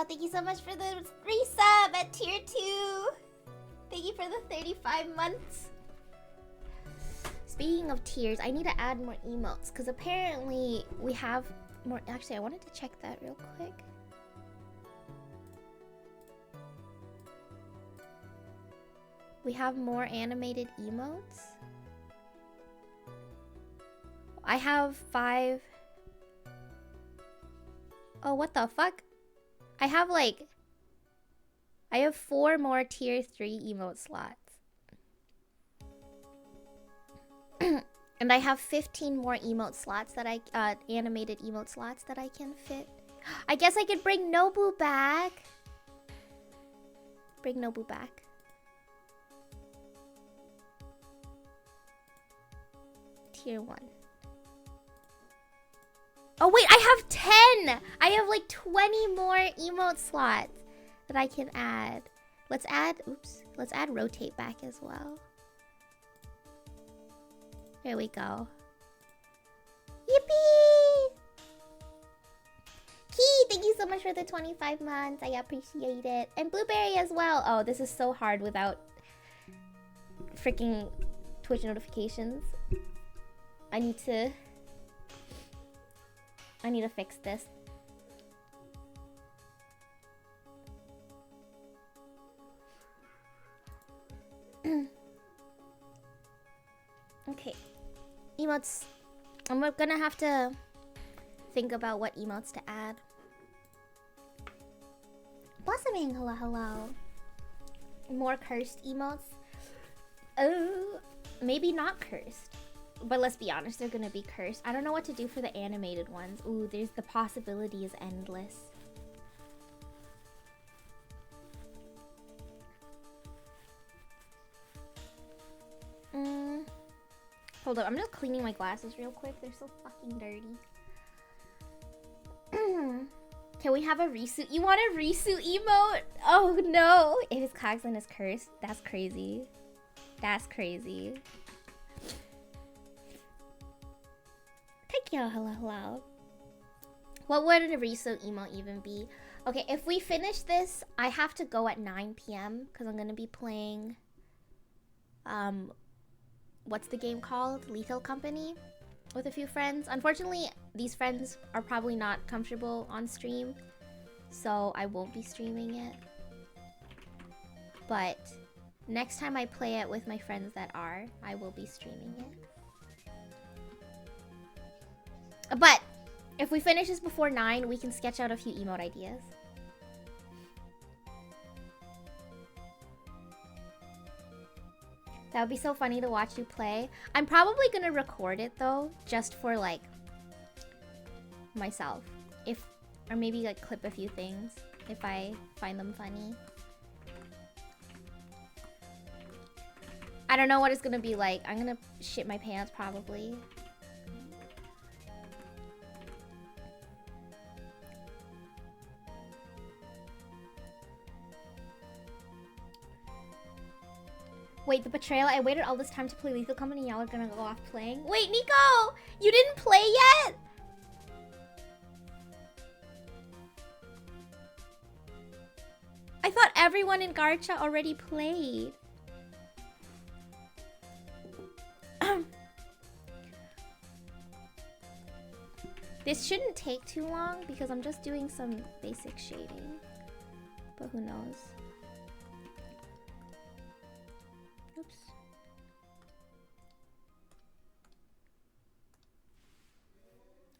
thank you so much for the resub at tier 2. Thank you for the 35 months. Speaking of tiers, I need to add more emotes because apparently we have more. Actually, I wanted to check that real quick. We have more animated emotes. I have 5. Oh, what the fuck? I have 4 more tier 3 emote slots. And I have 15 more emote slots that animated emote slots that I can fit. I guess I could bring Nobu back. Bring Nobu back. Tier 1. Oh wait, I have 10! I have 20 more emote slots that I can add. Let's add rotate back as well. There we go. Yippee! Key, thank you so much for the 25 months. I appreciate it. And Blueberry as well. Oh, this is so hard without freaking Twitch notifications. I need to fix this. Okay. Emotes. I'm gonna have to think about what emotes to add. Blossoming, hello, hello. More cursed emotes? Oh, maybe not cursed. But let's be honest, they're gonna be cursed. I don't know what to do for the animated ones. Ooh, the possibility is endless. Hold up, I'm just cleaning my glasses real quick. They're so fucking dirty. Can we have a Risu? You want a Risu emote? Oh no! If his Cogsland is cursed, that's crazy. That's crazy. Thank you, hello, hello. What would a Risu emote even be? Okay, if we finish this, I have to go at 9 p.m. because I'm gonna be playing what's the game called? Lethal Company with a few friends. Unfortunately, these friends are probably not comfortable on stream, so I won't be streaming it. But next time I play it with my friends that are, I will be streaming it. But if we finish this before 9, we can sketch out a few emote ideas. That would be so funny to watch you play. I'm probably gonna record it though, just for myself. Or maybe clip a few things if I find them funny. I don't know what it's gonna be like. I'm gonna shit my pants probably. Wait, the betrayal. I waited all this time to play Lethal Company. Y'all are gonna go off playing. Wait, Nico! You didn't play yet? I thought everyone in Gacha already played. This shouldn't take too long because I'm just doing some basic shading. But who knows? Oops.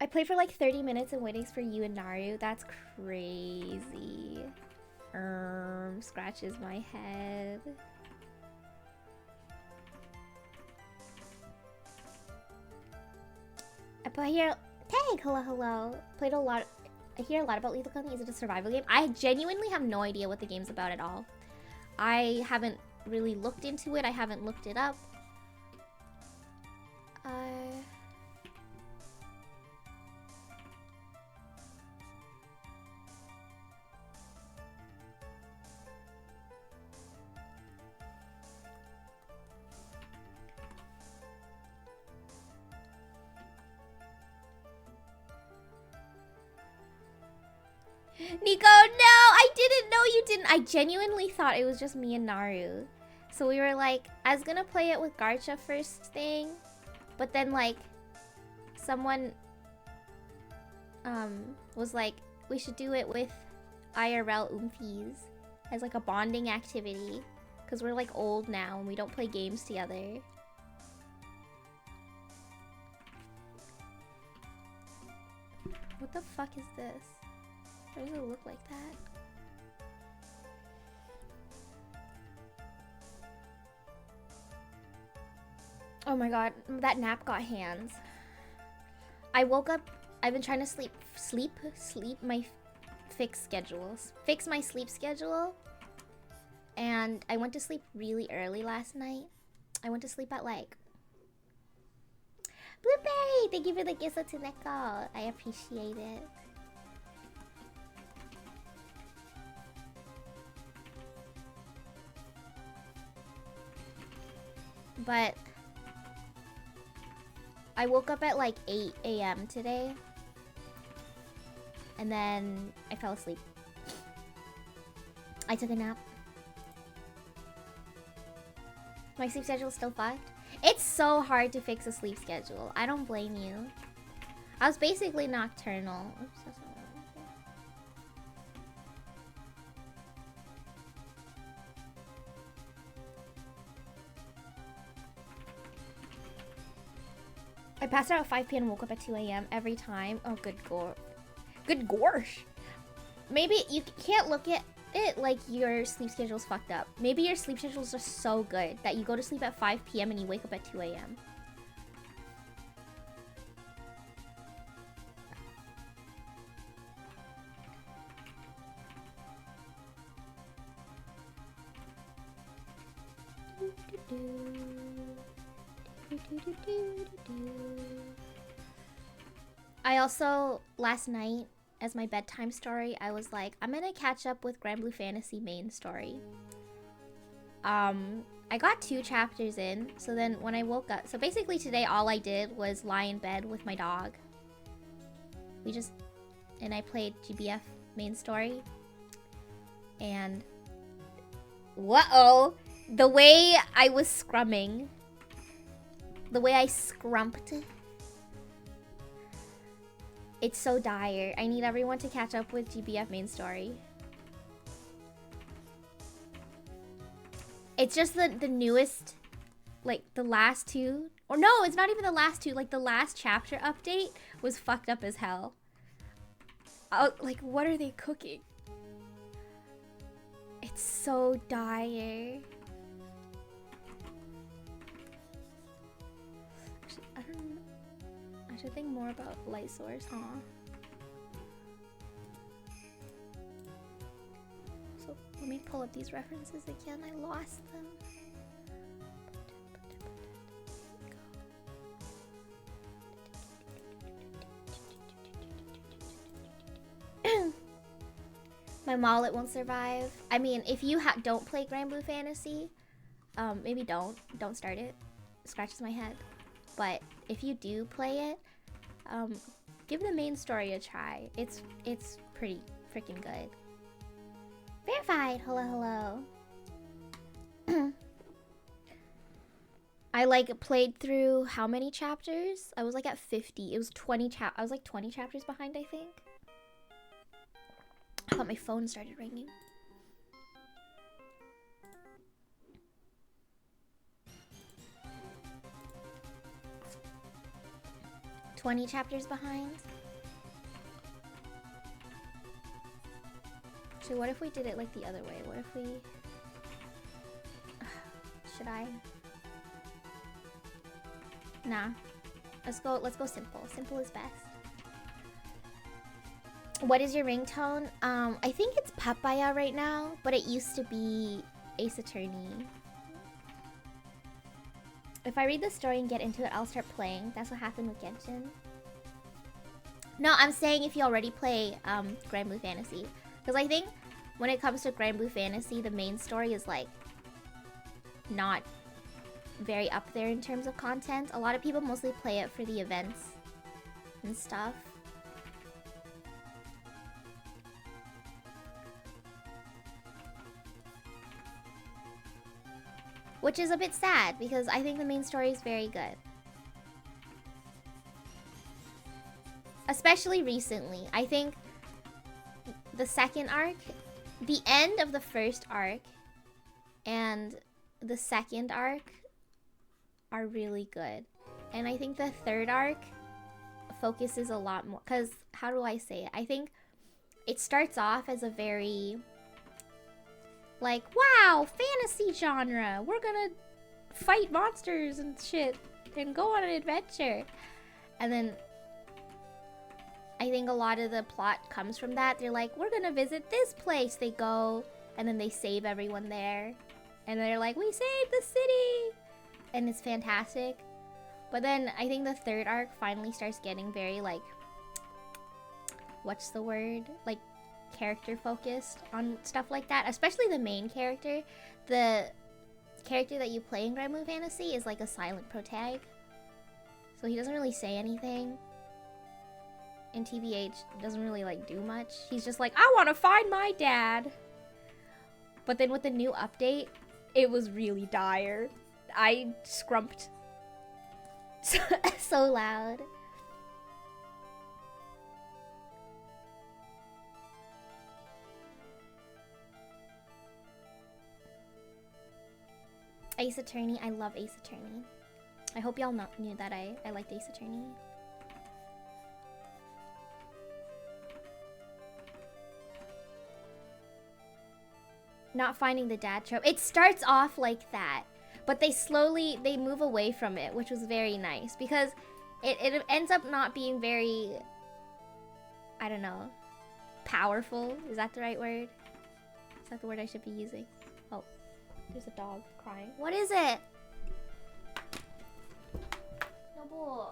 I played for 30 minutes and waiting for you and Naru. That's crazy. Scratches my head. I hear... Tag! Hello, hello. Played a lot... I hear a lot about Lethal Company. Is it a survival game? I genuinely have no idea what the game's about at all. I haven't really looked into it. I haven't looked it up. Nico, no! I didn't. I genuinely thought it was just me and Naru. So we were like, I was gonna play it with Garcha first thing, but then like, someone was like, we should do it with IRL Oompies as like a bonding activity, because we're like old now and we don't play games together. What the fuck is this? Why does it look like that? Oh my god, that nap got hands. I woke up, I've been trying to fix my sleep schedule. And I went to sleep really early last night. I went to sleep at like... Blueberry! Thank you for the gift to Neko. I appreciate it. But... I woke up at like 8 AM today. And then I fell asleep. I took a nap. My sleep schedule is still fucked. It's so hard to fix a sleep schedule. I don't blame you. I was basically nocturnal. Oops, that's not what I wanted. I passed out at 5 p.m. and woke up at 2 a.m. every time. Oh, good gore. Good gorsh. Maybe you can't look at it like your sleep schedule's fucked up. Maybe your sleep schedule's just so good that you go to sleep at 5 p.m. and you wake up at 2 a.m. I also, last night, as my bedtime story, I was like, I'm gonna catch up with Granblue Fantasy main story. I got 2 chapters in, so then when I woke up... So basically today all I did was lie in bed with my dog. And I played GBF main story. And... Whoa! The way I was scrumming. The way I scrumped. It's so dire. I need everyone to catch up with GBF main story. It's just the newest, like the last 2. Or no, it's not even the last 2. Like the last chapter update was fucked up as hell. Like what are they cooking? It's so dire. Actually, I don't know. I should think more about light source, huh? So let me pull up these references again. I lost them. My mallet won't survive. I mean, if you don't play Granblue Fantasy, maybe don't start it. It scratches my head. But if you do play it, give the main story a try. It's pretty freaking good. Verified. Hello. I like played through how many chapters? I was like at 50. It was 20 I was like 20 chapters behind, I think. I thought my phone started ringing. "20 chapters behind." So what if we did it like the other way? What if we... Should I? Nah. Let's go simple. Simple is best. What is your ringtone? I think it's Papaya right now, but it used to be Ace Attorney. If I read the story and get into it, I'll start playing. That's what happened with Genshin. No, I'm saying if you already play Granblue Fantasy. Because I think when it comes to Granblue Fantasy, the main story is like not very up there in terms of content. A lot of people mostly play it for the events and stuff. which is a bit sad because I think the main story is very good. Especially recently. I think the second arc, the end of the first arc and the second arc are really good. And I think the third arc focuses a lot more, because how do I say it? I think it starts off as a very like, wow, fantasy genre. We're gonna fight monsters and shit and go on an adventure. And then I think a lot of the plot comes from that. They're like, we're gonna visit this place. They go and then they save everyone there. And they're like, we saved the city. And it's fantastic. But then I think the third arc finally starts getting very like, what's the word? Like character focused on stuff like that. Especially the main character. The character that you play in Granblue Fantasy is like a silent protag. So he doesn't really say anything. And TBH doesn't really like do much. He's just like, I want to find my dad. But then with the new update, it was really dire. I scrumped so loud. Ace Attorney, I love Ace Attorney. I hope y'all knew that I liked Ace Attorney. Not finding the dad trope. It starts off like that, but they move away from it, which was very nice because it ends up not being very, I don't know, powerful. Is that the right word? Is that the word I should be using? Oh, there's a dog crying. What is it? Nobu.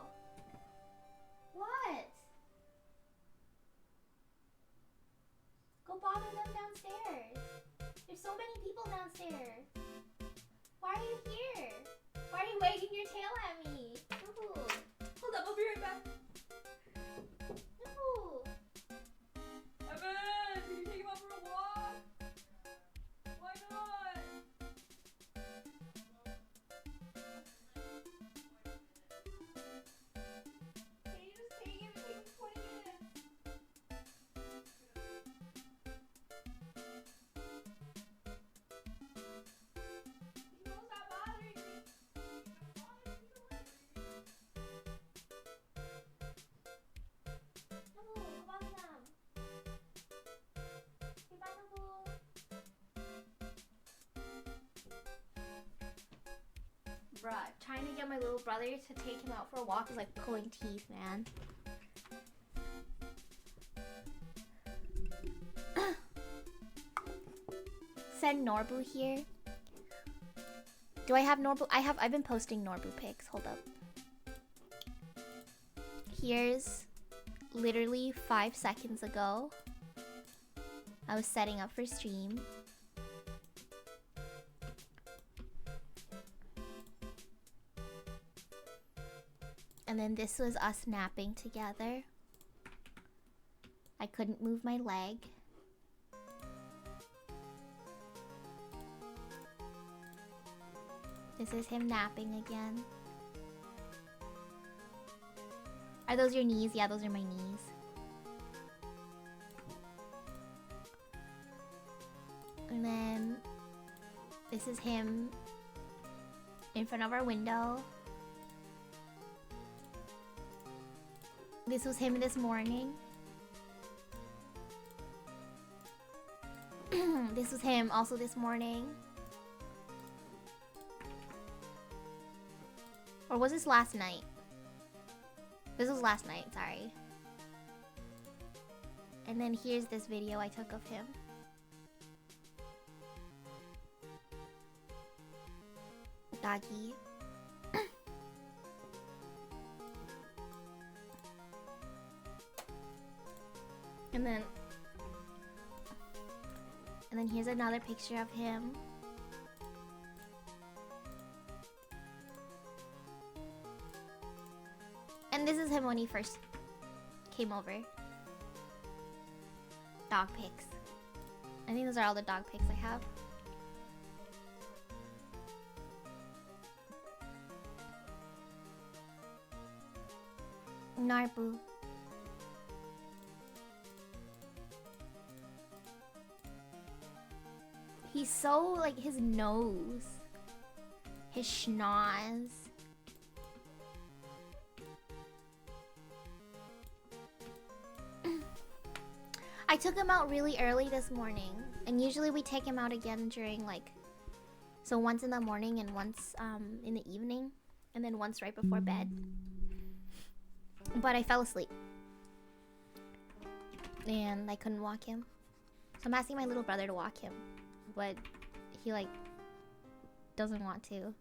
What? Go bother them downstairs. There's so many people downstairs. Why are you here? Why are you wagging your tail at me? Nobu. Hold up, I'll be right back. Nobu. Evan, can you take him out for a walk? Why not? Can you just take him? It takes 20 minutes. He won't stop bothering me. Don't bother me. Nobu, go bother them. Okay, bye, Nobu. Bruh, trying to get my little brother to take him out for a walk is like pulling teeth, man. Send Norbu here. Do I have Norbu? I've been posting Norbu pics. Hold up. Here's literally 5 seconds ago. I was setting up for stream. And then this was us napping together. I couldn't move my leg. This is him napping again. Are those your knees? Yeah, those are my knees. And then this is him in front of our window. This was him this morning. This was him also this morning. Or was this last night? This was last night, sorry. And then here's this video I took of him. Doggy. And then here's another picture of him. And this is him when he first came over. Dog pics. I think those are all the dog pics I have. Narbu. He's so, like, his nose. His schnoz. I took him out really early this morning. And usually we take him out again during, like... So once in the morning and once in the evening. And then once right before bed. But I fell asleep. And I couldn't walk him. So I'm asking my little brother to walk him. But he, like, doesn't want to.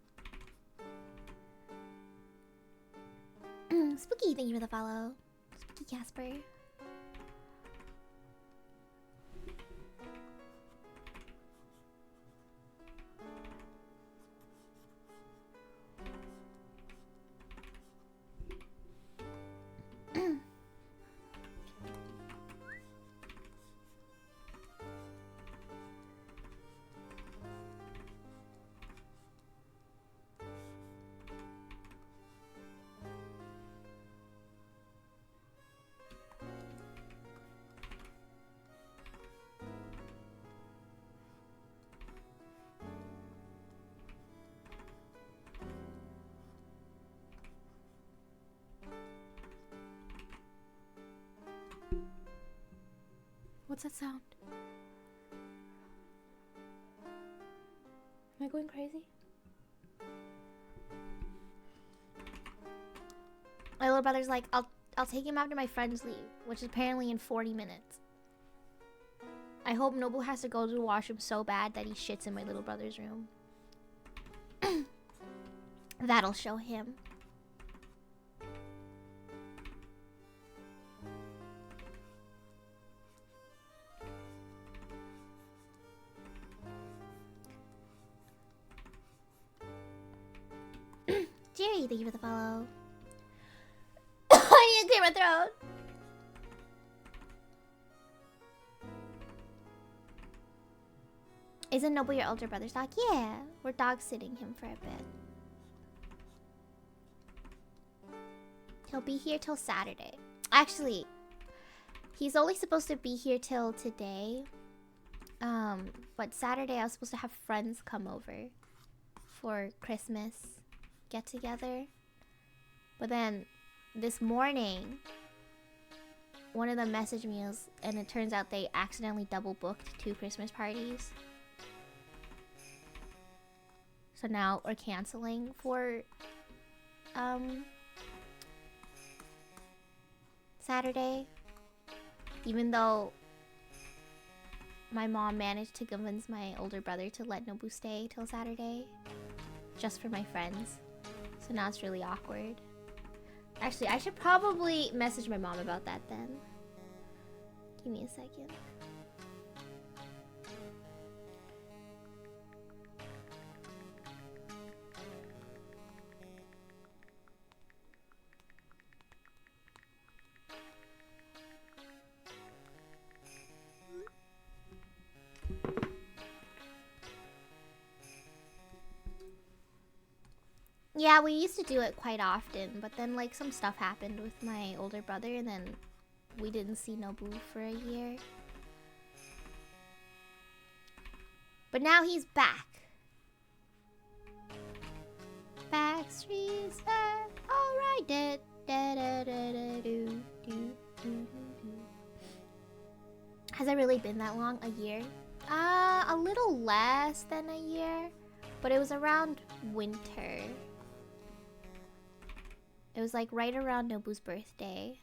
Spooky, thank you for the follow. Spooky Casper. What's that sound? Am I going crazy? My little brother's like, I'll take him after my friends leave, which is apparently in 40 minutes. I hope Nobu has to go to the washroom so bad that he shits in my little brother's room. That'll show him. Jerry, thank you for the follow. I need to clear my throat. Isn't Nobu your older brother's dog? Yeah, we're dog sitting him for a bit. He'll be here till Saturday. Actually, he's only supposed to be here till today. But Saturday I was supposed to have friends come over for Christmas get together. But then this morning, one of them messaged me and it turns out they accidentally double booked 2 Christmas parties. So now we're canceling for Saturday. Even though my mom managed to convince my older brother to let Nobu stay till Saturday. Just for my friends. So now it's really awkward. Actually, I should probably message my mom about that then. Give me a second. Yeah, we used to do it quite often, but then like some stuff happened with my older brother and then we didn't see Nobu for a year. But now he's back. Backstreet's back. Alright. Da, da, da, da, da, do, do, do, do, do. Has it really been that long? A year? A little less than a year. But it was around winter. It was like right around Nobu's birthday.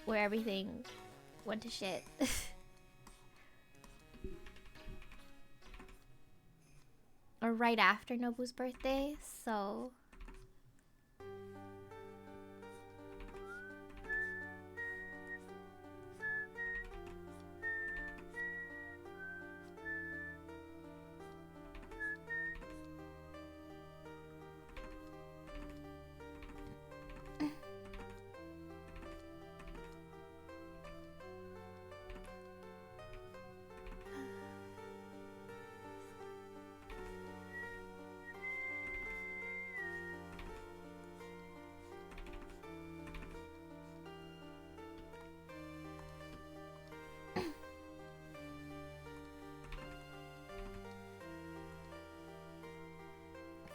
Where everything went to shit. Or right after Nobu's birthday, so...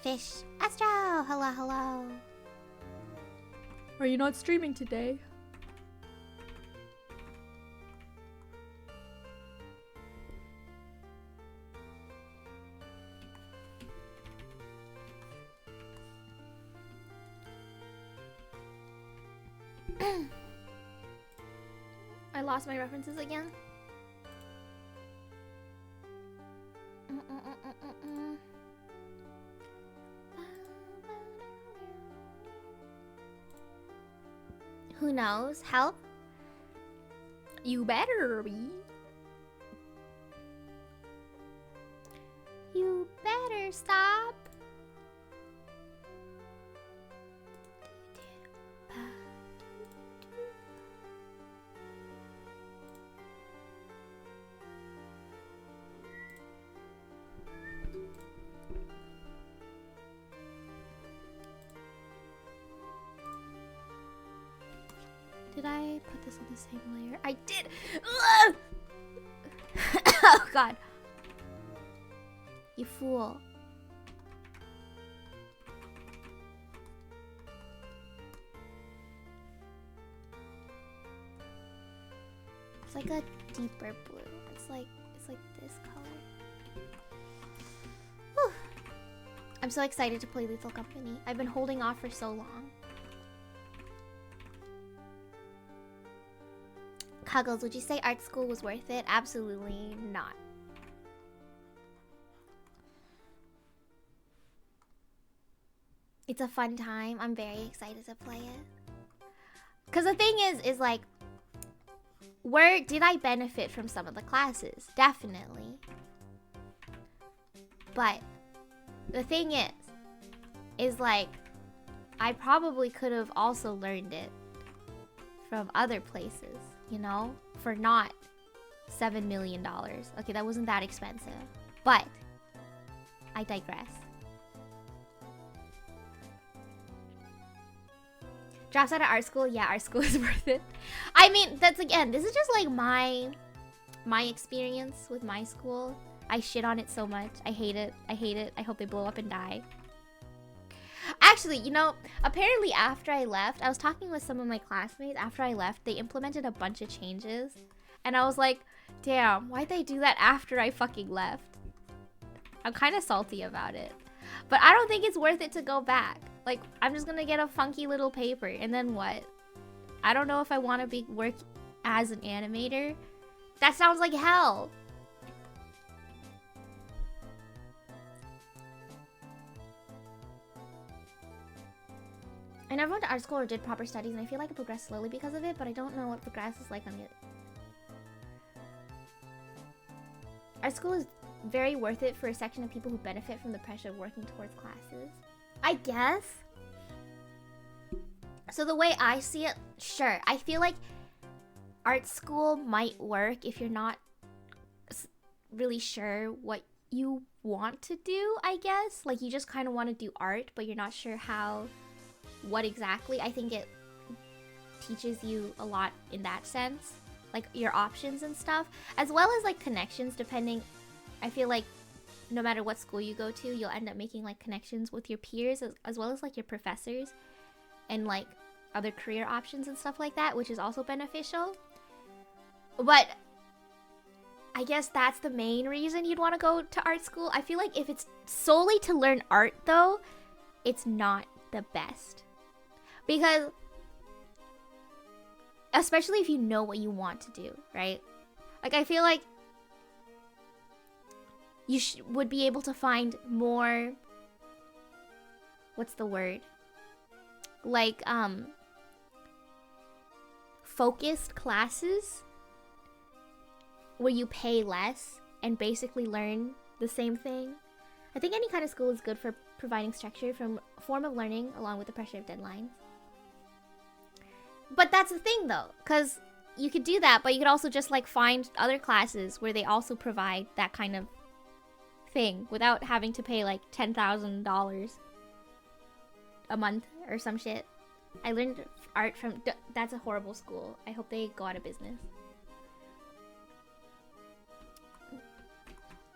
Fish. Astro, hello, hello. Are you not streaming today? I lost my references again. Who knows? Help? You better be. You better stop. Did I put this on the same layer? I did! Ugh! Oh god. You fool. It's like a deeper blue. It's like this color. Whew. I'm so excited to play Lethal Company. I've been holding off for so long. Cuggles, would you say art school was worth it? Absolutely not. It's a fun time. I'm very excited to play it. Because the thing is like, where did I benefit from some of the classes? Definitely. But the thing is like, I probably could have also learned it from other places, you know, for not $7 million. Okay, that wasn't that expensive, but I digress. Drops out of art school? Yeah, art school is worth it. I mean, that's again, this is just like my experience with my school. I shit on it so much. I hate it. I hate it. I hope they blow up and die. Actually, you know, apparently after I left, I was talking with some of my classmates. After I left, they implemented a bunch of changes. And I was like, damn, why'd they do that after I fucking left? I'm kind of salty about it. But I don't think it's worth it to go back. Like, I'm just gonna get a funky little paper, and then what? I don't know if I want to work as an animator. That sounds like hell. I never went to art school or did proper studies, and I feel like I progressed slowly because of it, but I don't know what progress is like on the... Art school is very worth it for a section of people who benefit from the pressure of working towards classes. I guess. So the way I see it, sure. I feel like art school might work if you're not really sure what you want to do, I guess. Like, you just kind of want to do art, but you're not sure what exactly. I think it teaches you a lot in that sense. Like, your options and stuff. As well as, like, connections, depending... I feel like no matter what school you go to, you'll end up making, like, connections with your peers, as well as, like, your professors. And, like, other career options and stuff like that, which is also beneficial. But I guess that's the main reason you'd want to go to art school. I feel like if it's solely to learn art, though, it's not the best. Because, especially if you know what you want to do, right? Like, I feel like you would be able to find more... What's the word? Like, focused classes where you pay less and basically learn the same thing. I think any kind of school is good for providing structure from a form of learning along with the pressure of deadlines. But that's the thing, though, because you could do that, but you could also just, like, find other classes where they also provide that kind of thing without having to pay, like, $10,000 a month or some shit. I learned art from... That's a horrible school. I hope they go out of business.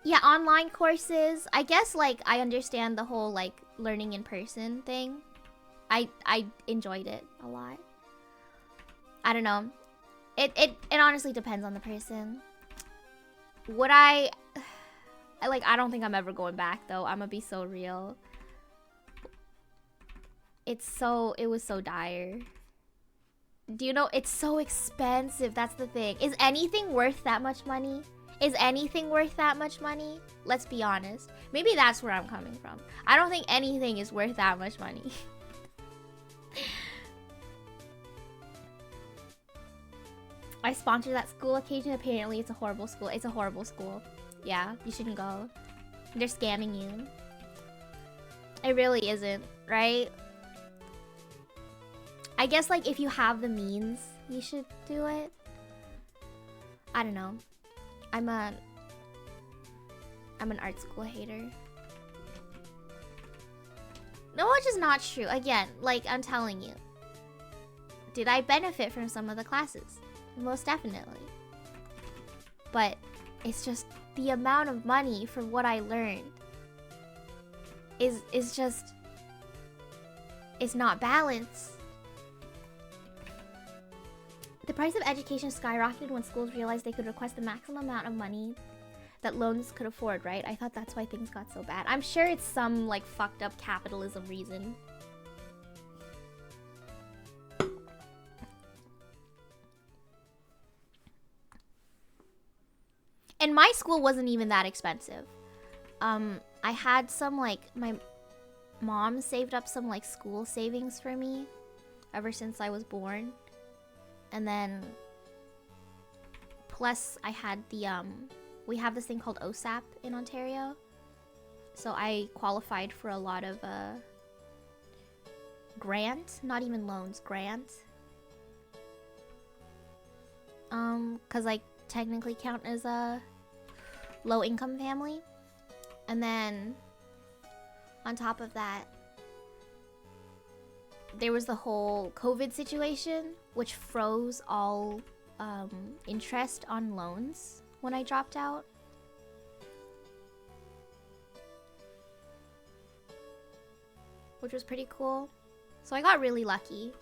Yeah, online courses. I guess like I understand the whole like learning in person thing. I enjoyed it a lot. I don't know. It honestly depends on the person. Would I like, I don't think I'm ever going back though. I'm gonna be so real. It was so dire. Do you know, it's so expensive. That's the thing. Is anything worth that much money? Is anything worth that much money? Let's be honest. Maybe that's where I'm coming from. I don't think anything is worth that much money. I sponsored that school occasion. Apparently it's a horrible school. It's a horrible school. Yeah, you shouldn't go. They're scamming you. It really isn't, right? I guess like if you have the means, you should do it. I don't know. I'm an art school hater. No, which is not true. Again, like I'm telling you. Did I benefit from some of the classes? Most definitely. But it's just the amount of money for what I learned is just, it's not balanced. The price of education skyrocketed when schools realized they could request the maximum amount of money that loans could afford, right? I thought that's why things got so bad. I'm sure it's some like fucked up capitalism reason. And my school wasn't even that expensive. I had some like, my mom saved up some like school savings for me ever since I was born. And then plus I had the we have this thing called OSAP in Ontario. So I qualified for a lot of grant, not even loans, grant. Cuz I technically count as a low income family. And then on top of that, there was the whole COVID situation, which froze all interest on loans when I dropped out. Which was pretty cool. So I got really lucky.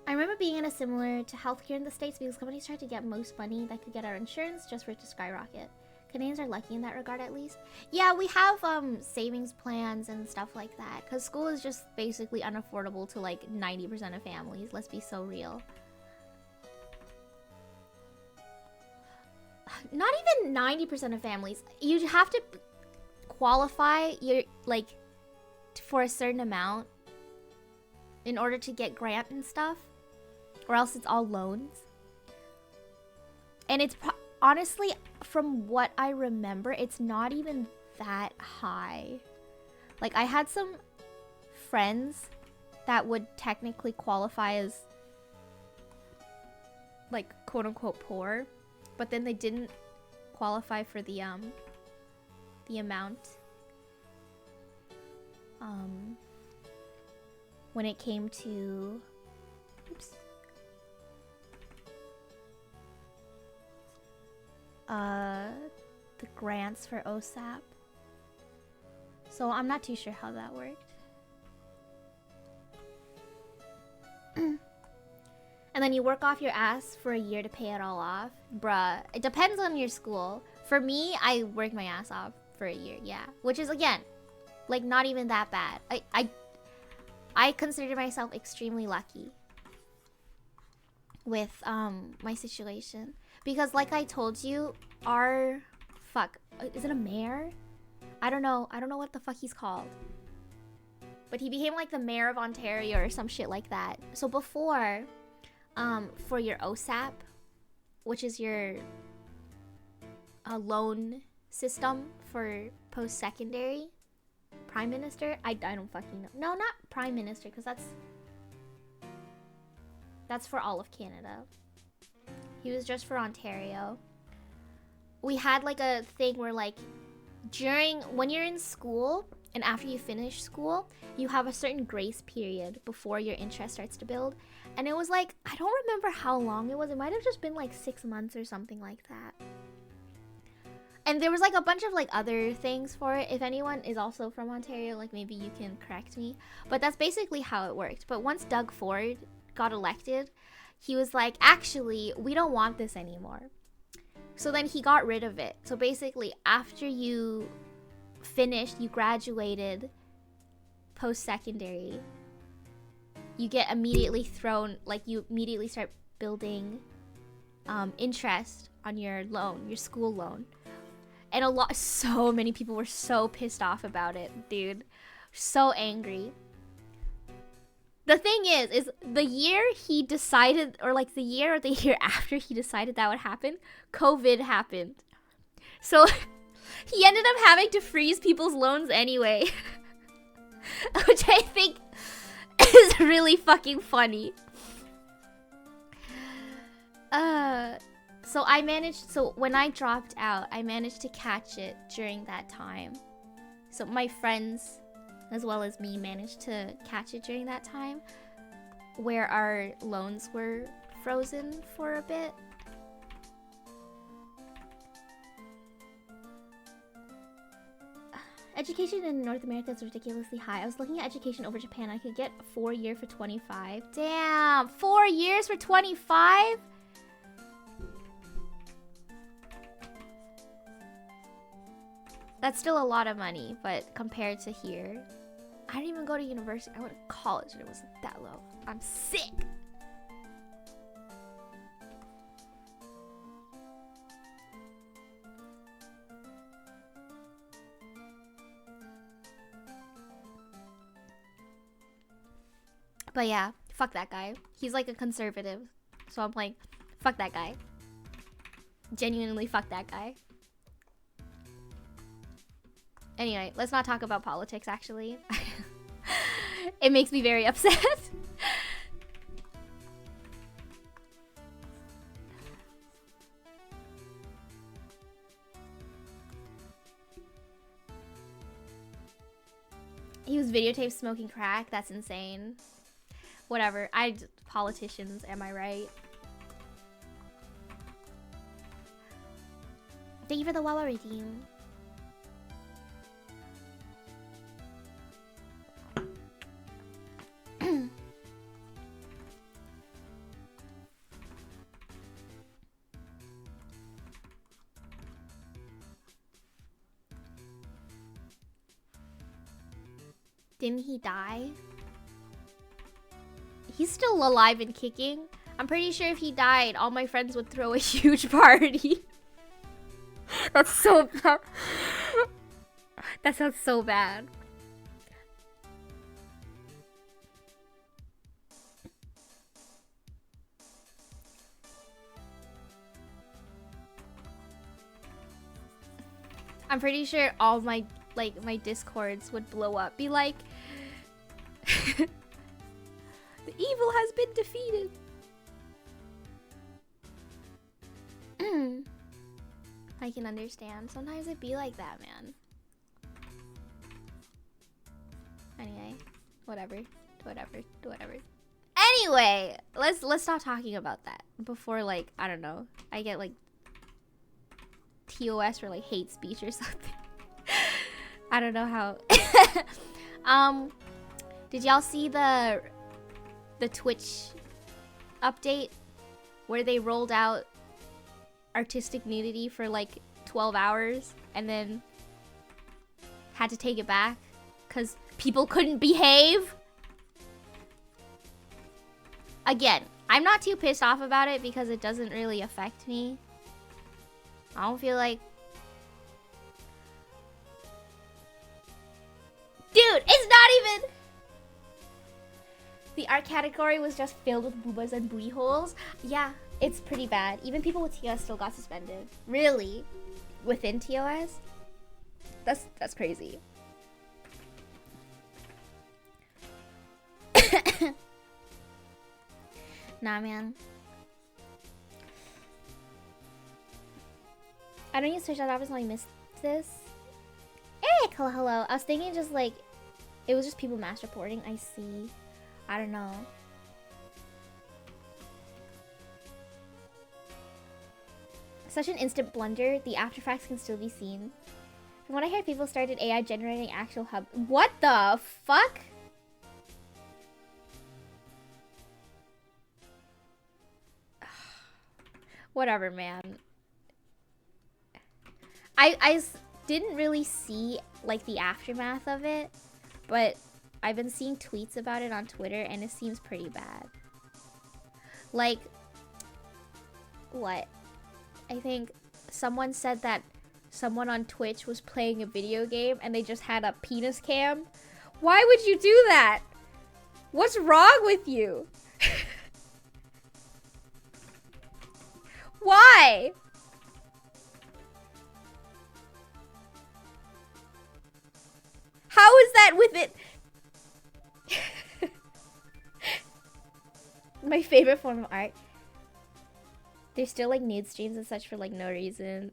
I remember being in a similar to healthcare in the States because companies tried to get most money that could get our insurance just for it to skyrocket. Canadians are lucky in that regard, at least. Yeah, we have savings plans and stuff like that because school is just basically unaffordable to like 90% of families. Let's be so real. Not even 90% of families. You have to qualify your like for a certain amount in order to get grant and stuff, or else it's all loans. And it's honestly, from what I remember, it's not even that high. Like I had some friends that would technically qualify as like quote unquote poor, but then they didn't qualify for the amount when it came to the grants for OSAP. So I'm not too sure how that worked. And then you work off your ass for a year to pay it all off. Bruh, it depends on your school. For me, I worked my ass off for a year, yeah. Which is, again, like not even that bad. I consider myself extremely lucky with my situation. Because like I told you, our... Fuck, is it a mayor? I don't know what the fuck he's called. But he became like the mayor of Ontario or some shit like that. So before... for your OSAP, which is your loan system for post-secondary, Prime Minister, I don't fucking know. No, not Prime Minister, because that's for all of Canada. He was just for Ontario. We had like a thing where like when you're in school, And after you finish school, you have a certain grace period before your interest starts to build. And it was like, I don't remember how long it was. It might have just been like 6 months or something like that. And there was like a bunch of like other things for it. If anyone is also from Ontario, like maybe you can correct me. But that's basically how it worked. But once Doug Ford got elected, he was like, actually, we don't want this anymore. So then he got rid of it. So basically, after you finished, you graduated post-secondary, you get immediately thrown, like you immediately start building interest on your loan, your school loan. And so many people were so pissed off about it, dude. So angry. The thing is the year he decided, or like the year or the year after he decided that would happen, COVID happened. So he ended up having to freeze people's loans anyway. Which I think is really fucking funny. So when I dropped out, I managed to catch it during that time. So my friends, as well as me, managed to catch it during that time, where our loans were frozen for a bit. Education in North America is ridiculously high. I was looking at education over Japan. I could get 4 years for 25. Damn, 4 years for 25? That's still a lot of money, but compared to here, I didn't even go to university. I went to college and it wasn't that low. I'm sick. But yeah, fuck that guy. He's like a conservative. So I'm like, fuck that guy. Genuinely fuck that guy. Anyway, let's not talk about politics, actually. It makes me very upset. He was videotaped smoking crack? That's insane. Whatever. Politicians, am I right? Thank you for the Wawa redeem. Didn't he die? He's still alive and kicking. I'm pretty sure if he died, all my friends would throw a huge party. That's so bad. That sounds so bad. I'm pretty sure all my discords would blow up. Be like, the evil has been defeated. I can understand. Sometimes it be like that, man. Anyway, whatever. Anyway, let's stop talking about that before, like, I don't know, I get like TOS for like hate speech or something. I don't know how. Did y'all see the Twitch update where they rolled out artistic nudity for like 12 hours and then had to take it back because people couldn't behave? Again, I'm not too pissed off about it because it doesn't really affect me. I don't feel like... Dude, it's not even... The art category was just filled with boobas and booty holes. Yeah, it's pretty bad. Even people with TOS still got suspended. Really? Within TOS? That's crazy. Nah, man. I don't use Twitch that often, so I missed this. Eric, hello, hello. I was thinking just like, it was just people mass reporting. I see. I don't know. Such an instant blunder. The after facts can still be seen. From what I heard, people started AI generating actual hub. What the fuck? Whatever, man. I didn't really see like the aftermath of it, but I've been seeing tweets about it on Twitter and it seems pretty bad. Like, what? I think someone said that someone on Twitch was playing a video game and they just had a penis cam. Why would you do that? What's wrong with you? Why? How is that with it? My favorite form of art. There's still like nude streams and such for like no reason.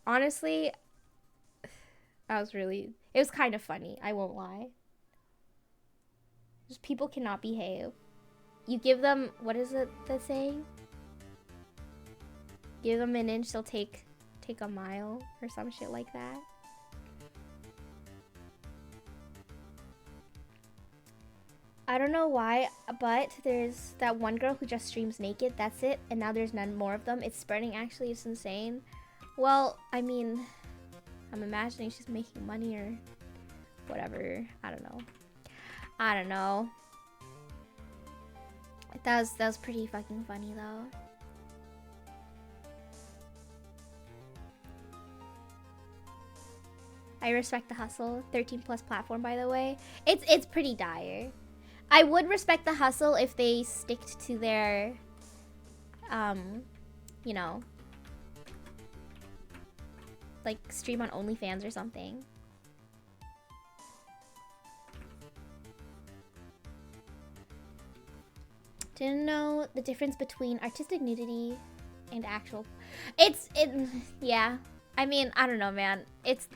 Honestly, it was kind of funny. I won't lie. Just people cannot behave. You give them, what is it the saying? Give them an inch, they'll take a mile or some shit like that. I don't know why, but there's that one girl who just streams naked, that's it, and now there's none more of them. It's spreading, actually, it's insane. Well, I mean, I'm imagining she's making money or whatever. I don't know. That was pretty fucking funny, though. I respect the hustle. 13+ platform, by the way. It's pretty dire. I would respect the hustle if they sticked to their, you know, like stream on OnlyFans or something. Didn't know the difference between artistic nudity and actual. Yeah. I mean, I don't know, man. It's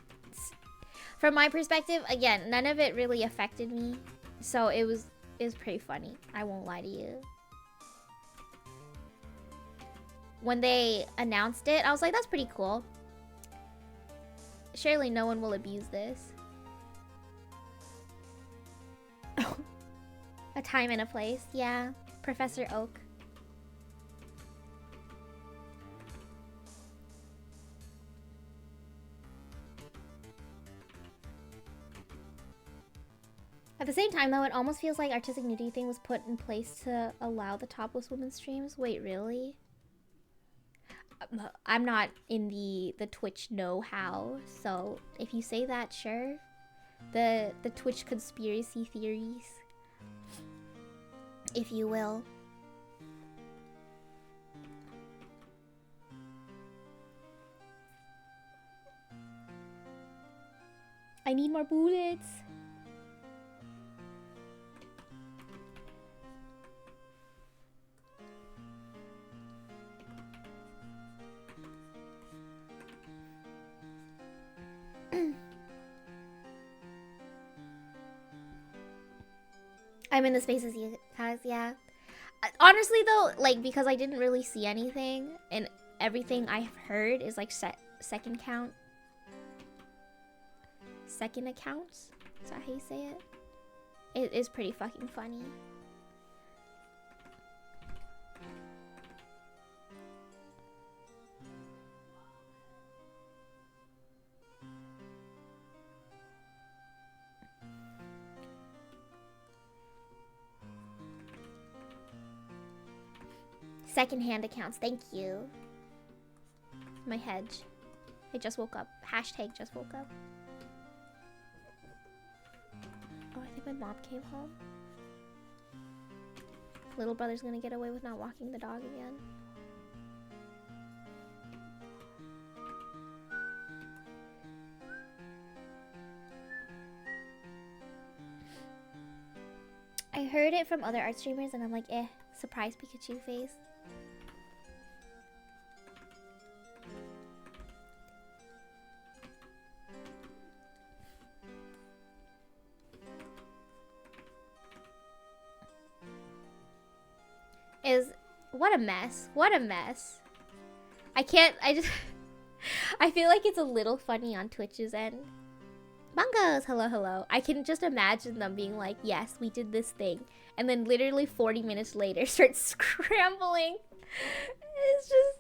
from my perspective, again, none of it really affected me, so it was pretty funny. I won't lie to you. When they announced it, I was like, that's pretty cool. Surely no one will abuse this. A time and a place, yeah. Professor Oak. At the same time, though, it almost feels like artistic nudity thing was put in place to allow the topless women streams. Wait, really? I'm not in the Twitch know-how, so if you say that, sure. The Twitch conspiracy theories, if you will. I need more bullets. I'm in the spaces you guys, yeah. Honestly though, like, because I didn't really see anything, and everything I've heard is like second accounts? Is that how you say it? It is pretty fucking funny. Secondhand accounts, thank you. My hedge. I just woke up. Hashtag just woke up. Oh, I think my mom came home. Little brother's gonna get away with not walking the dog again. I heard it from other art streamers and I'm like, surprise Pikachu face. What a mess. What a mess. I can't, I just, I feel like it's a little funny on Twitch's end. Bungos, hello, hello. I can just imagine them being like, yes, we did this thing. And then literally 40 minutes later, start scrambling. It's just,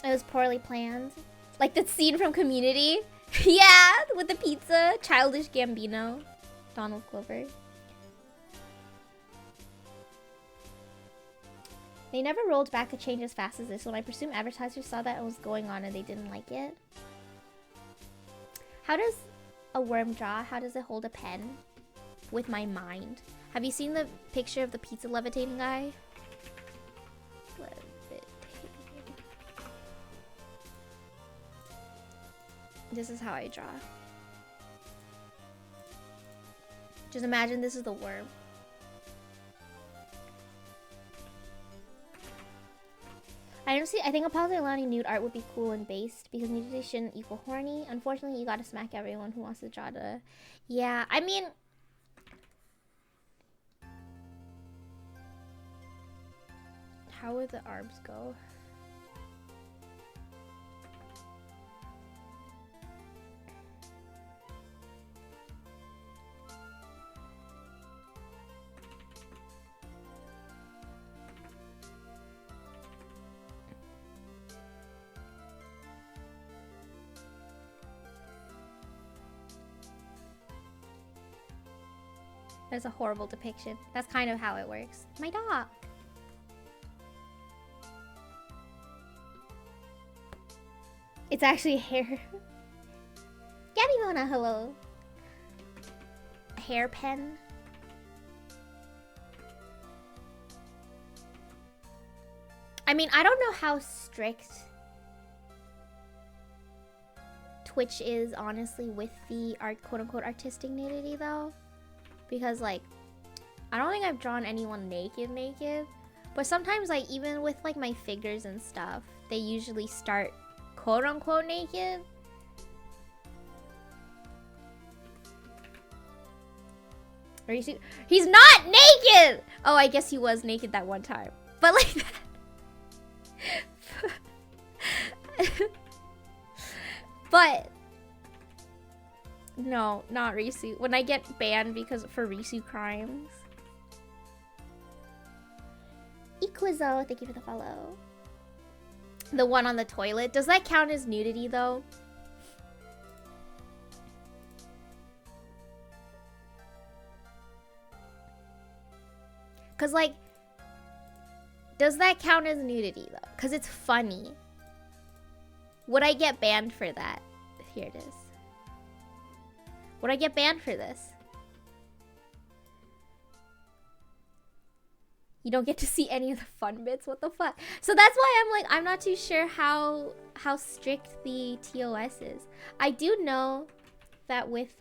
it was poorly planned. Like the scene from Community. Yeah, with the pizza. Childish Gambino. Donald Glover. They never rolled back a change as fast as this one. I presume advertisers saw that it was going on and they didn't like it. How does a worm draw? How does it hold a pen? With my mind. Have you seen the picture of the pizza levitating guy? This is how I draw. Just imagine this is the worm. I think Apollo Leilani nude art would be cool and based because nudity shouldn't equal horny. Unfortunately, you gotta smack everyone who wants to draw the... Yeah, I mean... How would the arms go? That's a horrible depiction. That's kind of how it works. My dog. It's actually hair. Gabby Mona, hello. A hair pen. I mean, I don't know how strict Twitch is, honestly, with the quote-unquote artistic nudity, though. Because, like, I don't think I've drawn anyone naked. But sometimes, like, even with, like, my figures and stuff, they usually start quote-unquote naked. Or you see, he's not naked! Oh, I guess he was naked that one time. But, like, but... No, not Risu. When I get banned for Risu crimes. Equizo, thank you for the follow. The one on the toilet. Does that count as nudity, though? Because, like, does that count as nudity, though? Because it's funny. Would I get banned for that? Here it is. Would I get banned for this? You don't get to see any of the fun bits? What the fuck? So that's why I'm like, I'm not too sure how strict the TOS is. I do know that with,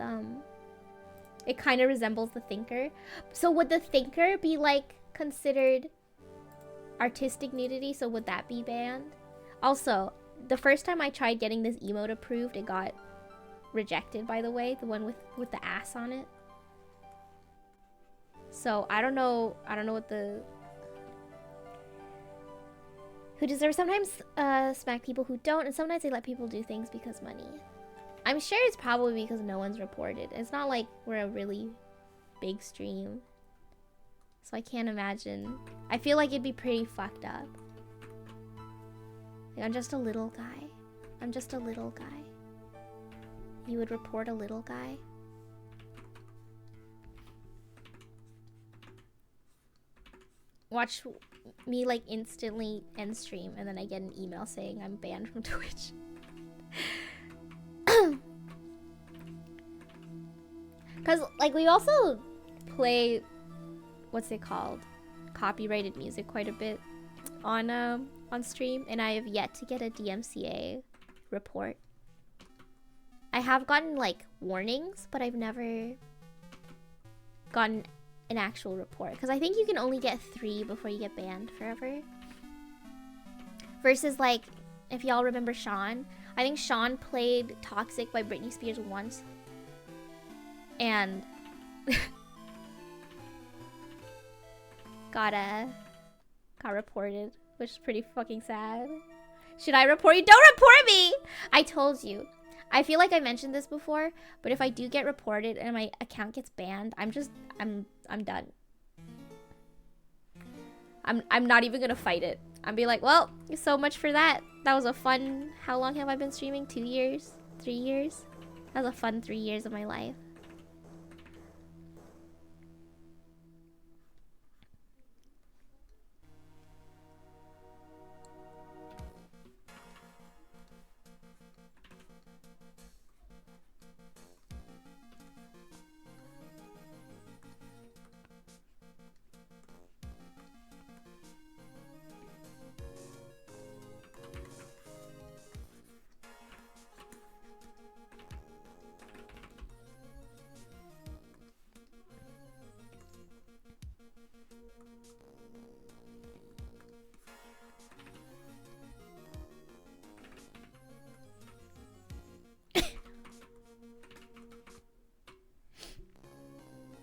it kind of resembles the Thinker. So would the Thinker be, like, considered artistic nudity? So would that be banned? Also, the first time I tried getting this emote approved, it got rejected, by the way, the one with the ass on it. So I don't know what the who deserves. Sometimes smack people who don't, and sometimes they let people do things because money. I'm sure it's probably because no one's reported. It's not like we're a really big stream, so I can't imagine. I feel like it'd be pretty fucked up. Like, I'm just a little guy. I'm just a little guy. You would report a little guy? Watch me, like, instantly end stream and then I get an email saying I'm banned from Twitch. Cause like we also play, what's it called, copyrighted music quite a bit on stream, and I have yet to get a DMCA report. I have gotten like warnings, but I've never gotten an actual report. Because I think you can only get 3 before you get banned forever. Versus like, if y'all remember Sean, I think Sean played Toxic by Britney Spears once. And got reported, which is pretty fucking sad. Should I report you? Don't report me! I told you. I feel like I mentioned this before, but if I do get reported and my account gets banned, I'm done. I'm not even gonna fight it. I'm be like, well, so much for that. That was a fun, how long have I been streaming? 2 years? 3 years? That was a fun 3 years of my life.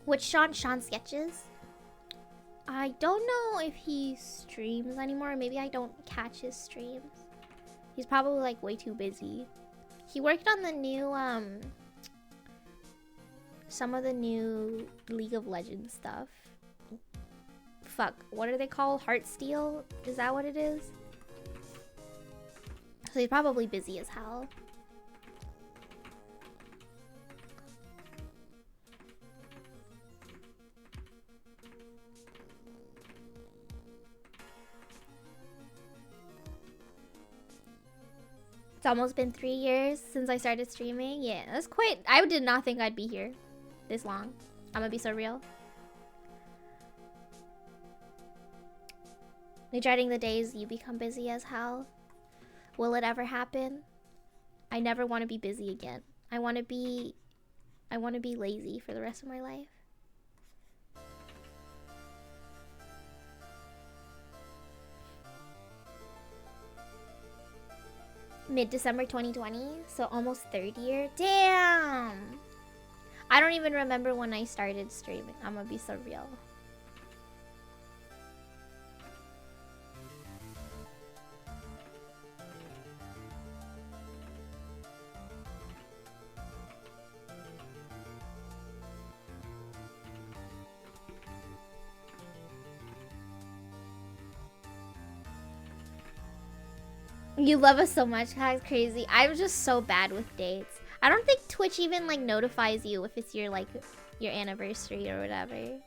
Which Sean sketches? I don't know if he streams anymore. Maybe I don't catch his streams. He's probably like way too busy. He worked on the new some of the new League of Legends stuff. Fuck, what are they called? Heartsteel? Is that what it is? So he's probably busy as hell. It's almost been 3 years since I started streaming. Yeah, that's quite... I did not think I'd be here this long. I'm gonna be so real. You're dreading the days you become busy as hell. Will it ever happen? I never want to be busy again. I want to be lazy for the rest of my life. Mid-December 2020, so almost 3rd year. Damn! I don't even remember when I started streaming. I'm gonna be so real. You love us so much, that's crazy. I'm just so bad with dates. I don't think Twitch even like notifies you if it's your like your anniversary or whatever.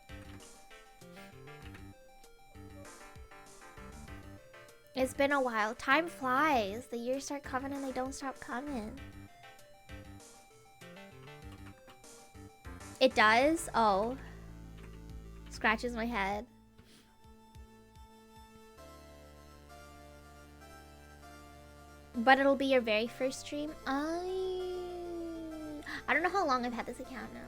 It's been a while. Time flies. The years start coming and they don't stop coming. It does? Oh. Scratches my head. But it'll be your very first stream. I don't know how long I've had this account now.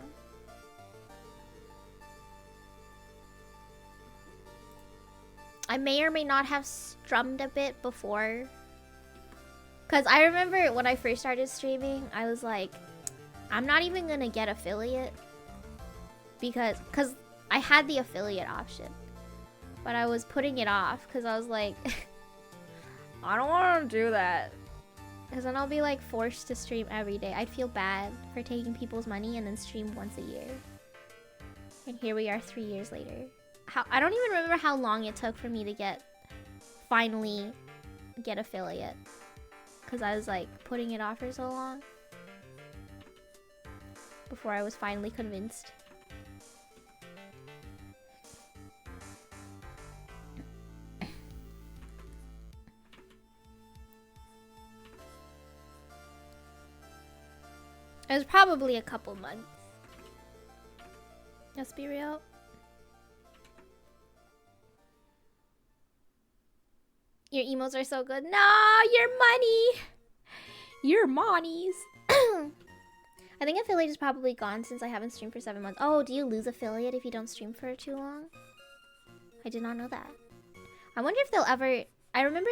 I may or may not have strummed a bit before. Because I remember when I first started streaming, I was like, I'm not even going to get affiliate. Because I had the affiliate option. But I was putting it off because I was like, I don't want to do that. Because then I'll be like forced to stream every day. I'd feel bad for taking people's money and then stream once a year. And here we are 3 years later. I don't even remember how long it took for me to finally get affiliate. Because I was like putting it off for so long. Before I was finally convinced. It was probably a couple months. Let's be real. Your emotes are so good. No, your money. Your monies. I think affiliate is probably gone since I haven't streamed for 7 months. Oh, do you lose affiliate if you don't stream for too long? I did not know that. I wonder if they'll ever... I remember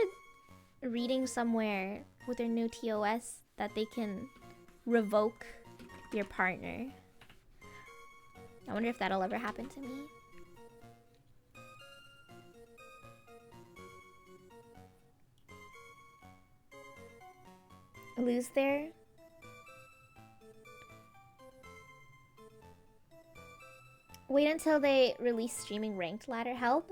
reading somewhere with their new TOS that they can revoke your partner. I wonder if that'll ever happen to me. Lose there? Wait until they release streaming ranked ladder help.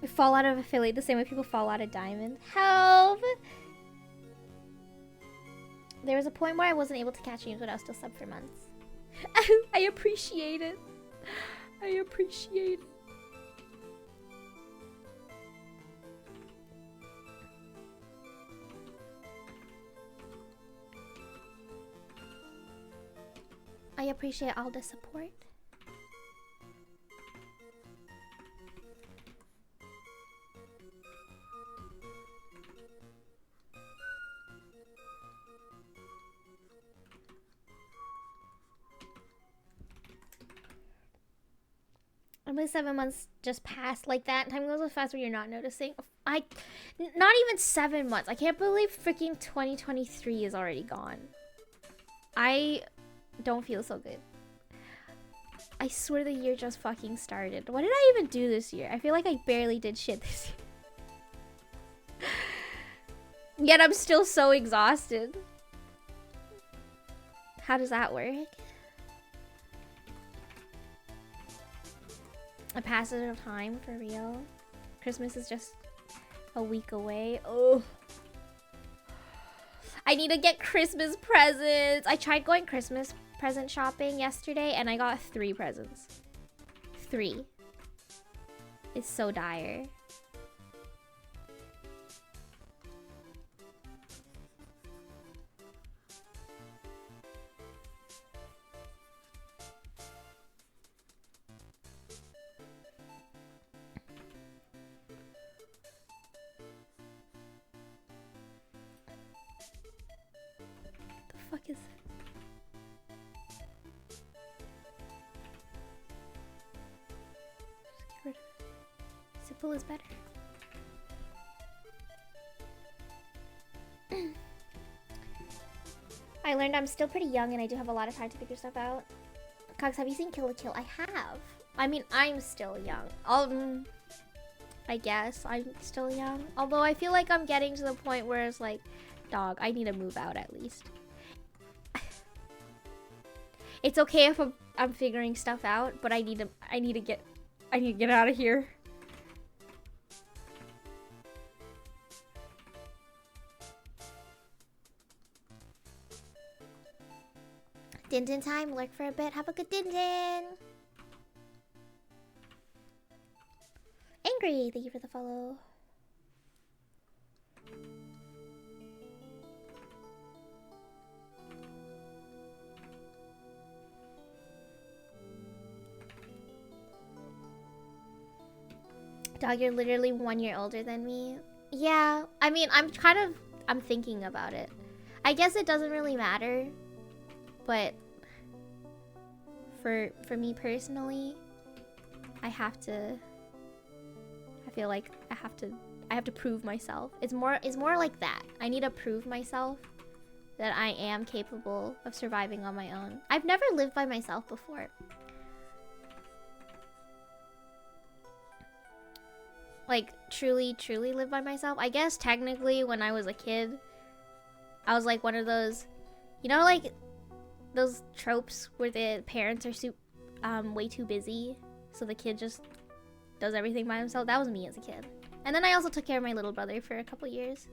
We fall out of affiliate the same way people fall out of diamond. Help! There was a point where I wasn't able to catch games, but I was still sub for months. I appreciate it. I appreciate it. I appreciate all the support. I believe 7 months just passed like that. Time goes so fast when you're not noticing. Not even 7 months. I can't believe freaking 2023 is already gone. I don't feel so good. I swear the year just fucking started. What did I even do this year? I feel like I barely did shit this year. Yet I'm still so exhausted. How does that work? A passage of time for real. Christmas is just a week away. Oh, I need to get Christmas presents. I tried going Christmas present shopping yesterday and I got 3 presents. 3. It's so dire. Fuck is just get rid of it. Simple is better. I learned I'm still pretty young and I do have a lot of time to figure stuff out. Cox, have you seen Kill la Kill? I have. I mean, I'm still young. I guess I'm still young. Although I feel like I'm getting to the point where it's like, dog, I need to move out at least. It's okay if I'm figuring stuff out, but I need to get out of here. Din din time, lurk for a bit. Have a good din din. Angry, thank you for the follow. Dog, you're literally 1 year older than me. Yeah, I mean, I'm thinking about it. I guess it doesn't really matter, but for me personally, I feel like I have to prove myself. It's more like that. I need to prove myself that I am capable of surviving on my own. I've never lived by myself before. Like, truly live by myself. I guess technically when I was a kid, I was like one of those, you know, like those tropes where the parents are way too busy, so the kid just does everything by himself. That was me as a kid. And then I also took care of my little brother for a couple years.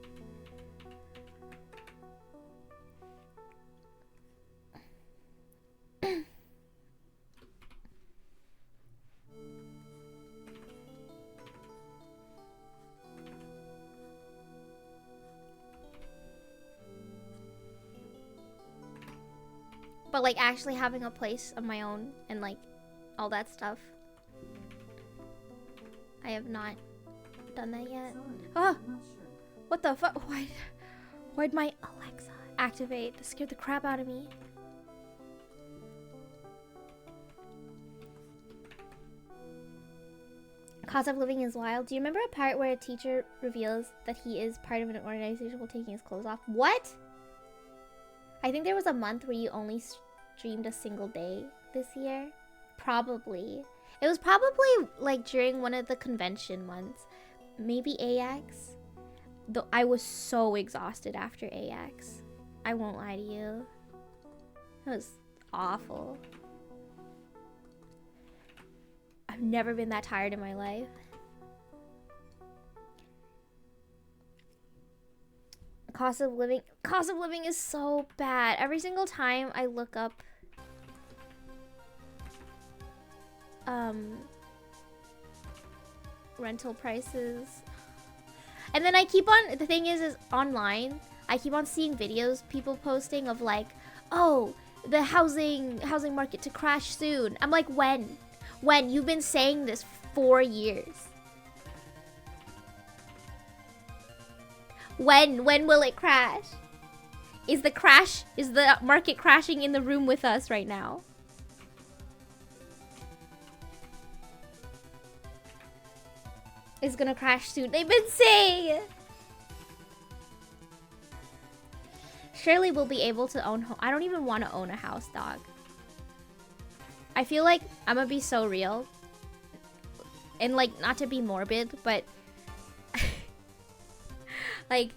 But like actually having a place of my own and like all that stuff, I have not done that yet. Oh, what the fuck? Why'd my Alexa activate? That scared the crap out of me. Cost of living is wild. Do you remember a part where a teacher reveals that he is part of an organization while taking his clothes off? What? I think there was a month where you only streamed a single day this year. Probably. It was probably like during one of the convention months. Maybe AX. Though I was so exhausted after AX. I won't lie to you. It was awful. I've never been that tired in my life. Cost of living is so bad. Every single time I look up rental prices, and then I keep on, the thing is online I keep on seeing videos people posting of like, oh, the housing market to crash soon. I'm like, when you've been saying this for 4 years. When will it crash? Is the market crashing in the room with us right now? It's gonna crash soon. They've been saying. Surely we'll be able to own home. I don't even want to own a house, dog. I feel like I'm gonna be so real. And like, not to be morbid, but like,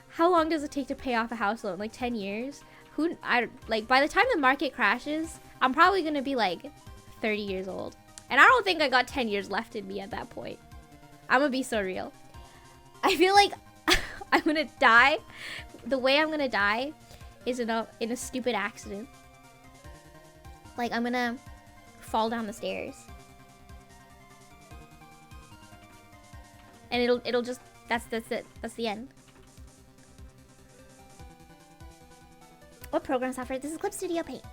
how long does it take to pay off a house loan? Like 10 years? Like, by the time the market crashes, I'm probably gonna be like 30 years old. And I don't think I got 10 years left in me at that point. I'm gonna be so real. I feel like I'm gonna die. The way I'm gonna die is in a stupid accident. Like, I'm gonna fall down the stairs. And it'll just, that's it. That's the end. What program software? This is Clip Studio Paint.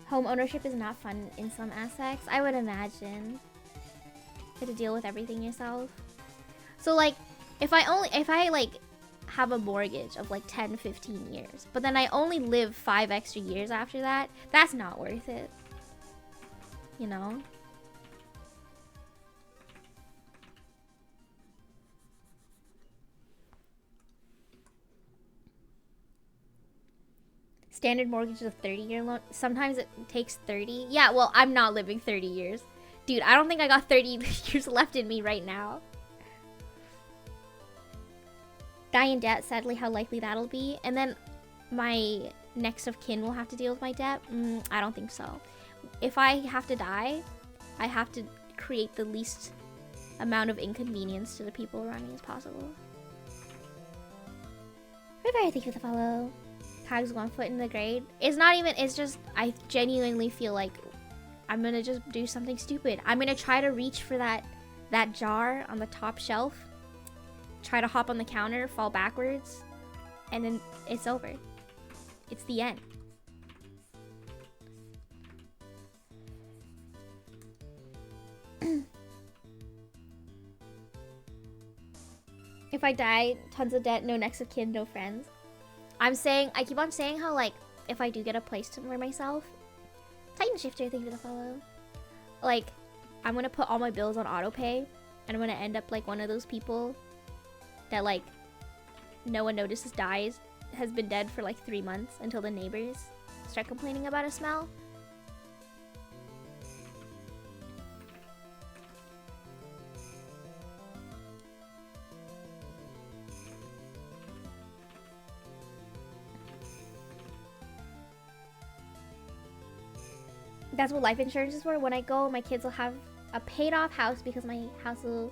Home ownership is not fun in some aspects. I would imagine. You have to deal with everything yourself. So like, if I like have a mortgage of like 10, 15 years, but then I only live 5 extra years after that, that's not worth it. You know? Standard mortgage is a 30-year loan. Sometimes it takes 30. Yeah, well, I'm not living 30 years. Dude, I don't think I got 30 years left in me right now. Die in debt, sadly, how likely that'll be. And then my next of kin will have to deal with my debt. I don't think so. If I have to die, I have to create the least amount of inconvenience to the people around me as possible. River, thank you for the follow. Tags 1 foot in the grade. It's not even, it's just, I genuinely feel like I'm gonna just do something stupid. I'm gonna try to reach for that jar on the top shelf, try to hop on the counter, fall backwards, and then it's over. It's the end. If I die, tons of debt, no next of kin, no friends. I keep on saying how, like, if I do get a place for myself, Titan Shifter, thank you for the follow. Like, I'm gonna put all my bills on autopay, and I'm gonna end up like one of those people that, like, no one notices dies, has been dead for like 3 months until the neighbors start complaining about a smell. That's what life insurance is for. When I go, my kids will have a paid off house because my house will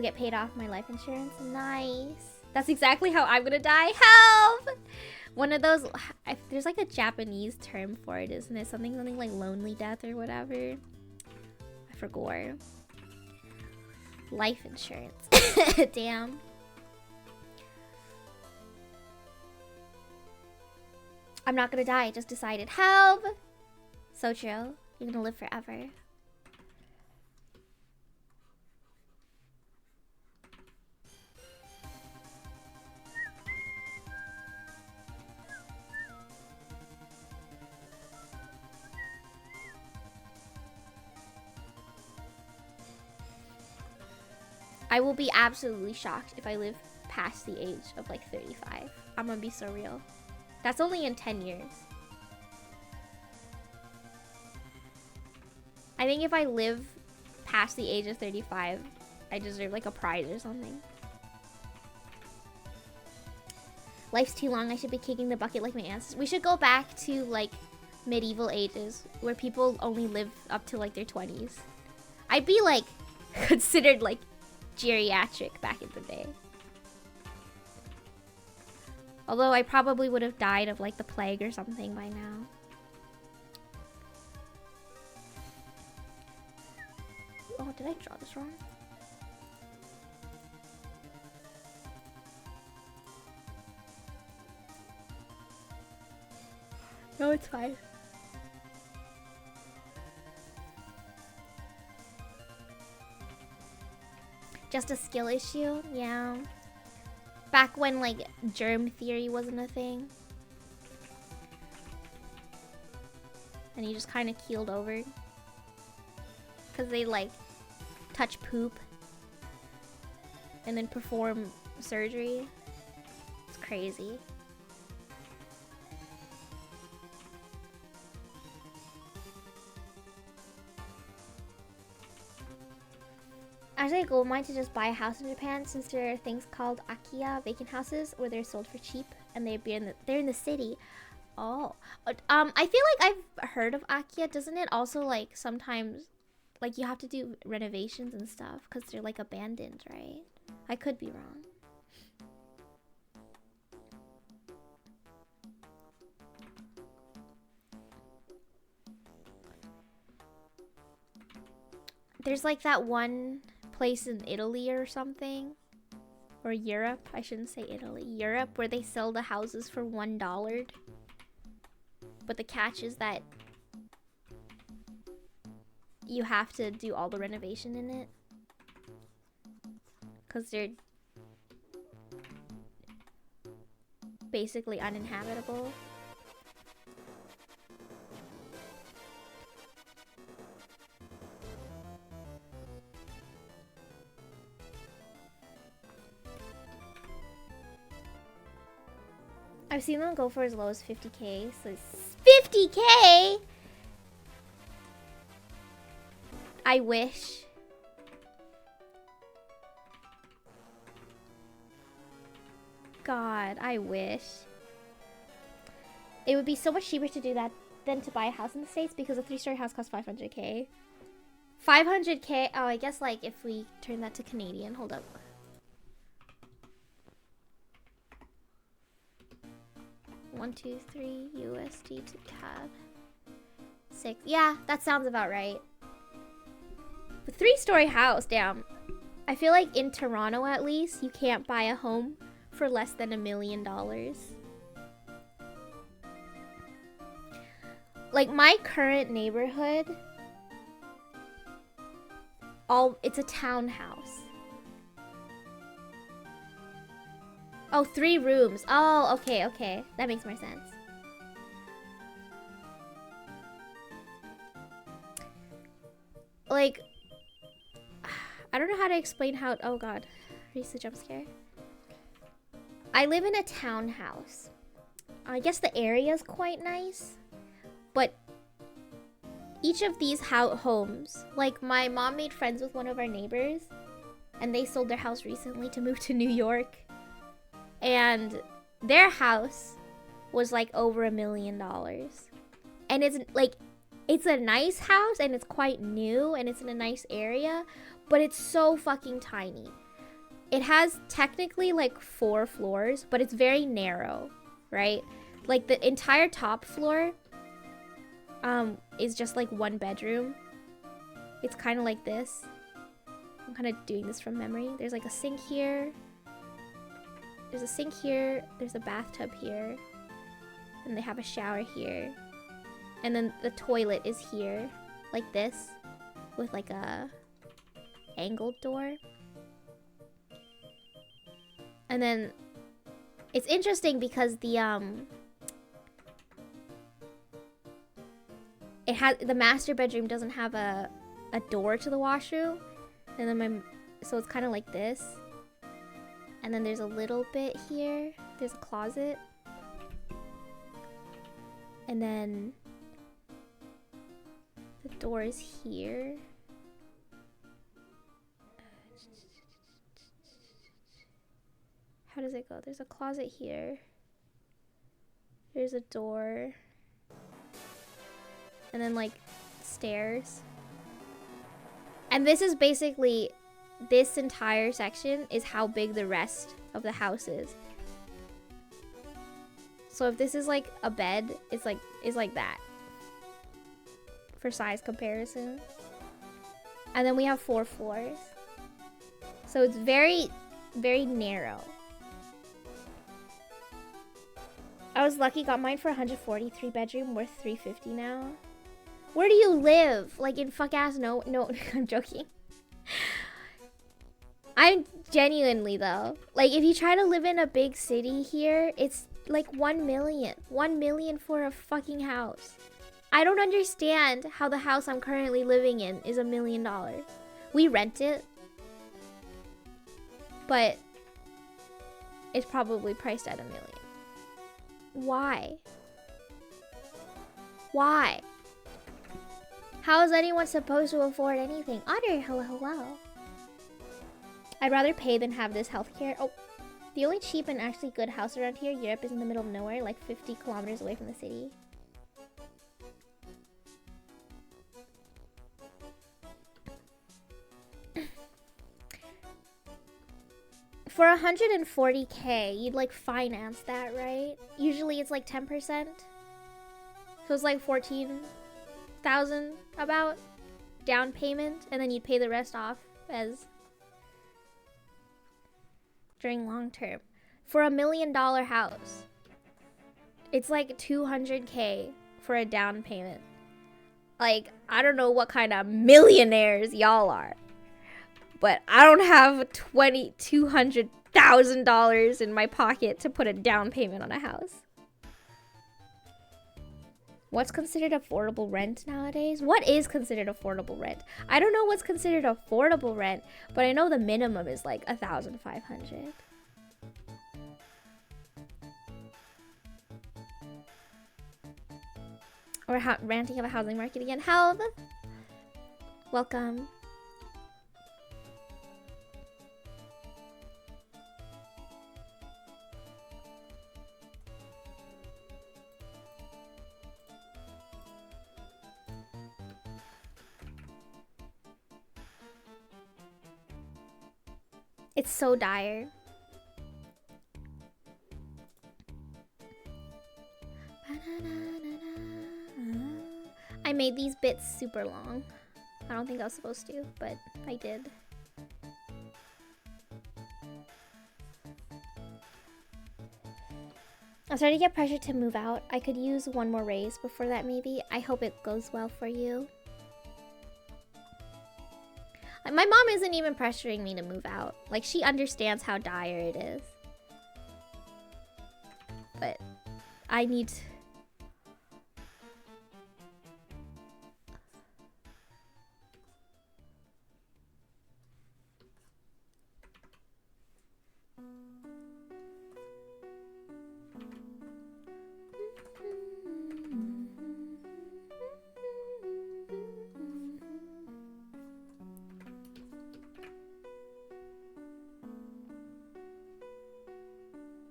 get paid off my life insurance. Nice. That's exactly how I'm gonna die. Help! One of those, there's like a Japanese term for it, isn't it? Something like lonely death or whatever. I forgot. Life insurance. Damn. I'm not gonna die, I just decided. Help! So true. You're gonna live forever. I will be absolutely shocked if I live past the age of like 35. I'm gonna be so real. That's only in 10 years. I think if I live past the age of 35, I deserve like a prize or something. Life's too long, I should be kicking the bucket like my ancestors. We should go back to like medieval ages where people only live up to like their 20s. I'd be like considered like geriatric back in the day. Although I probably would have died of like the plague or something by now. Oh, did I draw this wrong? No, it's fine. Just a skill issue? Yeah. Back when, like, germ theory wasn't a thing. And you just kind of keeled over. Because they, like, touch poop. And then perform surgery. It's crazy. Actually, a goal of mine to just buy a house in Japan, since there are things called Akiya, vacant houses, where they're sold for cheap and they're in the city. Oh, I feel like I've heard of Akiya. Doesn't it also like sometimes like you have to do renovations and stuff because they're like abandoned, right? I could be wrong. There's like that one place in Italy or something, or Europe, I shouldn't say Italy, Europe, where they sell the houses for $1, but the catch is that you have to do all the renovation in it because they're basically uninhabitable. I've seen them go for as low as 50k, so 50k? I wish. God, I wish. It would be so much cheaper to do that than to buy a house in the States because a 3-story house costs 500k. 500k? Oh, I guess like if we turn that to Canadian, hold up. $1, $2, $3 USD to CAD. 6. Yeah, that sounds about right. A 3-story house, damn. I feel like in Toronto at least, you can't buy a home for less than $1 million. Like my current neighborhood, it's a townhouse. Oh, 3 rooms. Oh, okay. That makes more sense. Like, I don't know how to explain how... Oh, God. Reese the jump scare. I live in a townhouse. I guess the area is quite nice. But each of these homes... Like, my mom made friends with one of our neighbors. And they sold their house recently to move to New York. And their house was like over $1 million. And it's like It's a nice house and it's quite new and it's in a nice area, but it's so fucking tiny. It has technically like 4 floors, but it's very narrow, right? Like the entire top floor is just like 1 bedroom. It's kind of like this. I'm kind of doing this from memory. There's like a sink here. There's a sink here. There's a bathtub here. And they have a shower here. And then the toilet is here, like this, with like a angled door. And then it's interesting because the master bedroom doesn't have a door to the washroom. And then so it's kind of like this. And then there's a little bit here. There's a closet. And then the door is here. How does it go? There's a closet here. There's a door. And then like stairs. And this is basically, this entire section is how big the rest of the house is. So if this is like a bed, it's like that. For size comparison. And then we have 4 floors. So it's very, very narrow. I was lucky, got mine for 143 bedroom, worth 350 now. Where do you live? Like in fuck ass no, I'm joking. I'm genuinely though. Like if you try to live in a big city here, it's like 1 million. 1 million for a fucking house. I don't understand how the house I'm currently living in is $1 million. We rent it, but it's probably priced at $1 million. Why? Why? How is anyone supposed to afford anything? Otter, hello. I'd rather pay than have this healthcare. Oh, the only cheap and actually good house around here, Europe, is in the middle of nowhere, like 50 kilometers away from the city. For 140K, you'd like finance that, right? Usually it's like 10%. So it's like 14,000 about down payment, and then you'd pay the rest off as during long term. For $1 million house, it's like 200K for a down payment. Like, I don't know what kind of millionaires y'all are, but I don't have $200,000 in my pocket to put a down payment on a house. What's considered affordable rent nowadays? What is considered affordable rent? I don't know what's considered affordable rent, but I know the minimum is like 1,500. Or ranting of a housing market again. Help! Welcome. It's so dire. I made these bits super long. I don't think I was supposed to, but I did. I'm starting to get pressure to move out. I could use one more raise before that maybe. I hope it goes well for you. My mom isn't even pressuring me to move out. Like, she understands how dire it is. But I need...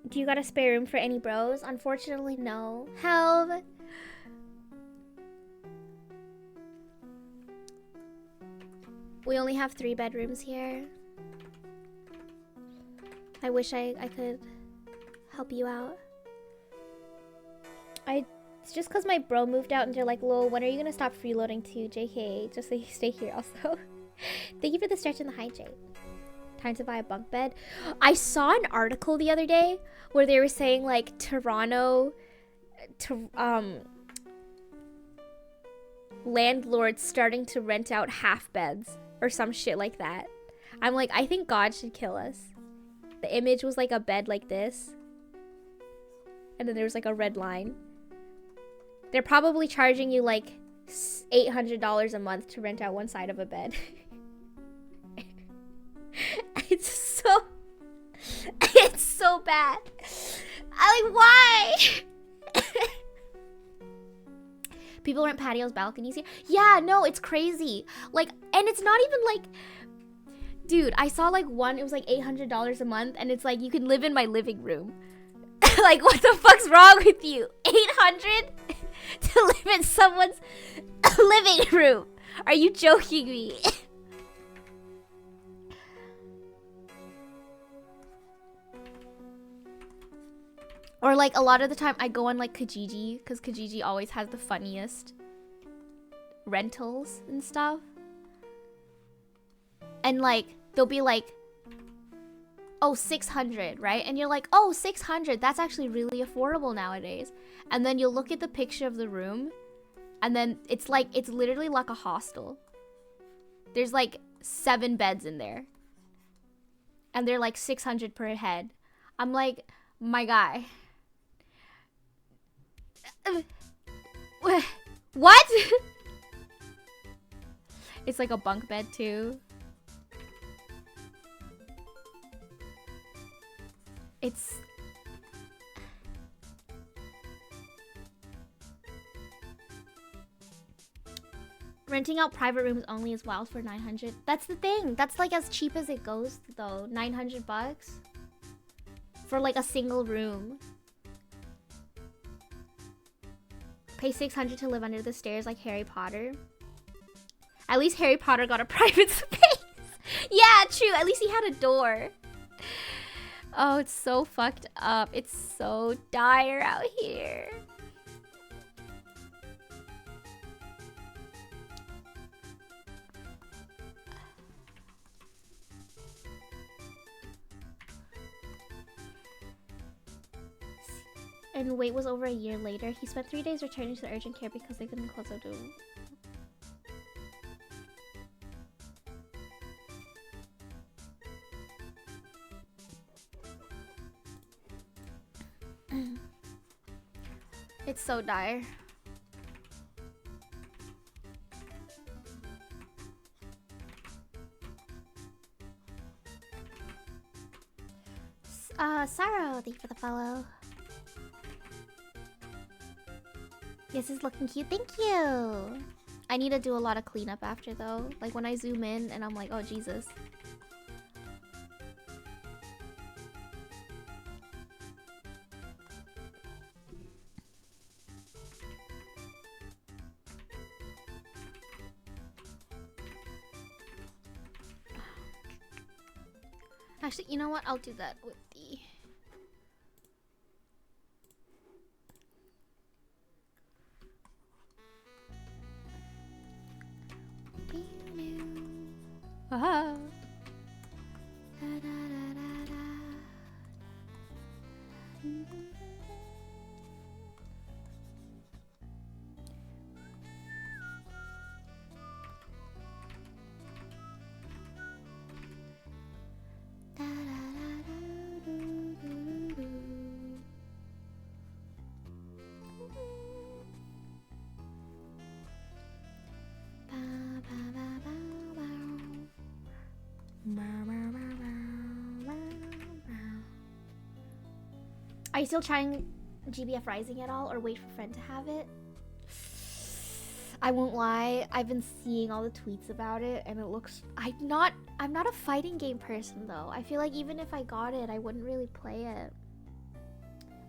Do you got a spare room for any bros? Unfortunately, no. Help! We only have 3 bedrooms here. I wish I could help you out. It's just because my bro moved out and they're like, lol, when are you gonna stop freeloading too? JK, just so you stay here also. Thank you for the stretch and the hydrate. Time to buy a bunk bed. I saw an article the other day where they were saying like Toronto landlords starting to rent out half beds or some shit like that. I'm like, I think God should kill us. The image was like a bed like this, and then there was like a red line. They're probably charging you like $800 a month to rent out one side of a bed. It's so bad. I like, why? People rent patios, balconies here. Yeah, no, it's crazy. Like, and it's not even like, dude, I saw like one, it was like $800 a month, and it's like, you can live in my living room. Like, what the fuck's wrong with you? 800 to live in someone's living room? Are you joking me? Or like a lot of the time I go on like Kijiji, because Kijiji always has the funniest rentals and stuff. And like they'll be like, oh, 600, right? And you're like, oh, 600, that's actually really affordable nowadays. And then you'll look at the picture of the room, and then it's like, it's literally like a hostel. There's like 7 beds in there, and they're like 600 per head. I'm like, my guy. What? It's like a bunk bed too. It's renting out private rooms only is wild for 900. That's the thing. That's like as cheap as it goes though. 900 bucks for like a single room. Pay 600 to live under the stairs like Harry Potter. At least Harry Potter got a private space. Yeah, true. At least he had a door. Oh, it's so fucked up. It's so dire out here. And wait was over a year later. He spent 3 days returning to the urgent care because they couldn't close the door. It's so dire. Sarah, thank you for the follow. This is looking cute. Thank you. I need to do a lot of cleanup after though. Like when I zoom in and I'm like, oh Jesus. Actually, you know what? I'll do that with the... Ah. Are you still trying GBF Rising at all, or wait for friend to have it? I won't lie, I've been seeing all the tweets about it, and it looks... I'm not a fighting game person though. I feel like even if I got it, I wouldn't really play it.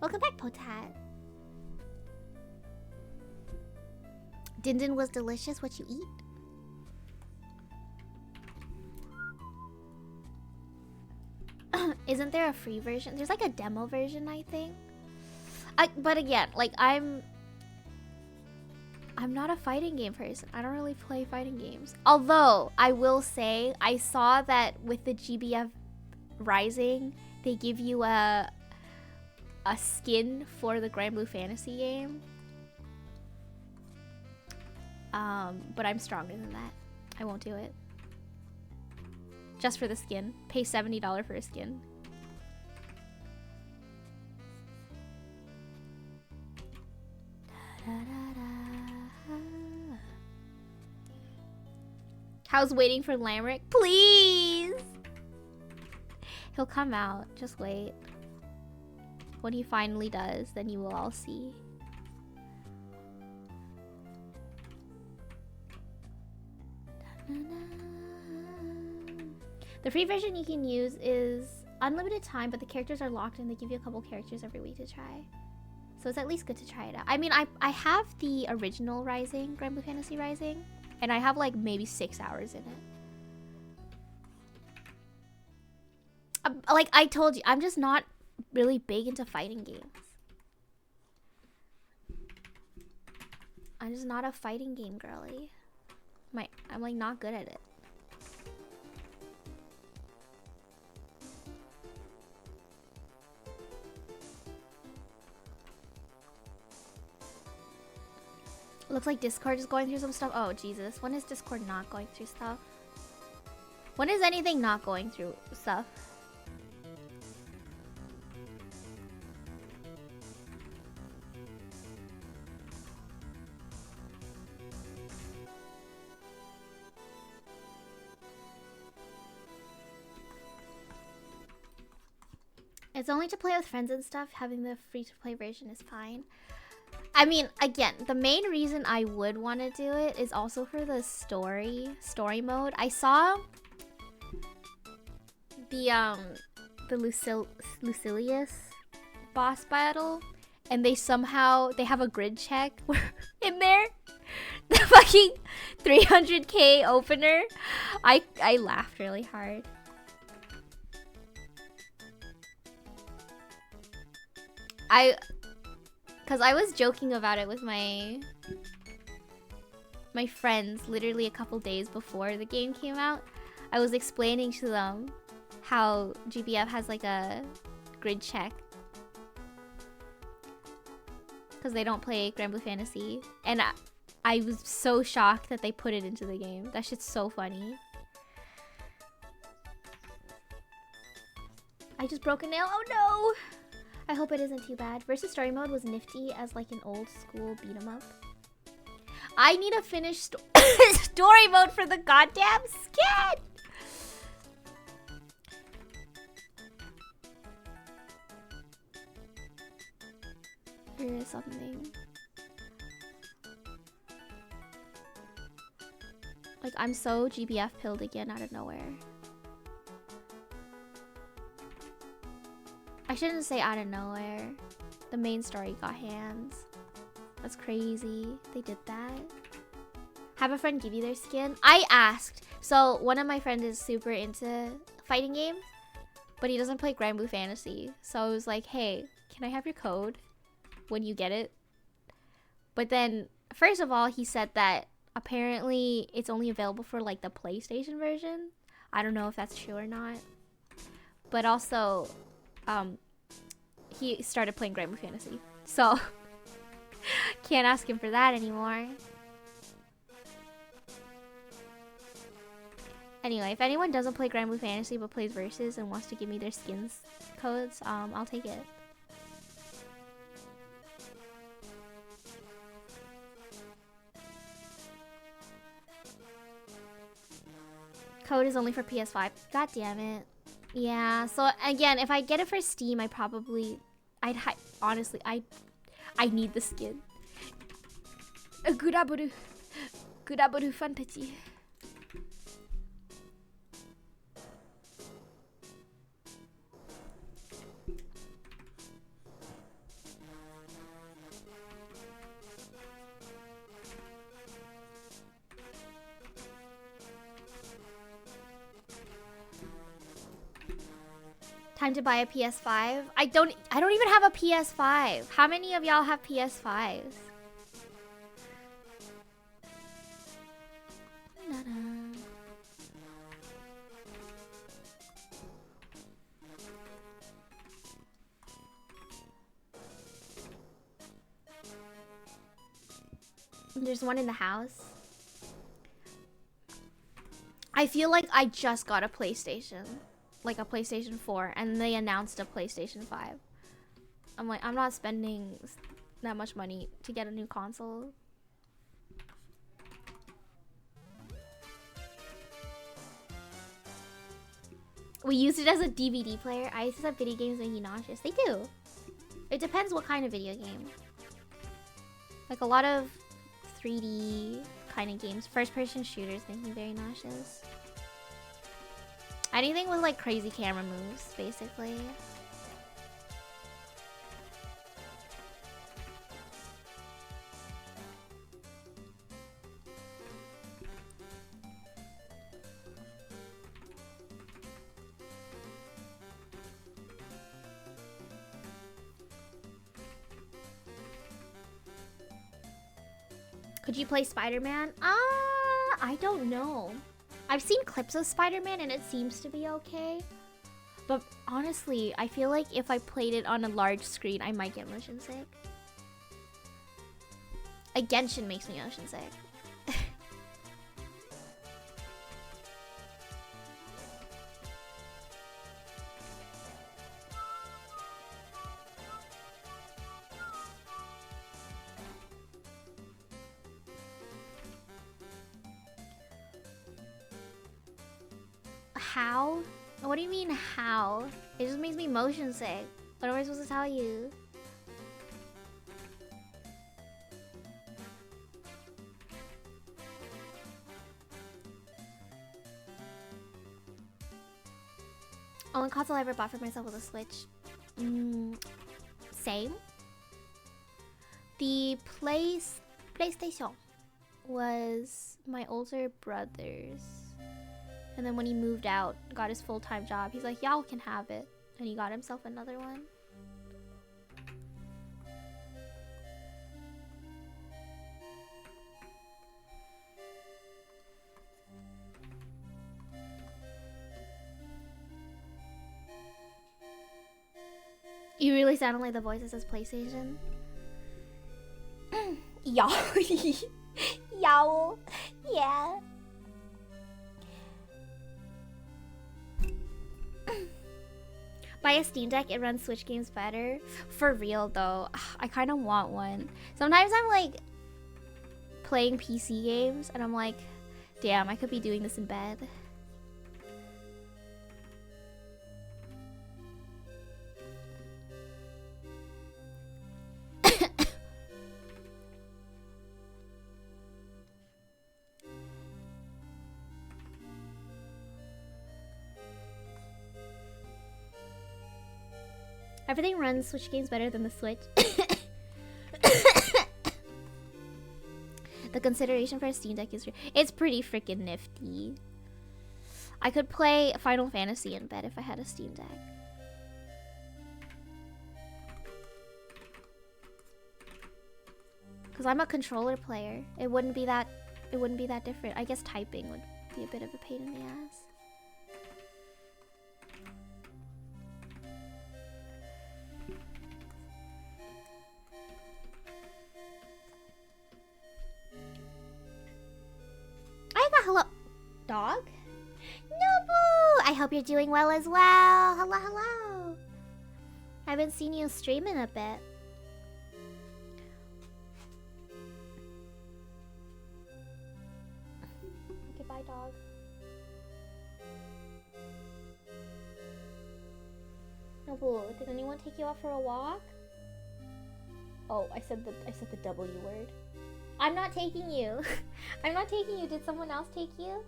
Welcome back, Potat. Din Din was delicious. What you eat? Isn't there a free version? There's like a demo version, I think. But again, like I'm not a fighting game person. I don't really play fighting games. Although I will say I saw that with the GBF Rising, they give you a skin for the Grand Blue Fantasy game. But I'm stronger than that. I won't do it. Just for the skin. Pay $70 for a skin. How's waiting for Lamric? Please! He'll come out. Just wait. When he finally does, then you will all see. The free version you can use is unlimited time, but the characters are locked and they give you a couple characters every week to try. So it's at least good to try it out. I mean, I have the original Rising, Grand Blue Fantasy Rising, and I have like maybe 6 hours in it. Like I told you, I'm just not really big into fighting games. I'm just not a fighting game girly. I'm like not good at it. Looks like Discord is going through some stuff. Oh, Jesus. When is Discord not going through stuff? When is anything not going through stuff? It's only to play with friends and stuff. Having the free-to-play version is fine. I mean, again, the main reason I would want to do it is also for the story mode. I saw the Lucilius boss battle, and they have a grid check in there. The fucking 300k opener. I laughed really hard. Because I was joking about it with my friends literally a couple days before the game came out. I was explaining to them how GBF has like a grid check. Because they don't play Grand Blue Fantasy. And I was so shocked that they put it into the game. That shit's so funny. I just broke a nail. Oh no! I hope it isn't too bad. Versus story mode was nifty as like an old school beat 'em up. I need to finish story mode for the goddamn skin! Here is something. Like, I'm so GBF pilled again out of nowhere. I shouldn't say out of nowhere. The main story got hands. That's crazy. They did that. Have a friend give you their skin? I asked. So one of my friends is super into fighting games, but he doesn't play Grand Blue Fantasy. So I was like, hey, can I have your code when you get it? But then, first of all, he said that apparently it's only available for like the PlayStation version. I don't know if that's true or not. But also, he started playing Grand Blue Fantasy, so can't ask him for that anymore. Anyway, if anyone doesn't play Grand Blue Fantasy but plays Versus and wants to give me their skins codes, I'll take it. Code is only for PS5. God damn it. Yeah, so again, if I get it for Steam, honestly, I need the skin. Guraboru Fantasy. Time to buy a PS5. I don't even have a PS5. How many of y'all have PS5s? There's one in the house. I feel like I just got a PlayStation. Like a PlayStation 4, and they announced a PlayStation 5. I'm like, I'm not spending that much money to get a new console. We used it as a DVD player. I used to have video games make you nauseous. They do. It depends what kind of video game. Like a lot of 3D kind of games. First-person shooters make me very nauseous. Anything with like crazy camera moves, basically. Could you play Spider-Man? I don't know. I've seen clips of Spider-Man and it seems to be okay. But honestly, I feel like if I played it on a large screen, I might get motion sick. A Genshin makes me motion sick. How? What do you mean how? It just makes me motion sick. What am I supposed to tell you? Only console I ever bought for myself was a Switch. Same. The PlayStation was my older brother's. And then when he moved out, got his full-time job, he's like, y'all can have it. And he got himself another one. You really sounded like the voice that says PlayStation. Y'all. Y'all. Yeah. Buy a Steam Deck, it runs Switch games better. For real though, I kind of want one. Sometimes I'm like playing PC games and I'm like, damn, I could be doing this in bed. Everything runs Switch games better than the Switch. The consideration for a Steam Deck is it's pretty freaking nifty. I could play Final Fantasy in bed if I had a Steam Deck. Cause I'm a controller player. It wouldn't be that different. I guess typing would be a bit of a pain in the ass. Hello, dog? Nobu! I hope you're doing well as well. Hello, hello. I haven't seen you stream in a bit. Goodbye, dog. Nobu, did anyone take you out for a walk? Oh, I said the W word. I'm not taking you. I'm not taking you. Did someone else take you?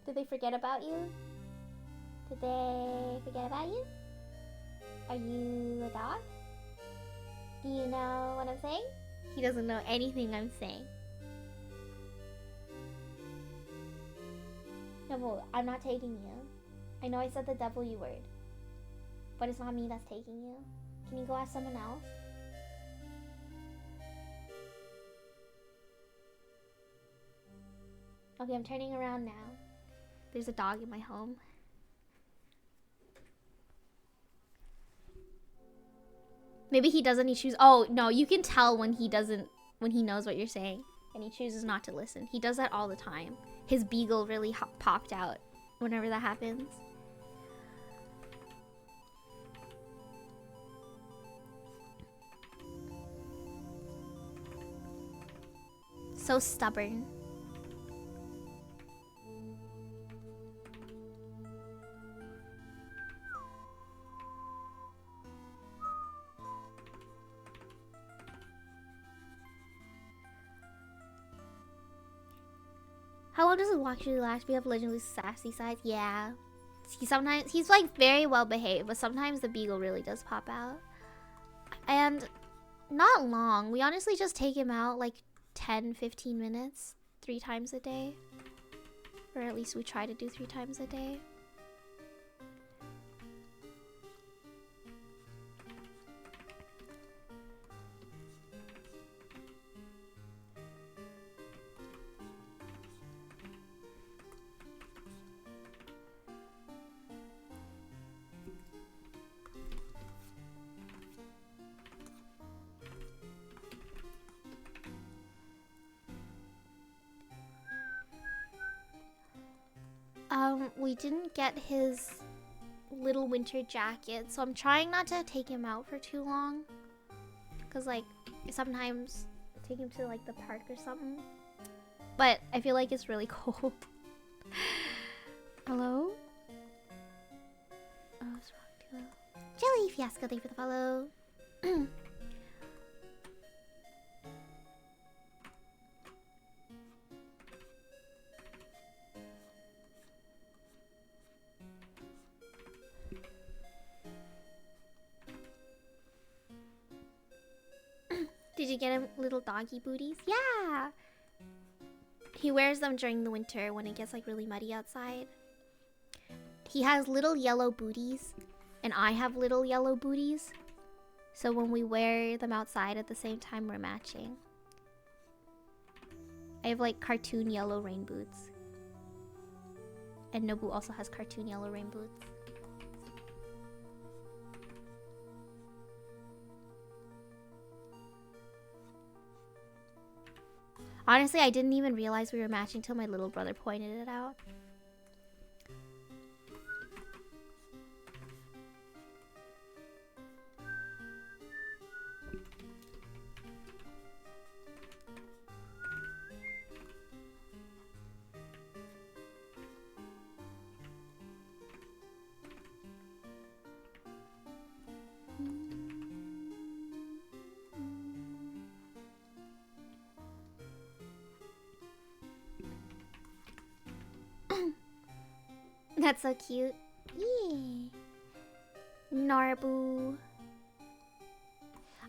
Did they forget about you? Did they forget about you? Are you a dog? Do you know what I'm saying? He doesn't know anything I'm saying. No, I'm not taking you. I know I said the W word. But it's not me that's taking you. Can you go ask someone else? Okay, I'm turning around now. There's a dog in my home. Maybe he doesn't, he chooses. Oh, no, you can tell when he doesn't, when he knows what you're saying and he chooses not to listen. He does that all the time. His beagle really popped out whenever that happens. So stubborn. How long does it actually last? We have legendary sassy sides. Yeah. He's like very well behaved, but sometimes the beagle really does pop out. And not long. We honestly just take him out like 10-15 minutes 3 times a day. Or at least we try to do 3 times a day. We didn't get his little winter jacket, so I'm trying not to take him out for too long. Cause like, sometimes take him to like the park or something. But I feel like it's really cold. Hello? Oh, what's wrong? Jelly Fiasco, thank you for the follow. Did you get him little doggy booties? Yeah! He wears them during the winter when it gets like really muddy outside. He has little yellow booties, and I have little yellow booties. So when we wear them outside at the same time, we're matching. I have like cartoon yellow rain boots. And Nobu also has cartoon yellow rain boots. Honestly, I didn't even realize we were matching till my little brother pointed it out. That's so cute. Yeah. Narbu.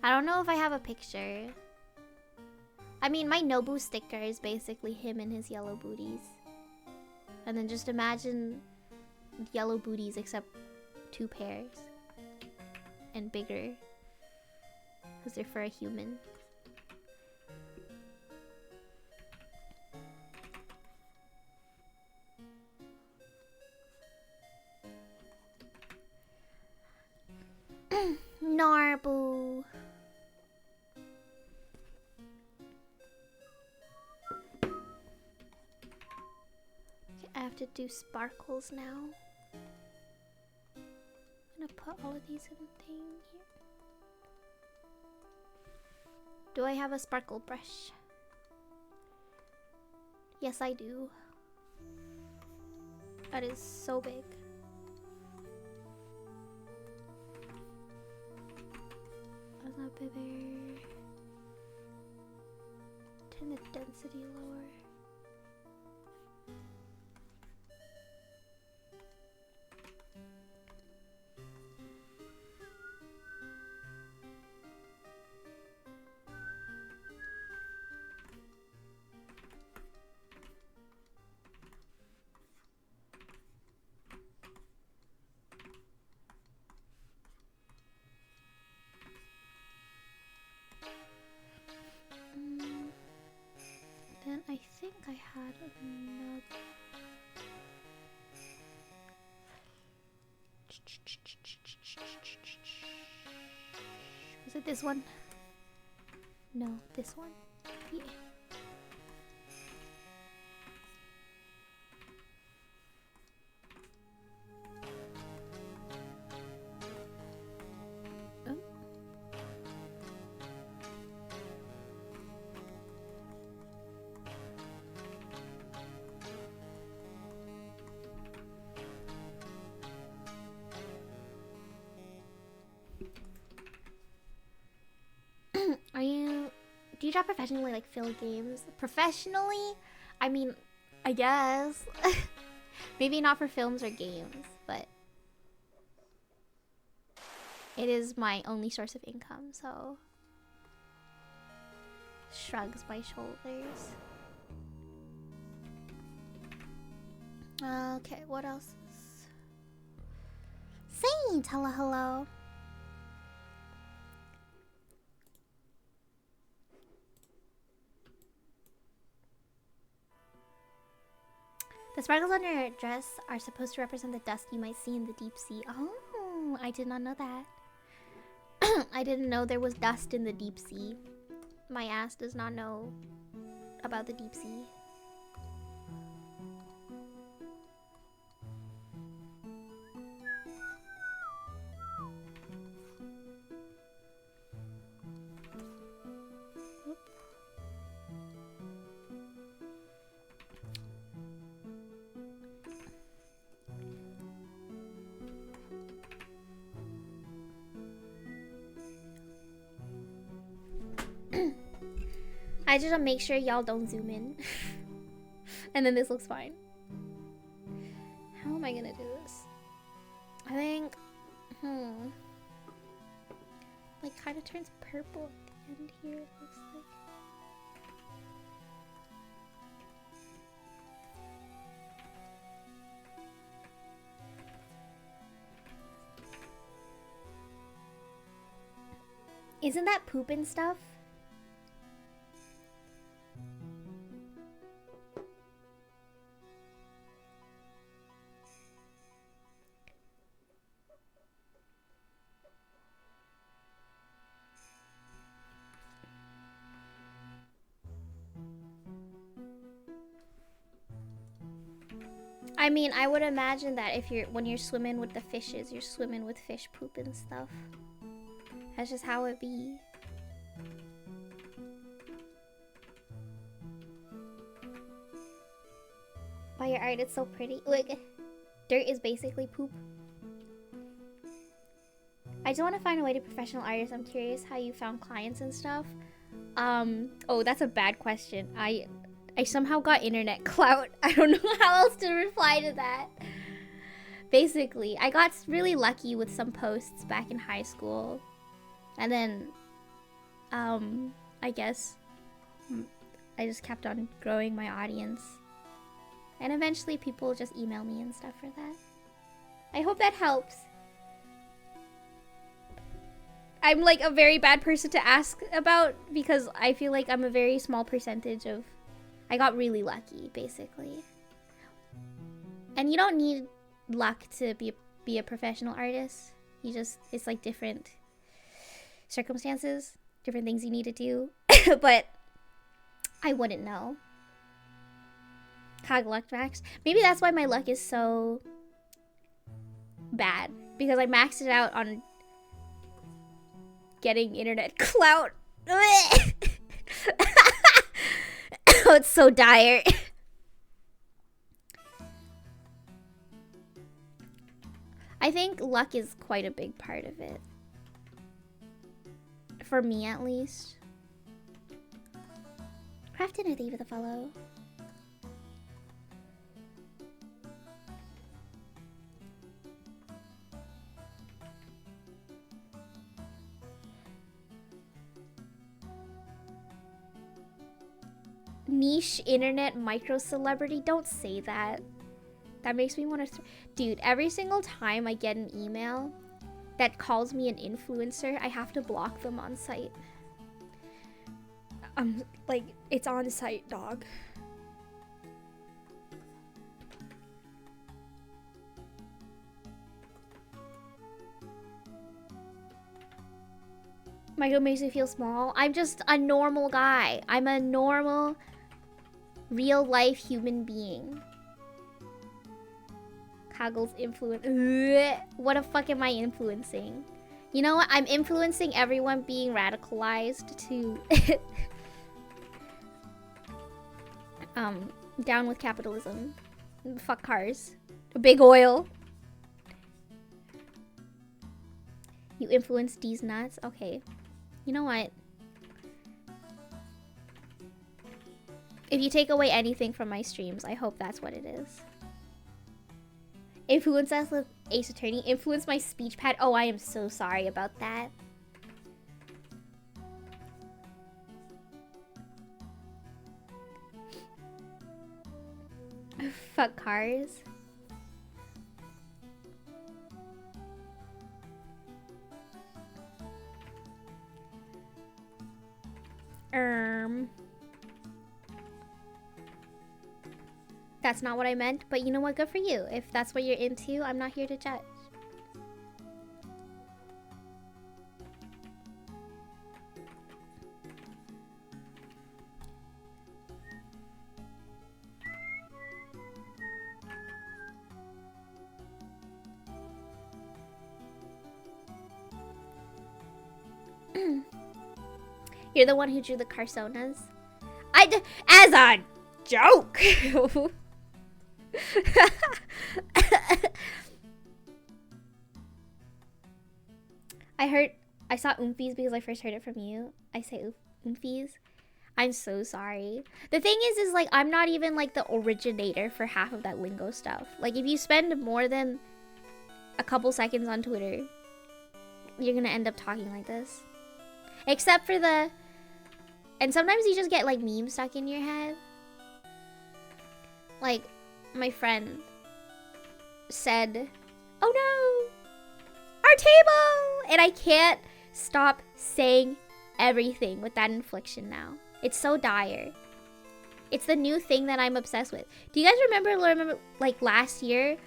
I don't know if I have a picture. I mean, my Nobu sticker is basically him and his yellow booties. And then just imagine yellow booties except 2 pairs. And bigger. Because they're for a human. Narbu. Okay, I have to do sparkles now. I'm gonna put all of these in the thing here. Do I have a sparkle brush? Yes, I do. That is so big. A little bigger. Turn the density lower. No. Was it this one? No, this one? Yeah. Oh. Do you draw professionally, like fill games? Professionally? I mean, I guess. Maybe not for films or games, but it is my only source of income, so shrugs my shoulders. Okay, what else is Saint? Hello, hello. The sparkles on your dress are supposed to represent the dust you might see in the deep sea. Oh, I did not know that. I didn't know there was dust in the deep sea. My ass does not know about the deep sea. I just want to make sure y'all don't zoom in. And then this looks fine. How am I gonna do this? I think, like kind of turns purple at the end here, it looks like. Isn't that poop and stuff? I mean, I would imagine that if when you're swimming with the fishes, you're swimming with fish poop and stuff. That's just how it be. By your art, it's so pretty. Look, dirt is basically poop. I just want to find a way to professional artists. I'm curious how you found clients and stuff. Oh, that's a bad question. I somehow got internet clout. I don't know how else to reply to that. Basically, I got really lucky with some posts back in high school. And then, I guess I just kept on growing my audience. And eventually people just email me and stuff for that. I hope that helps. I'm like a very bad person to ask about because I feel like I'm a very small percentage of... I got really lucky, basically. And you don't need luck to be a professional artist. You just... It's like different circumstances, different things you need to do. But I wouldn't know. Cog luck max. Maybe that's why my luck is so bad. Because I maxed it out on getting internet clout. Oh, it's so dire. I think luck is quite a big part of it. For me, at least. Craft dinner, thank you for the follow. Niche internet micro celebrity, don't say that. That makes me want to dude, every single time I get an email that calls me an influencer, I have to block them on site. Like, it's on site, dog. My show makes me feel small. I'm just a normal guy. I'm a normal, real life human being. Kaggle's influence. What the fuck am I influencing? You know what? I'm influencing everyone being radicalized to down with capitalism. Fuck cars. Big oil. You influence these nuts? Okay. You know what? If you take away anything from my streams, I hope that's what it is. Influence us with Ace Attorney. Influence my speech pad. Oh, I am so sorry about that. Fuck cars. That's not what I meant, but you know what? Good for you. If that's what you're into, I'm not here to judge. You're the one who drew the Carsonas? As a joke! I saw oomfies because I first heard it from you. I say oomfies. I'm so sorry. The thing is like, I'm not even like the originator for half of that lingo stuff. Like, if you spend more than a couple seconds on Twitter, you're gonna end up talking like this. Except for the... And sometimes you just get like memes stuck in your head. Like, my friend said, "Oh no, our table!" And I can't stop saying everything with that inflection now. It's so dire. It's the new thing that I'm obsessed with. Do you guys remember like last year?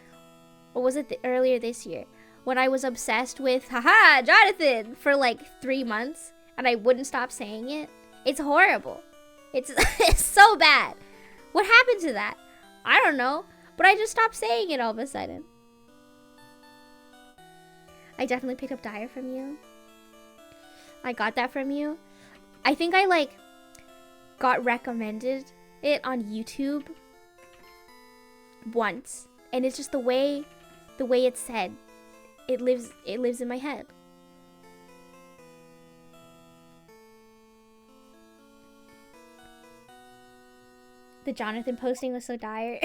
Or was it earlier this year? When I was obsessed with, haha, Jonathan, for like 3 months. And I wouldn't stop saying it. It's horrible. It's, it's so bad. What happened to that? I don't know. But I just stopped saying it all of a sudden. I definitely picked up Dire from you. I got that from you. I think I like got recommended it on YouTube once. And it's just the way it's said. It lives in my head. The Jonathan posting was so dire.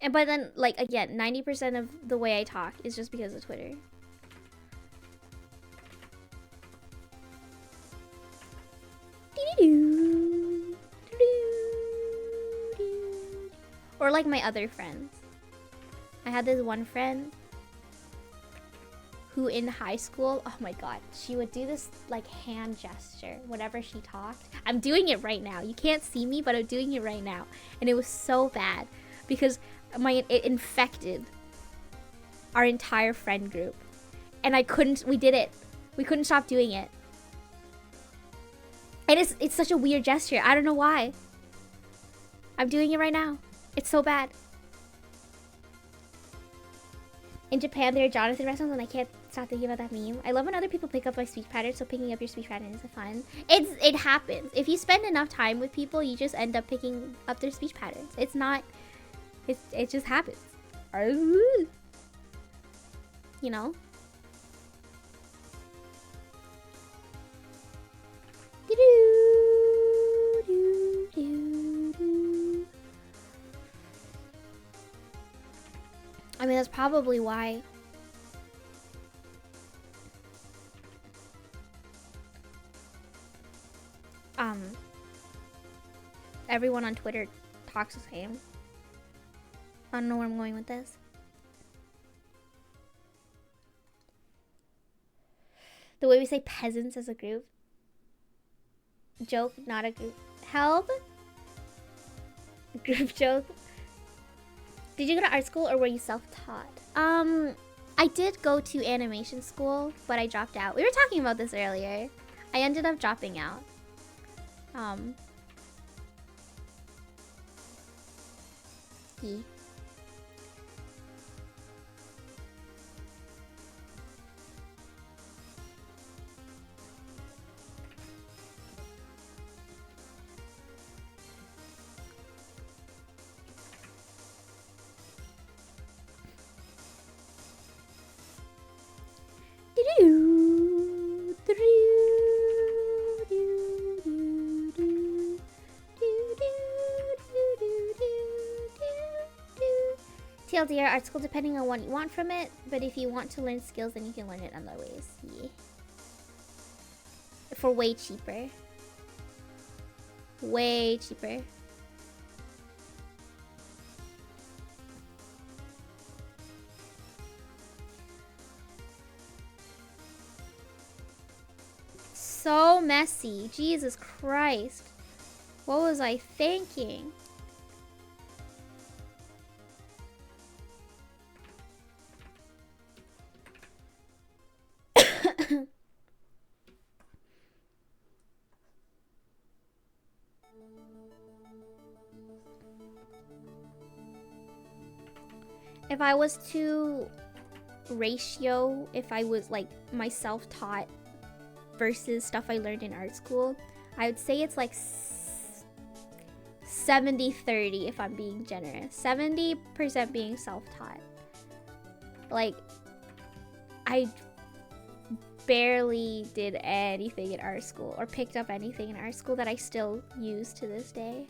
But then, like, again, 90% of the way I talk is just because of Twitter. Or like my other friends. I had this one friend who in high school, oh my god, she would do this like hand gesture whenever she talked. I'm doing it right now. You can't see me, but I'm doing it right now. And it was so bad because it infected our entire friend group. And we couldn't stop doing it. And it's such a weird gesture. I don't know why. I'm doing it right now. It's so bad. In Japan, there are Jonathan restaurants, and I can't stop thinking about that meme. I love when other people pick up my speech patterns, so picking up your speech pattern is fun. It happens. If you spend enough time with people, you just end up picking up their speech patterns. It's not... It just happens. You know? I mean, that's probably why. Everyone on Twitter talks the same. I don't know where I'm going with this. The way we say peasants as a group. Joke, not a group. Help? Group joke. Did you go to art school or were you self-taught? I did go to animation school, but I dropped out. We were talking about this earlier. I ended up dropping out. Yeah. TLDR, art school depending on what you want from it, but if you want to learn skills, then you can learn it other ways. Yeah. For way cheaper. Way cheaper. So messy. Jesus Christ. What was I thinking? If I was to ratio, if I was like my self-taught versus stuff I learned in art school, I would say it's like 70-30 if I'm being generous. 70% being self-taught. Like, I barely did anything in art school or picked up anything in art school that I still use to this day.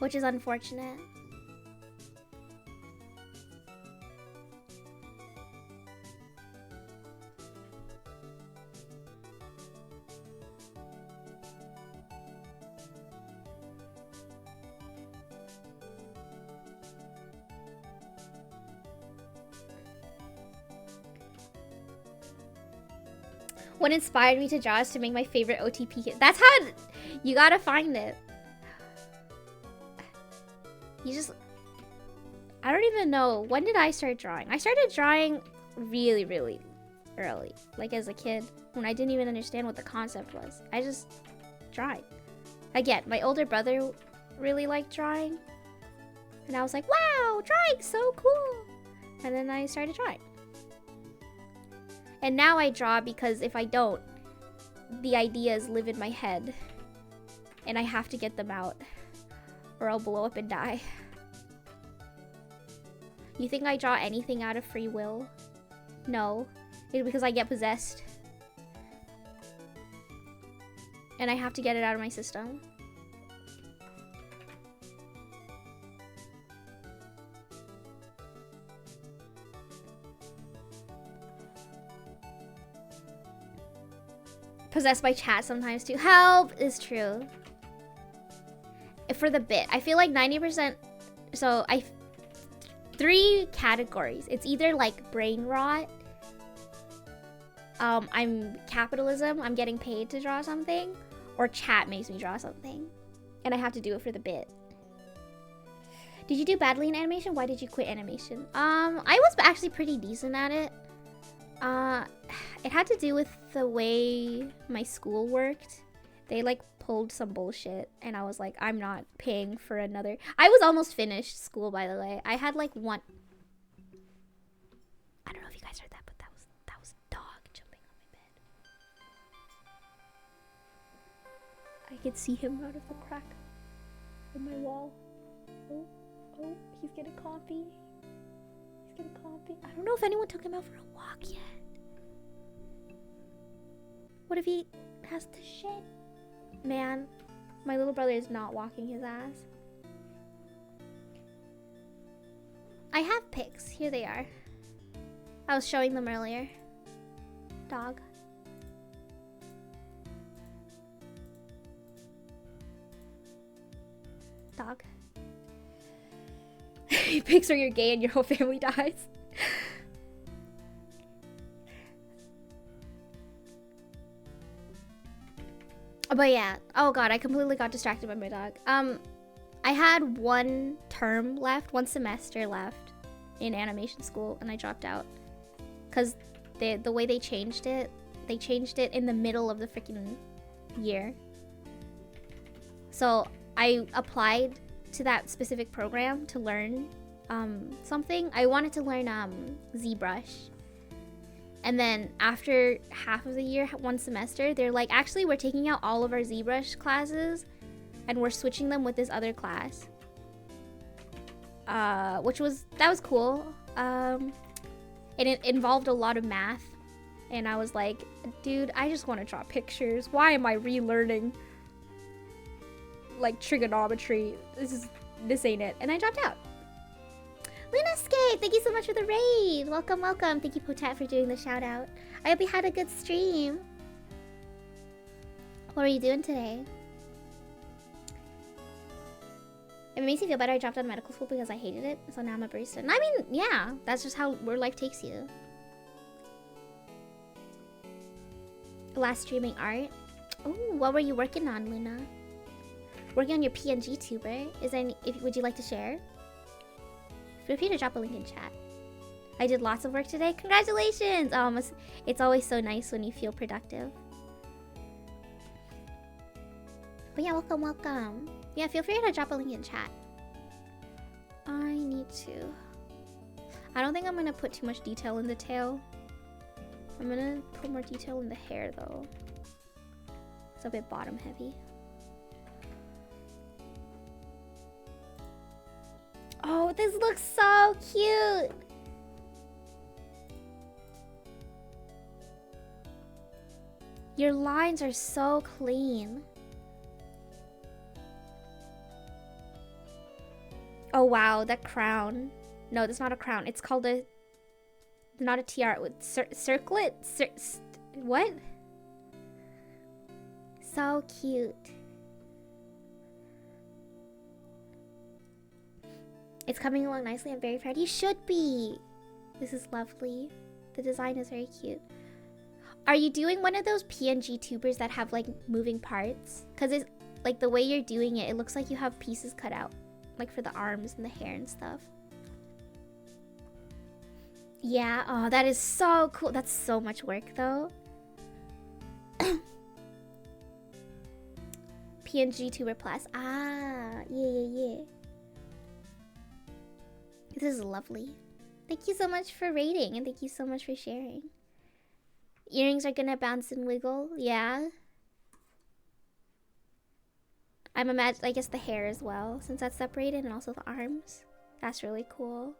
Which is unfortunate. What inspired me to draw is to make my favorite OTP kit. That's how you gotta find it. You just, I don't even know. When did I start drawing? I started drawing really, really early. Like as a kid, when I didn't even understand what the concept was. I just drawing. Again, my older brother really liked drawing. And I was like, wow, drawing's so cool. And then I started drawing. And now I draw because if I don't, the ideas live in my head. And I have to get them out, or I'll blow up and die. You think I draw anything out of free will? No. It's because I get possessed. And I have to get it out of my system. Possessed by chat sometimes too. Help is true. For the bit, I feel like 90%. So 3 categories. It's either like brain rot. I'm capitalism. I'm getting paid to draw something, or chat makes me draw something, and I have to do it for the bit. Did you do badly in animation? Why did you quit animation? I was actually pretty decent at it. It had to do with the way my school worked. They like pulled some bullshit, and I was like, I'm not paying for another. I was almost finished school, by the way. I had like one. I don't know if you guys heard that, but that was a dog jumping on my bed. I could see him out of the crack in my wall. Oh, he's getting coffee. He's getting coffee. I don't know if anyone took him out for a walk yet. What if he has to shit? Man, my little brother is not walking his ass. I have pics. Here they are. I was showing them earlier. Dog. Dog. Pics are you're gay and your whole family dies. But yeah, oh god, I completely got distracted by my dog. I had one term left, one semester left in animation school, and I dropped out. Because the way they changed it in the middle of the freaking year. So I applied to that specific program to learn something. I wanted to learn ZBrush. And then after half of the year, one semester, they're like, actually, we're taking out all of our ZBrush classes and we're switching them with this other class. That was cool. And it involved a lot of math. And I was like, dude, I just want to draw pictures. Why am I relearning like trigonometry? This ain't it. And I dropped out. Lunascape, thank you so much for the raid. Welcome, welcome. Thank you, Potat, for doing the shout out. I hope you had a good stream. What are you doing today? If it makes you feel better, I dropped out of medical school because I hated it. So now I'm a barista. And I mean, yeah, that's just how where life takes you. Last streaming art. Oh, what were you working on, Luna? Working on your PNG tuber. Is there any, would you like to share? Feel free to drop a link in chat. I did lots of work today. Congratulations! It's always so nice when you feel productive. But yeah, welcome, welcome. Yeah, feel free to drop a link in chat. I need to. I don't think I'm gonna put too much detail in the tail. I'm gonna put more detail in the hair though. It's a bit bottom heavy. Oh, this looks so cute! Your lines are so clean. Oh wow, that crown. No, that's not a crown. It's called a... Not a tiara. Circlet? What? So cute. It's coming along nicely. I'm very proud. You should be. This is lovely. The design is very cute. Are you doing one of those PNG tubers that have like moving parts? Because it's like the way you're doing it, it looks like you have pieces cut out. Like for the arms and the hair and stuff. Yeah. Oh, that is so cool. That's so much work though. PNG tuber plus. Ah, yeah. This is lovely. Thank you so much for rating and thank you so much for sharing. Earrings are gonna bounce and wiggle. Yeah. I guess the hair as well, since that's separated, and also the arms. That's really cool.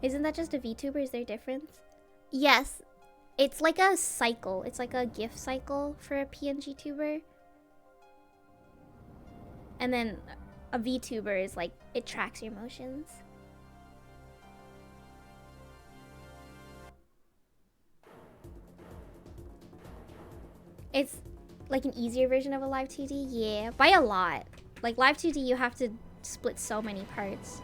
Isn't that just a VTuber? Is there a difference? Yes. It's like a cycle. It's like a GIF cycle for a PNG tuber. And then a VTuber is like, it tracks your motions. It's like an easier version of a live 2D, yeah, by a lot. Like live 2D, you have to split so many parts.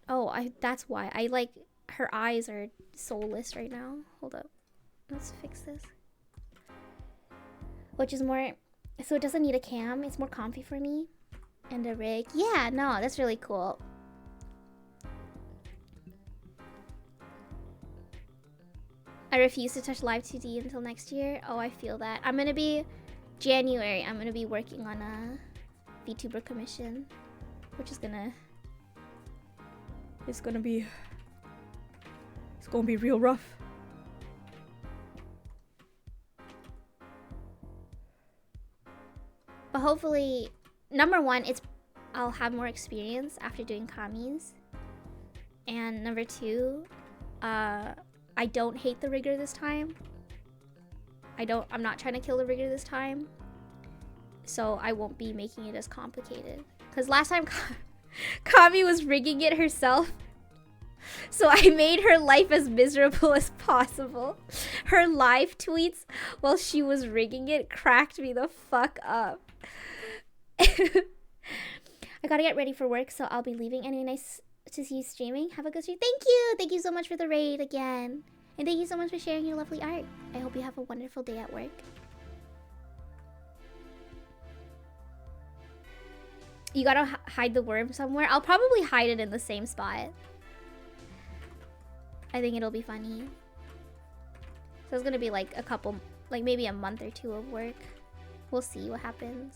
Oh, that's why. I like, her eyes are soulless right now. Hold up. Let's fix this. Which is more, so it doesn't need a cam. It's more comfy for me. And a rig. Yeah, no, that's really cool. I refuse to touch live 2D until next year. Oh, I feel that. January, I'm gonna be working on a VTuber commission. Which is it's gonna be real rough. But hopefully, number one, I'll have more experience after doing commies. And number two, I don't hate the rigger this time. I'm not trying to kill the rigger this time. So I won't be making it as complicated. Because last time Kami was rigging it herself. So I made her life as miserable as possible. Her live tweets while she was rigging it cracked me the fuck up. I gotta get ready for work, so I'll be leaving. Anyway, nice to see you streaming. Have a good stream. Thank you so much for the raid again. And thank you so much for sharing your lovely art. I hope you have a wonderful day at work. You gotta hide the worm somewhere. I'll probably hide it in the same spot. I think it'll be funny. So it's gonna be like a couple, like maybe a month or two of work. We'll see what happens.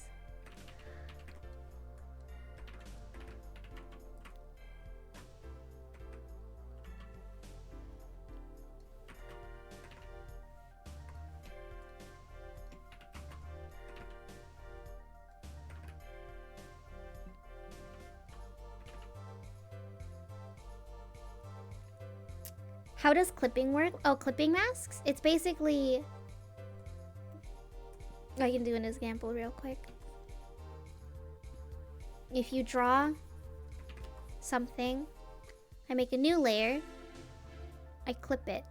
How does clipping work? Oh, clipping masks? It's basically... I can do an example real quick. If you draw something, I make a new layer, I clip it.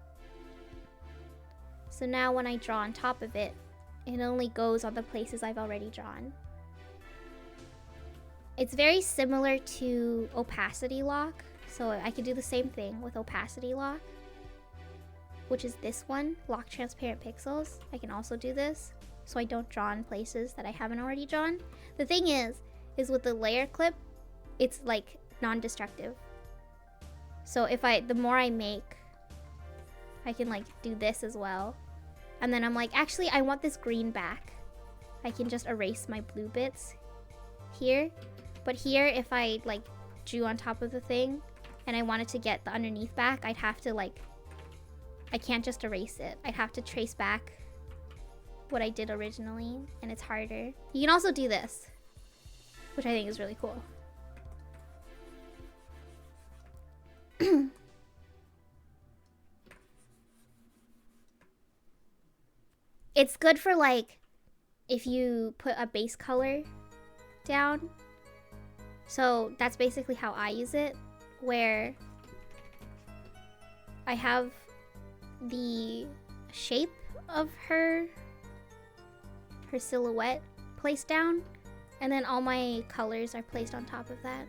So now when I draw on top of it, it only goes on the places I've already drawn. It's very similar to opacity lock. So I could do the same thing with opacity lock, which is this one, lock transparent pixels. I can also do this, so I don't draw in places that I haven't already drawn. The thing is with the layer clip, it's like non-destructive. So if the more I make, I can like do this as well. And then I'm like, actually, I want this green back. I can just erase my blue bits here. But here, if I like drew on top of the thing and I wanted to get the underneath back, I'd have to like, I can't just erase it. I'd have to trace back what I did originally, and it's harder. You can also do this, which I think is really cool. It's good for like, if you put a base color down. So that's basically how I use it, where I have the shape of her silhouette placed down, and then all my colors are placed on top of that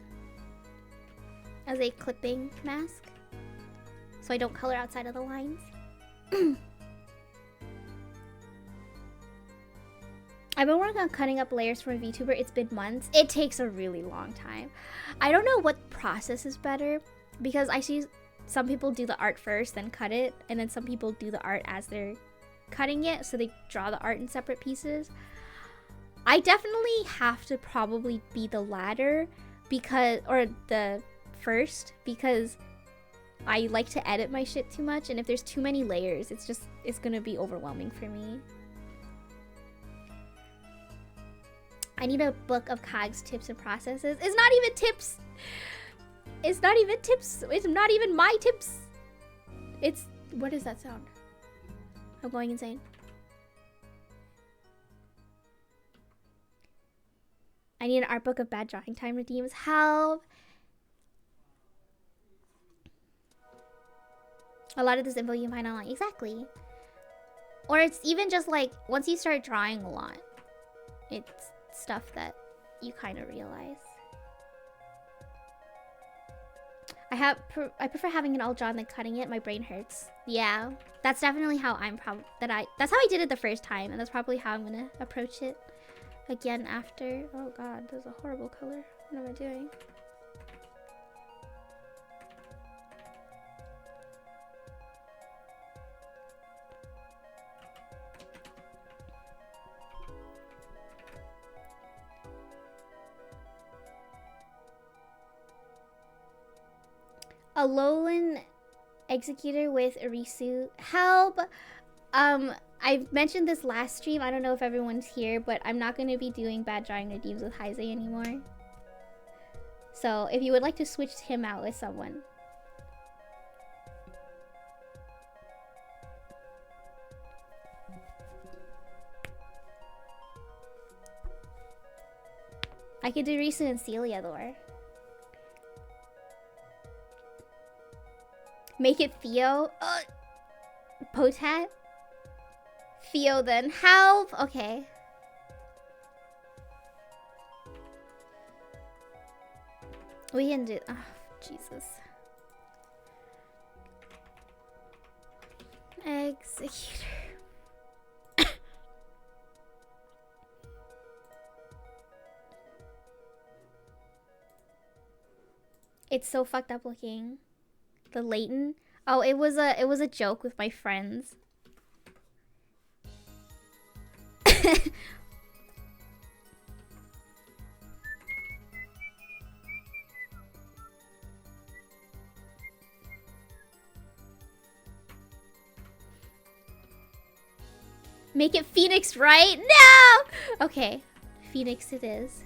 as a clipping mask, so I don't color outside of the lines. I've been working on cutting up layers from a VTuber. It's been months. It takes a really long time. I don't know what process is better, because I see some people do the art first, then cut it, and then some people do the art as they're cutting it, so they draw the art in separate pieces. I definitely have to probably be the latter, or the first, because I like to edit my shit too much, and if there's too many layers, it's gonna be overwhelming for me. I need a book of Kag's tips and processes. It's not even tips. It's not even tips. It's not even my tips. It's... What does that sound? I'm going insane. I need an art book of bad drawing time redeems. Help! A lot of this info you can find online. Exactly. Or it's even just like, once you start drawing a lot, it's stuff that you kind of realize. I prefer having it all drawn than cutting it. My brain hurts. Yeah, that's definitely how that's how I did it the first time, and that's probably how I'm gonna approach it again after. Oh god, there's a horrible color. What am I doing? Alolan Executor with Arisu. Help! I mentioned this last stream. I don't know if everyone's here, but I'm not going to be doing bad drawing redeems with Heise anymore. So if you would like to switch him out with someone. I could do Risu and Celia though. Make it Theo. Potat. Theo then. Help. Okay. We can do. Oh, Jesus. Executor. It's so fucked up looking. The Leighton. Oh, it was a joke with my friends. Make it Phoenix, right? No! Okay. Phoenix it is.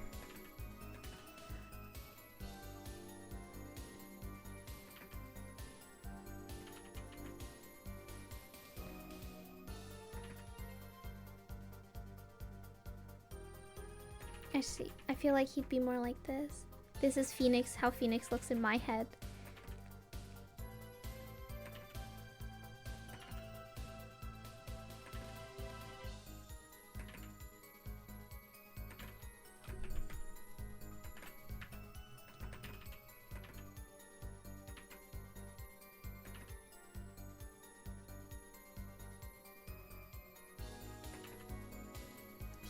I see. I feel like he'd be more like this. This is Phoenix, how Phoenix looks in my head.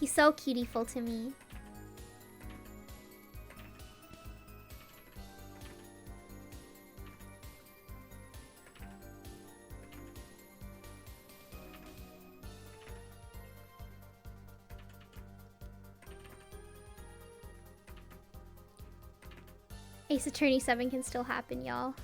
He's so cutieful to me. Ace Attorney 7 can still happen, y'all.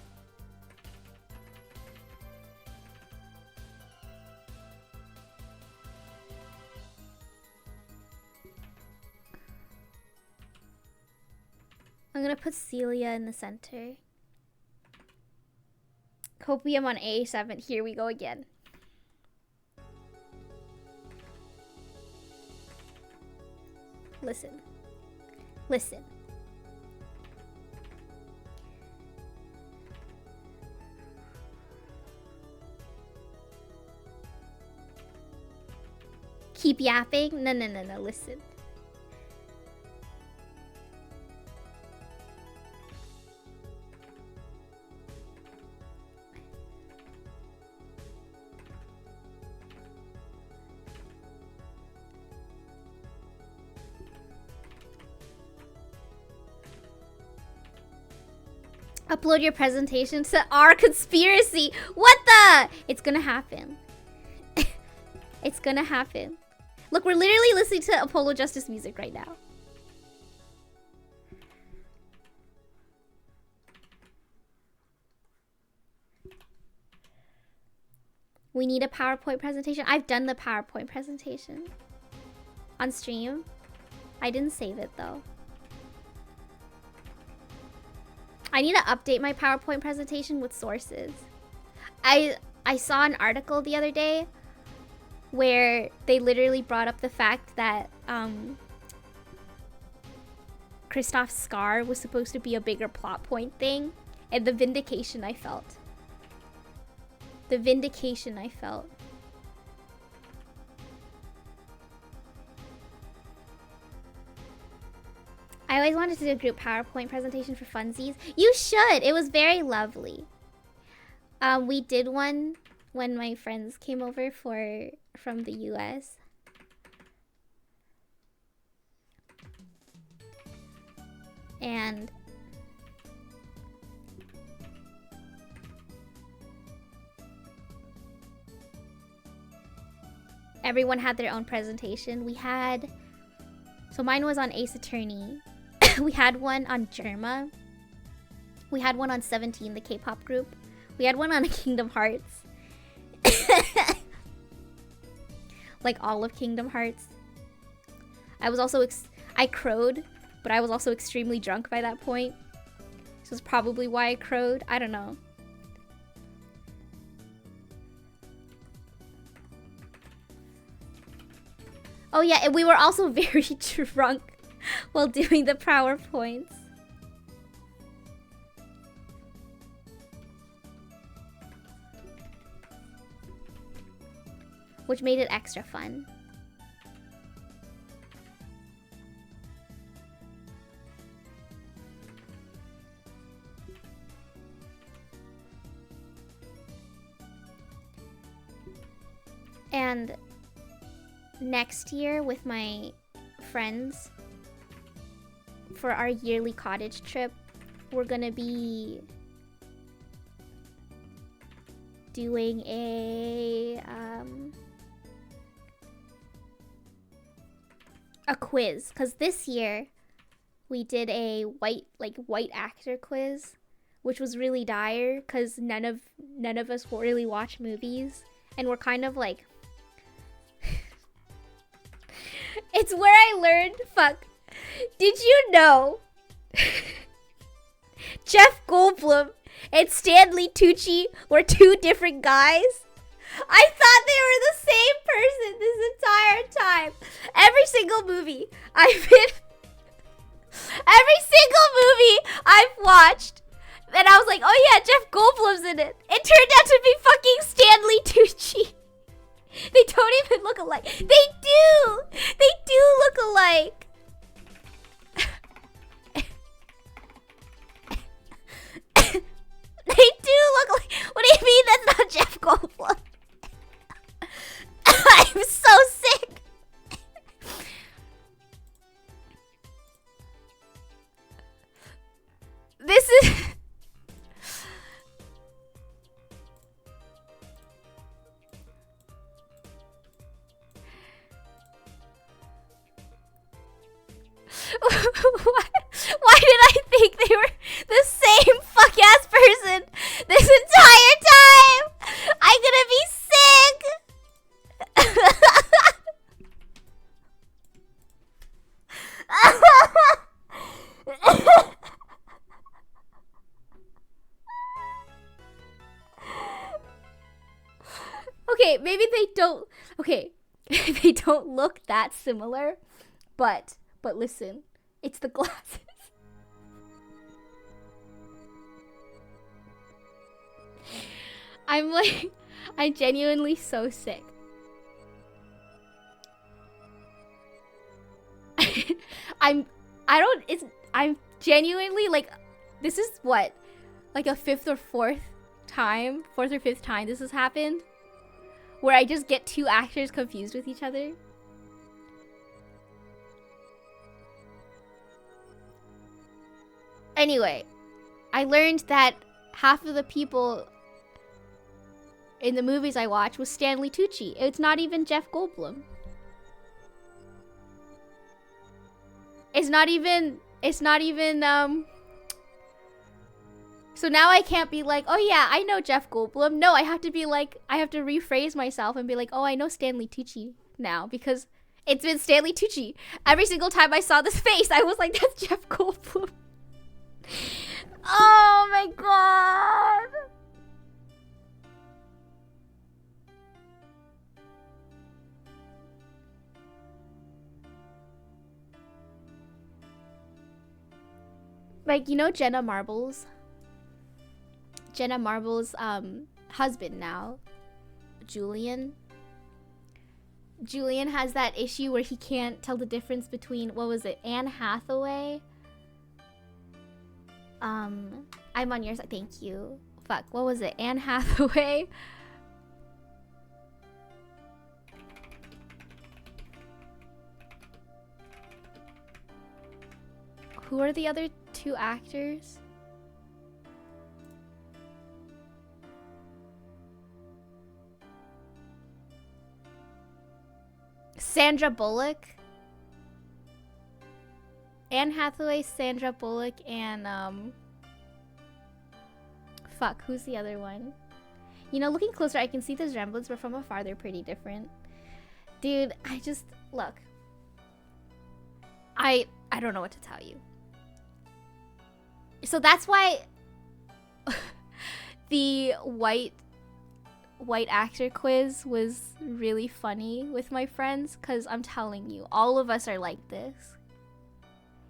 I'm gonna put Celia in the center. Copium on A7. Here we go again. Listen. Listen. Keep yapping? No, listen. Upload your presentation to our conspiracy. What the? It's gonna happen. It's gonna happen. Look, we're literally listening to Apollo Justice music right now. We need a PowerPoint presentation. I've done the PowerPoint presentation on stream. I didn't save it though. I need to update my PowerPoint presentation with sources. I saw an article the other day where they literally brought up the fact that Kristoff's scar was supposed to be a bigger plot point thing, and the vindication I felt. The vindication I felt. I always wanted to do a group PowerPoint presentation for funsies. You should! It was very lovely. We did one when my friends came over from the US. And everyone had their own presentation. We had, so mine was on Ace Attorney. We had one on Germa. We had one on 17, the K-pop group. We had one on Kingdom Hearts. Like all of Kingdom Hearts. I was also, I crowed, but I was also extremely drunk by that point. This is probably why I crowed. I don't know. Oh yeah, and we were also very drunk while doing the PowerPoints. Which made it extra fun. And next year with my friends for our yearly cottage trip, we're gonna be doing a quiz, because this year we did a white actor quiz, which was really dire because none of us really watch movies, and we're kind of like it's where I learned, fuck. Did you know Jeff Goldblum and Stanley Tucci were two different guys? I thought they were the same person this entire time. Every single movie I've watched, and I was like, oh yeah, Jeff Goldblum's in it. It turned out to be fucking Stanley Tucci. They don't even look alike. They do! They do look alike. They do look like. What do you mean that's not Jeff Goldblum? I'm so sick. This is. Why did I think they were the same fuck ass person this entire time? I'm gonna be sick. Okay, maybe they don't. Okay, they don't look that similar, but listen, it's the glasses. I'm genuinely so sick. I'm genuinely like, this is what, like a fourth or fifth time this has happened, where I just get two actors confused with each other. Anyway, I learned that half of the people in the movies I watch was Stanley Tucci. It's not even Jeff Goldblum. It's not even so now I can't be like, oh yeah, I know Jeff Goldblum. No, I have to be like, I have to rephrase myself and be like, oh, I know Stanley Tucci now, because it's been Stanley Tucci. Every single time I saw this face, I was like, that's Jeff Goldblum. Oh my god. Like, you know Jenna Marbles' husband now, Julian has that issue where he can't tell the difference between, what was it, Anne Hathaway? I'm on your side. Thank you. Fuck, what was it? Anne Hathaway? Who are the other two actors? Sandra Bullock. Anne Hathaway, Sandra Bullock, and fuck, who's the other one? You know, looking closer, I can see the resemblance, but from afar, they're pretty different. Dude, I just, look. I don't know what to tell you. So that's why the white actor quiz was really funny with my friends, because I'm telling you, all of us are like this.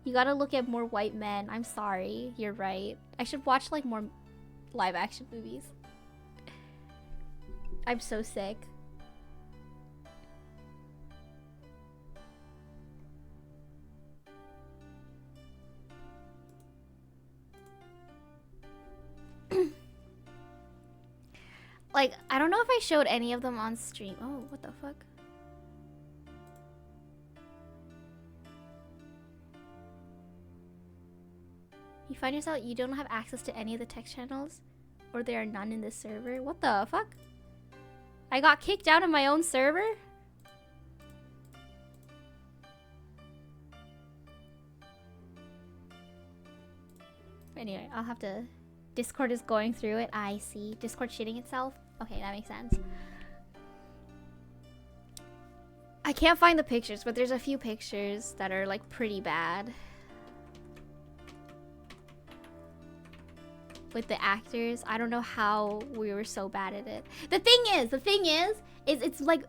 You gotta look at more white men. I'm sorry, you're right. I should watch like more live action movies. I'm so sick. Like, I don't know if I showed any of them on stream. Oh, what the fuck? You find yourself, you don't have access to any of the text channels, or there are none in this server? What the fuck? I got kicked out of my own server? Anyway, I'll have to... Discord is going through it. I see. Discord shitting itself? Okay, that makes sense. I can't find the pictures, but there's a few pictures that are like pretty bad. With the actors, I don't know how we were so bad at it. The thing is it's like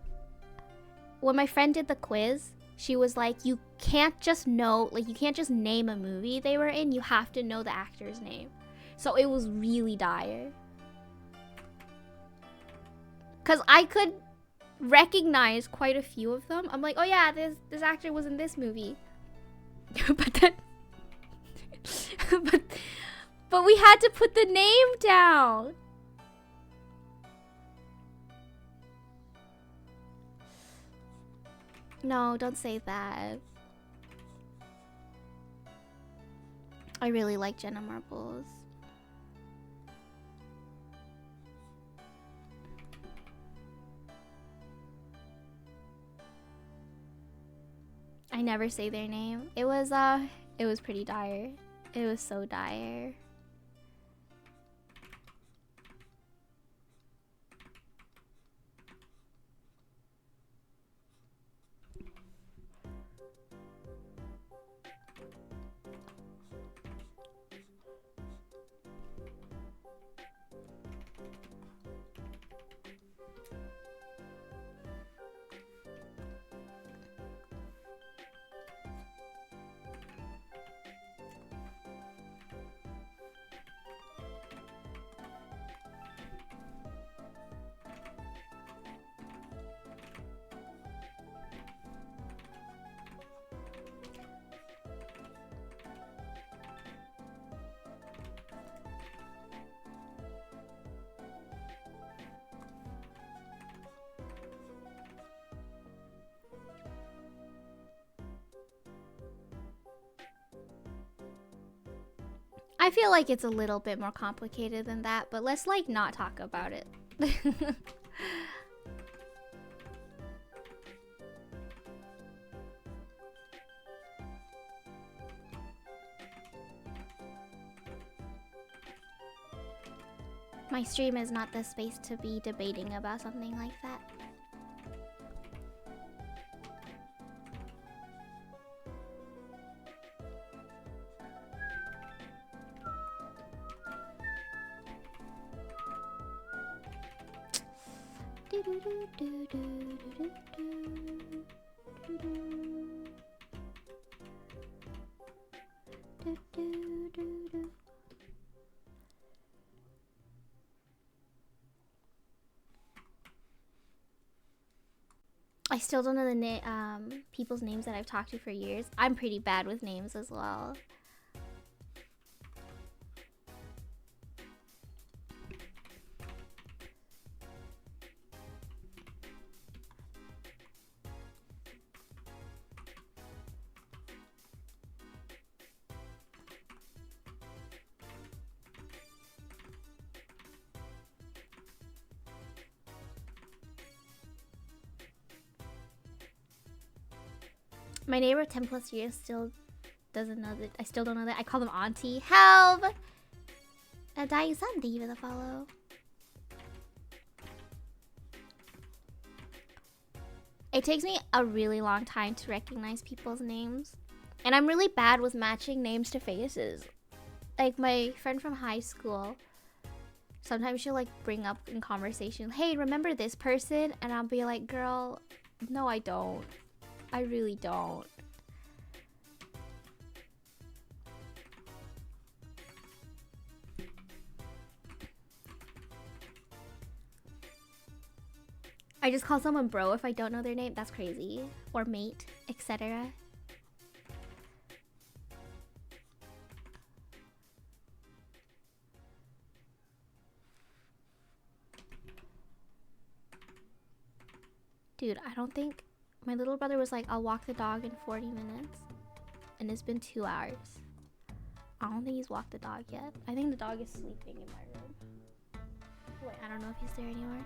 when my friend did the quiz, she was like, you can't just know, like you can't just name a movie they were in, you have to know the actor's name. So it was really dire. Cause I could recognize quite a few of them. I'm like, oh yeah, this actor was in this movie. But then but we had to put the name down. No, don't say that. I really like Jenna Marbles. I never say their name. It was pretty dire. It was so dire. I feel like it's a little bit more complicated than that, but let's like not talk about it. My stream is not the space to be debating about something like that. I still don't know the people's names that I've talked to for years. I'm pretty bad with names as well. My neighbor 10 plus years still doesn't know that. I still don't know that. I call them auntie. Help! Daiyu-san, thank you for the follow. It takes me a really long time to recognize people's names. And I'm really bad with matching names to faces. Like my friend from high school, sometimes she'll like bring up in conversation, hey, remember this person? And I'll be like, girl, no I don't. I really don't. I just call someone bro if I don't know their name. That's crazy. Or mate, etc. Dude, I don't think my little brother was like, I'll walk the dog in 40 minutes. And it's been 2 hours. I don't think he's walked the dog yet. I think the dog is sleeping in my room. Wait, I don't know if he's there anymore.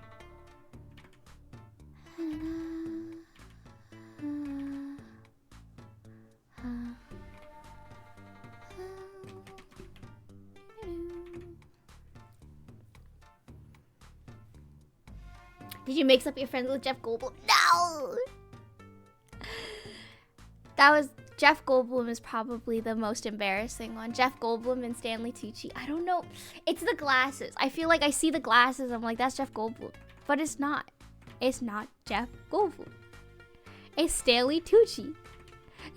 Did you mix up your friends with Jeff Goldblum? No! That was... Jeff Goldblum is probably the most embarrassing one. Jeff Goldblum and Stanley Tucci. I don't know. It's the glasses. I feel like I see the glasses. I'm like, that's Jeff Goldblum. But it's not. It's not Jeff Goldblum. It's Stanley Tucci.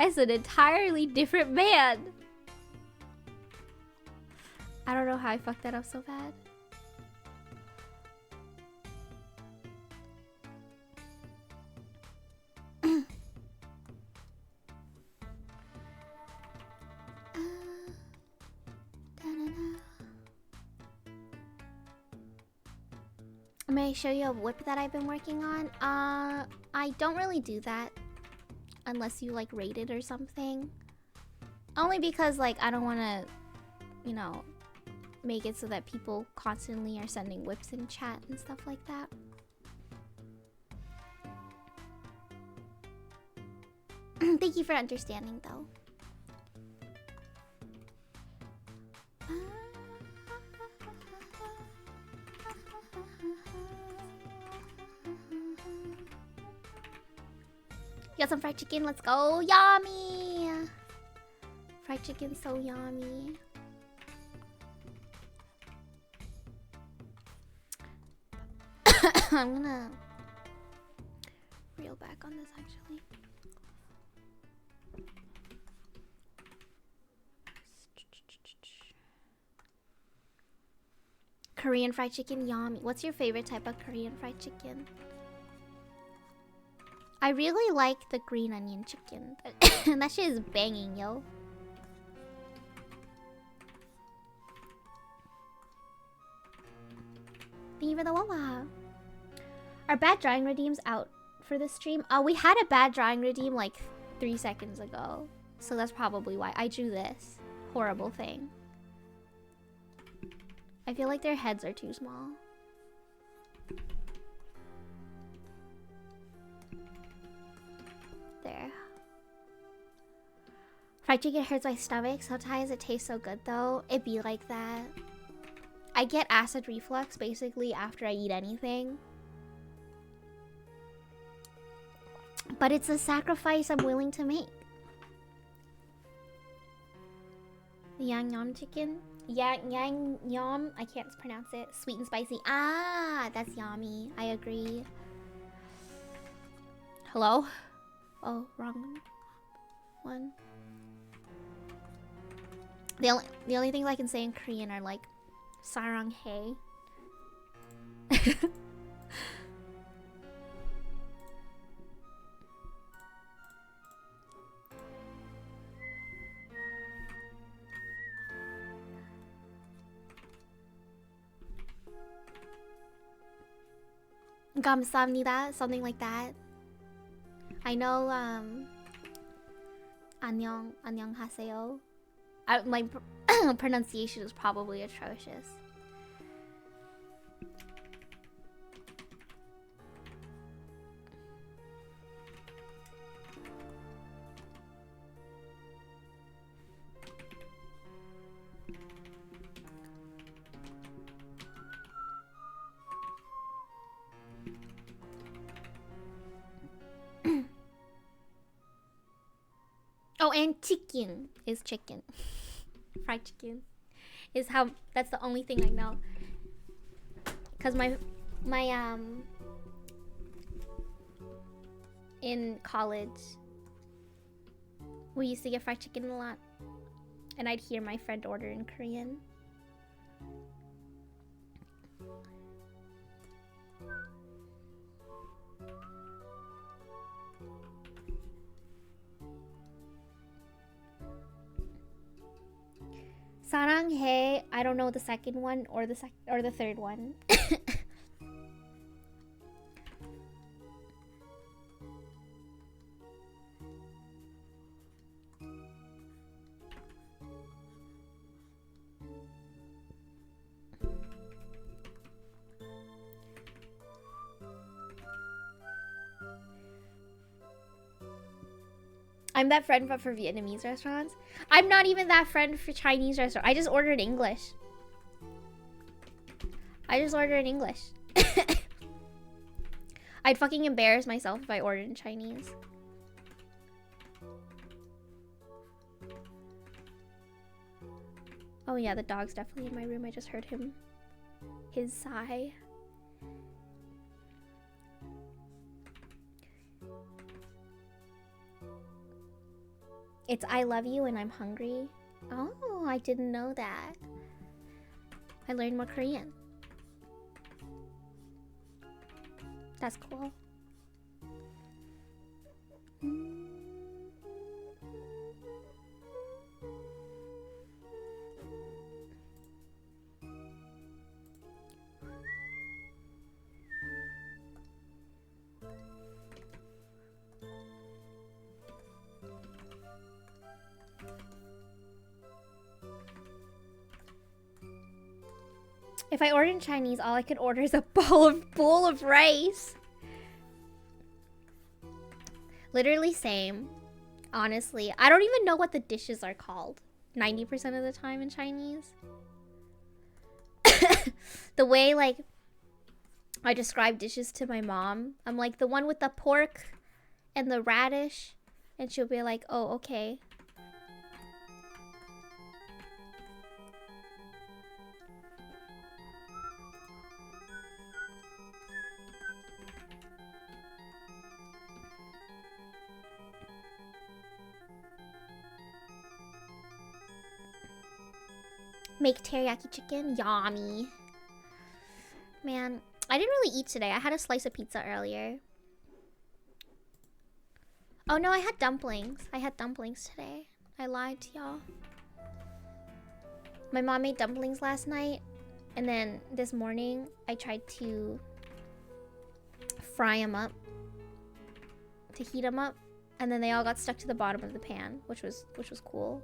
It's an entirely different man. I don't know how I fucked that up so bad. May I show you a whip that I've been working on? I don't really do that unless you like rate it or something. Only because like I don't want to, you know, make it so that people constantly are sending whips in chat and stuff like that. Thank you for understanding though. Got some fried chicken, let's go. Yummy! Fried chicken, so yummy. I'm gonna reel back on this actually. Korean fried chicken, yummy. What's your favorite type of Korean fried chicken? I really like the green onion chicken. That shit is banging, yo. Thank you for the wawa. Are bad drawing redeems out for the stream? We had a bad drawing redeem like 3 seconds ago. So that's probably why I drew this horrible thing. I feel like their heads are too small. There. Fried chicken hurts my stomach. Sometimes it tastes so good though. It be like that. I get acid reflux basically after I eat anything. But it's a sacrifice I'm willing to make. Yang yum chicken? Yang yum. I can't pronounce it. Sweet and spicy. Ah, that's yummy. I agree. Hello? Oh, wrong one. The only things I can say in Korean are like saranghae. 감사합니다, something like that. I know 안녕하세요. My pronunciation is probably atrocious. Oh, and chicken is chicken. Fried chicken is how, that's the only thing I know. Cause my in college we used to get fried chicken a lot, and I'd hear my friend order in Korean. Saranghae, I don't know the second one or the third one. I'm that friend but for Vietnamese restaurants. I'm not even that friend for Chinese restaurants. I just order in English. I just order in English. I'd fucking embarrass myself if I ordered in Chinese. Oh yeah, the dog's definitely in my room. I just heard him. His sigh. It's I love you and I'm hungry. Oh, I didn't know that. I learned more Korean. That's cool. If I order in Chinese, all I could order is a bowl of rice. Literally same. Honestly, I don't even know what the dishes are called 90% of the time in Chinese. The way like I describe dishes to my mom, I'm like the one with the pork and the radish, and she'll be like, "Oh, okay." Make teriyaki chicken. Yummy. Man, I didn't really eat today. I had a slice of pizza earlier. Oh no, I had dumplings. I had dumplings today. I lied to y'all. My mom made dumplings last night. And then this morning, I tried to fry them up. To heat them up. And then they all got stuck to the bottom of the pan, which was cool.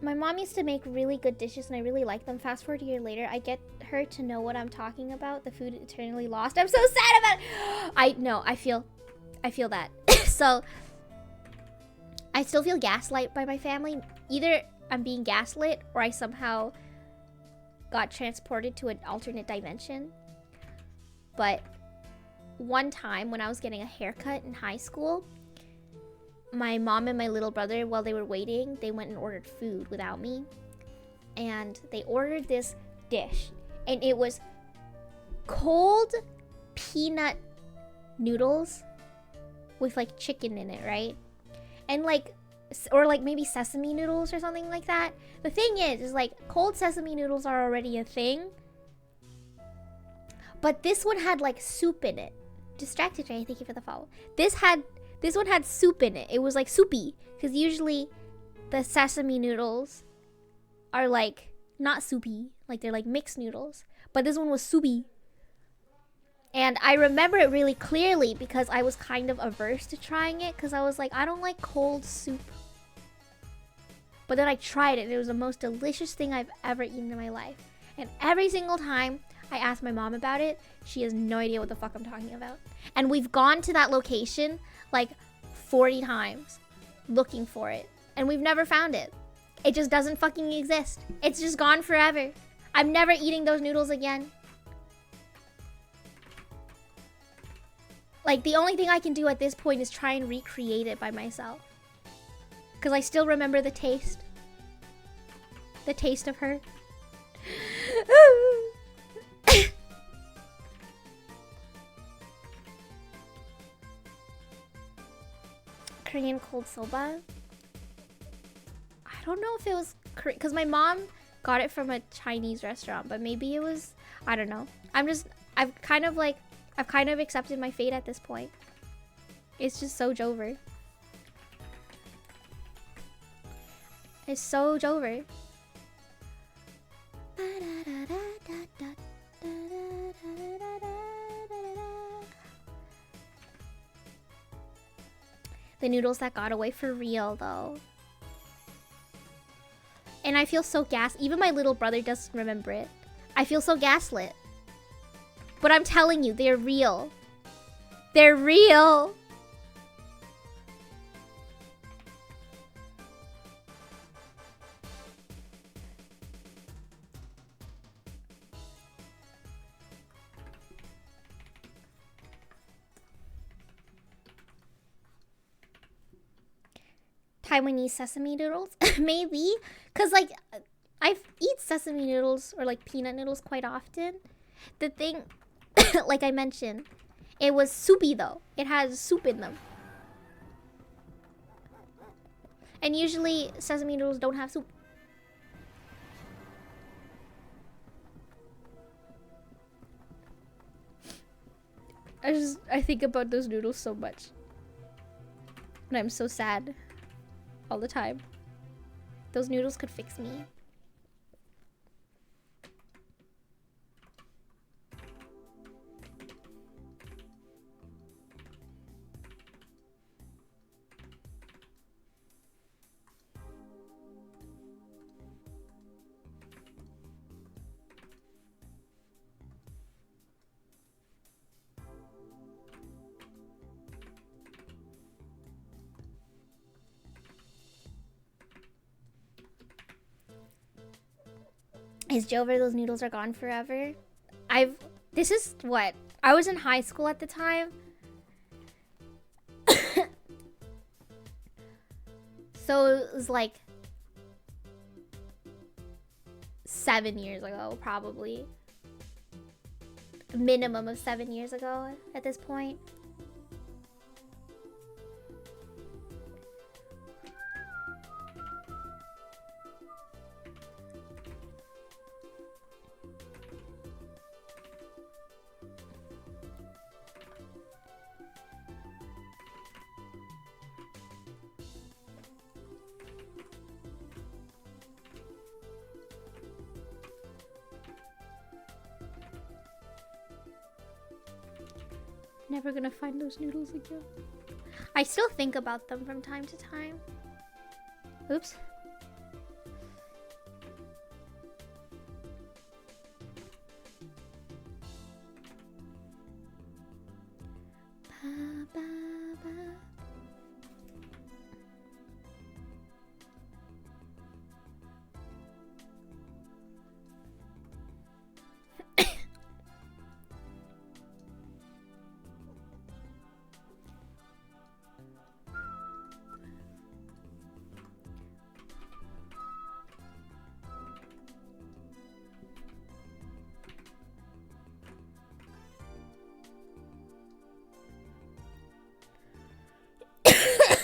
My mom used to make really good dishes and I really like them. Fast forward a year later, I get her to know what I'm talking about. The food eternally lost. I'm so sad about it. I feel that. So I still feel gaslight by my family. Either I'm being gaslit or I somehow got transported to an alternate dimension. But one time when I was getting a haircut in high school, my mom and my little brother, while they were waiting, they went and ordered food without me. And they ordered this dish. And it was cold peanut noodles with like chicken in it, right? And like, or like maybe sesame noodles or something like that. The thing is like cold sesame noodles are already a thing. But this one had like soup in it. Distracted Ray, thank you for the follow. This one had soup in it. It was like soupy. Because usually the sesame noodles are like not soupy. Like they're like mixed noodles. But this one was soupy. And I remember it really clearly because I was kind of averse to trying it. Because I was like, I don't like cold soup. But then I tried it and it was the most delicious thing I've ever eaten in my life. And every single time I asked my mom about it, she has no idea what the fuck I'm talking about. And we've gone to that location like 40 times looking for it. And we've never found it. It just doesn't fucking exist. It's just gone forever. I'm never eating those noodles again. Like the only thing I can do at this point is try and recreate it by myself. Because I still remember the taste. The taste of her. Korean cold soba. I don't know if it was Korean, because my mom got it from a Chinese restaurant, but maybe it was, I don't know. I've kind of accepted my fate at this point. It's just so Jover. It's so Jover. The The noodles that got away for real, though. And I feel so even my little brother doesn't remember it. I feel so gaslit. But I'm telling you, they're real. They're real. Taiwanese sesame noodles? Maybe. Because, like, I eat sesame noodles or, like, peanut noodles quite often. The thing, like I mentioned, it was soupy, though. It has soup in them. And usually, sesame noodles don't have soup. I think about those noodles so much. And I'm so sad. All the time. Those noodles could fix me. Is Jover, those noodles are gone forever? This is what? I was in high school at the time. So it was like 7 years ago, probably. A minimum of 7 years ago at this point. Never gonna find those noodles again. I still think about them from time to time. Oops. Ba, ba, ba.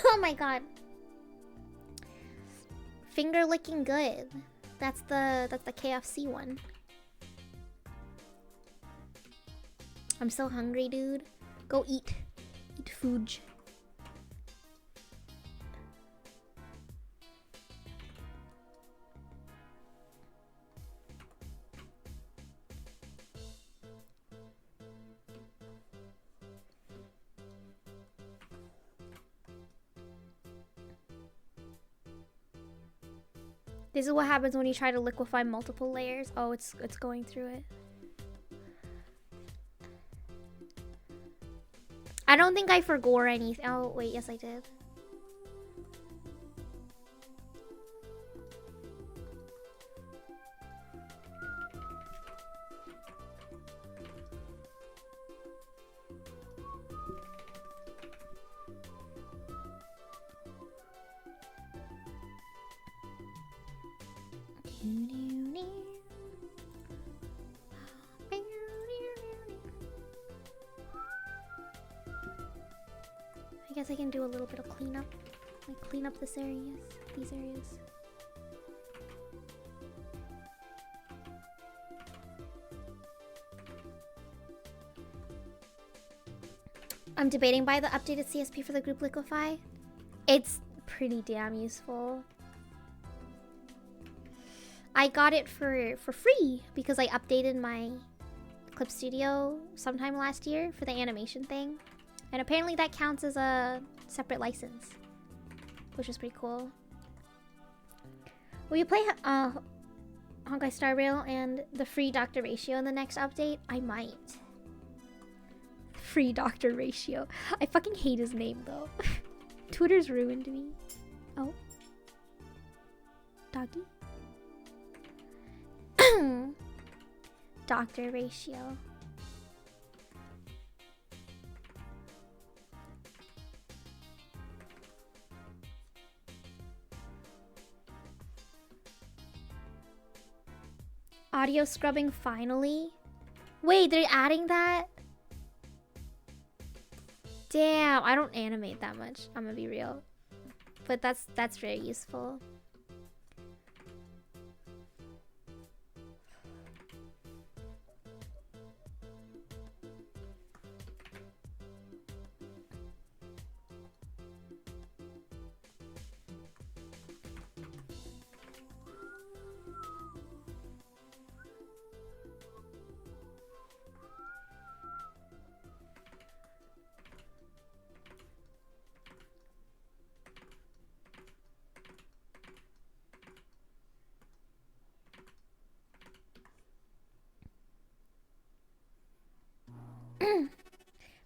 Oh my god. Finger licking good. That's the KFC one. I'm so hungry, dude. Go eat. Eat food. This is what happens when you try to liquefy multiple layers. Oh, it's going through it. I don't think I forgore anything. Oh, wait, yes I did. I guess I can do a little bit of cleanup. Like clean up these areas. I'm debating by the updated CSP for the group Liquify. It's pretty damn useful. I got it for free because I updated my Clip Studio sometime last year for the animation thing. And apparently that counts as a separate license, which was pretty cool. Will you play Honkai Star Rail and the free Doctor Ratio in the next update? I might. Free Doctor Ratio. I fucking hate his name though. Twitter's ruined me. Oh. Doggy. Doctor Ratio. Audio scrubbing finally? Wait, they're adding that? Damn, I don't animate that much. I'm gonna be real. But that's very useful.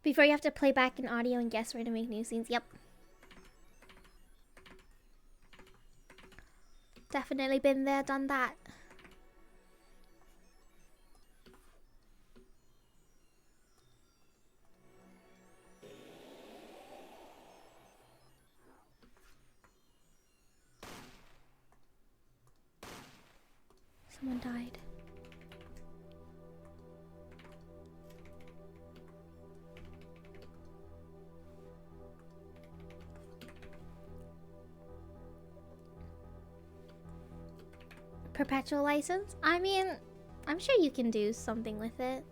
Before you have to play back in audio and guess where to make new scenes. Yep. Definitely been there, done that. Someone died. Perpetual license? I mean, I'm sure you can do something with it.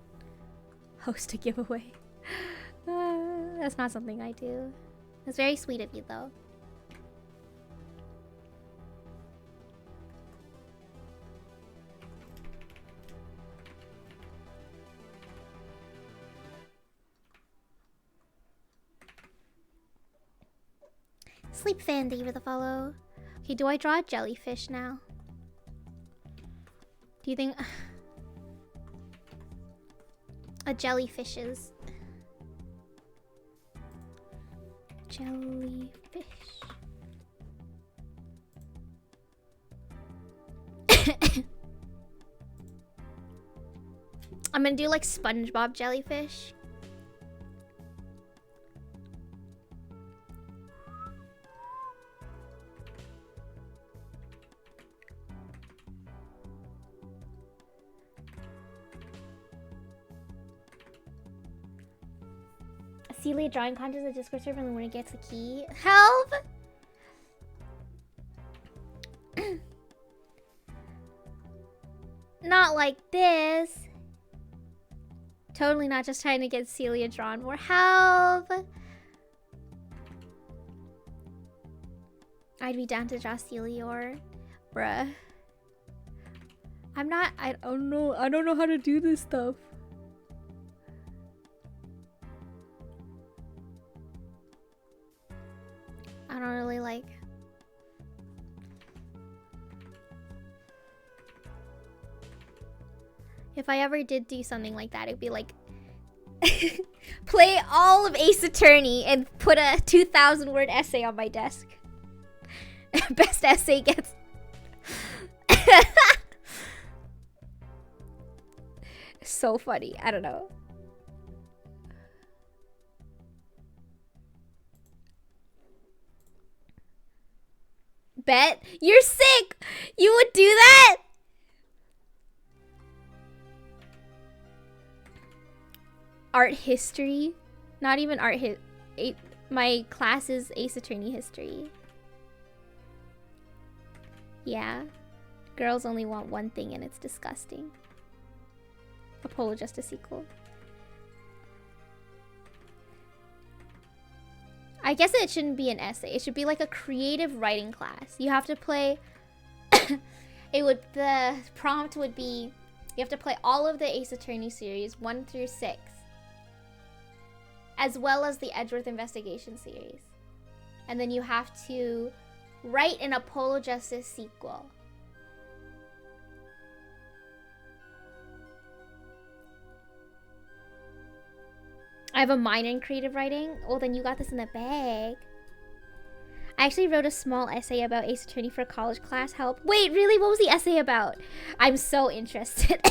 Host a giveaway. That's not something I do. That's very sweet of you, though. Sleep fan, thank you for the follow. Okay, do I draw a jellyfish now? Do you think a jellyfishes? Jellyfish. I'm gonna do like SpongeBob jellyfish. Celia drawing contest at Discord server and the winner gets the key. Help! Not like this. Totally not just trying to get Celia drawn more. Help! I'd be down to draw Celia or bruh. I don't know how to do this stuff. I don't really like. If I ever did do something like that, it'd be like play all of Ace Attorney and put a 2,000 word essay on my desk. Best essay gets so funny. I don't know. Bet you're sick. You would do that? Art history? Not even art my class is Ace Attorney history. Yeah. Girls only want one thing and it's disgusting. Apollo Justice sequel. I guess it shouldn't be an essay. It should be like a creative writing class. You have to play the prompt would be you have to play all of the Ace Attorney series 1 through 6. As well as the Edgeworth Investigation series. and then you have to write an Apollo Justice sequel. I have a minor in creative writing. Well, then you got this in the bag. I actually wrote a small essay about Ace Attorney for a college class. Help. Wait, really? What was the essay about? I'm so interested.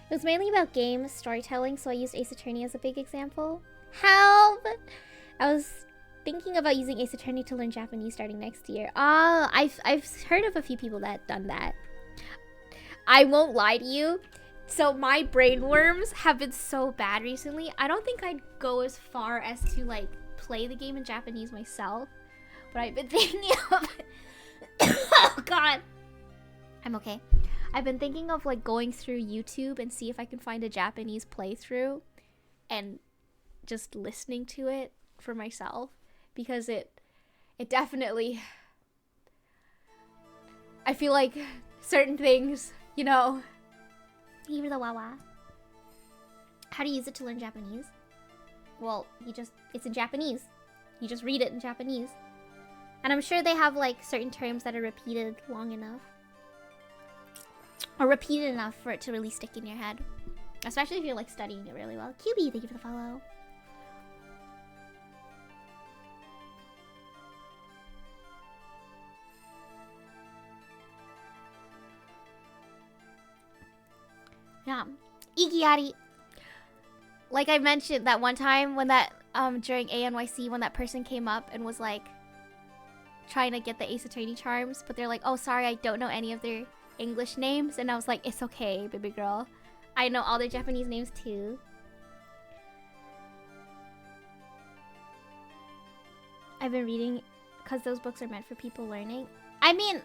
It was mainly about games, storytelling, so I used Ace Attorney as a big example. Help! I was thinking about using Ace Attorney to learn Japanese starting next year. I've heard of a few people that done that. I won't lie to you. So my brain worms have been so bad recently. I don't think I'd go as far as to like play the game in Japanese myself. But I've been thinking of oh god. I'm okay. I've been thinking of like going through YouTube and see if I can find a Japanese playthrough and just listening to it for myself, because it definitely, I feel like certain things, you know. Hear the wawa. How to use it to learn Japanese? Well, it's in Japanese. You just read it in Japanese. And I'm sure they have like certain terms that are repeated long enough. Or repeated enough for it to really stick in your head. Especially if you're like studying it really well. QB, thank you for the follow. Yeah. Ikiari. Like I mentioned that one time when that during ANYC when that person came up and was like trying to get the Ace Attorney charms, but they're like, "Oh, sorry, I don't know any of their English names," and I was like, "It's okay, baby girl. I know all their Japanese names too." I've been reading because those books are meant for people learning. I mean,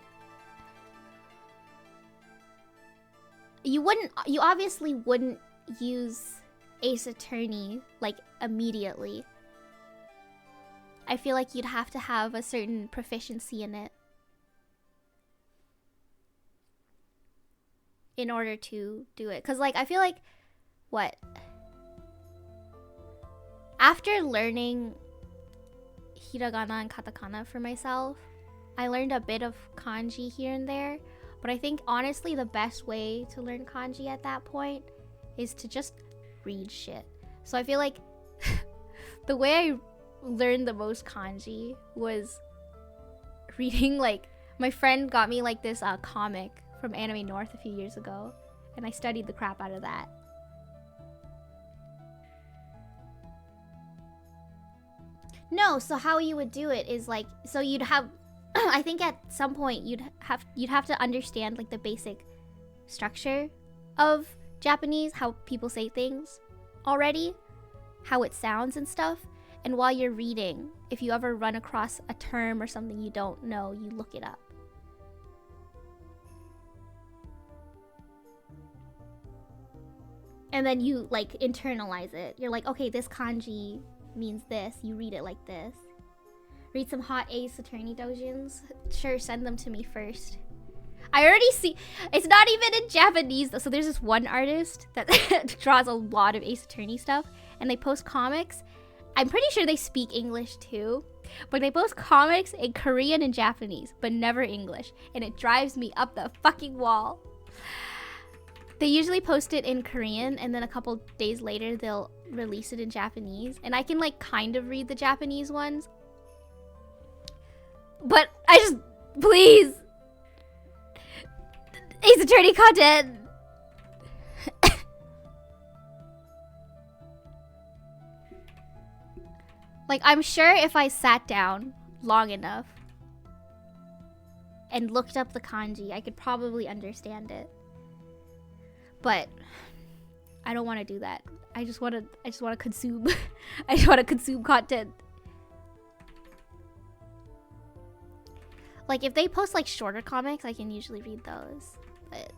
you obviously wouldn't use Ace Attorney like immediately. I feel like you'd have to have a certain proficiency in it in order to do it. Because like I feel like after learning hiragana and katakana for myself, I learned a bit of kanji here and there, but I think honestly the best way to learn kanji at that point is to just read shit. So I feel like the way I learned the most kanji was reading, like, my friend got me like this comic from Anime North a few years ago, and I studied the crap out of that. No, so how you would do it is like, so you'd have I think at some point you'd have to understand like the basic structure of Japanese, how people say things already, how it sounds and stuff. And while you're reading, if you ever run across a term or something you don't know, you look it up. And then you like internalize it. You're like, okay, this kanji means this. You read it like this. Read some hot Ace Attorney doujins. Sure, send them to me first. I already see. It's not even in Japanese though. So there's this one artist that draws a lot of Ace Attorney stuff, and they post comics. I'm pretty sure they speak English too, but they post comics in Korean and Japanese, but never English, and it drives me up the fucking wall. They usually post it in Korean, and then a couple days later they'll release it in Japanese, and I can like kind of read the Japanese ones, but I just, please, Ace Attorney content. Like, I'm sure if I sat down long enough and looked up the kanji, I could probably understand it. But I don't want to do that. I just want to consume. I just want to consume content. Like if they post like shorter comics, I can usually read those. But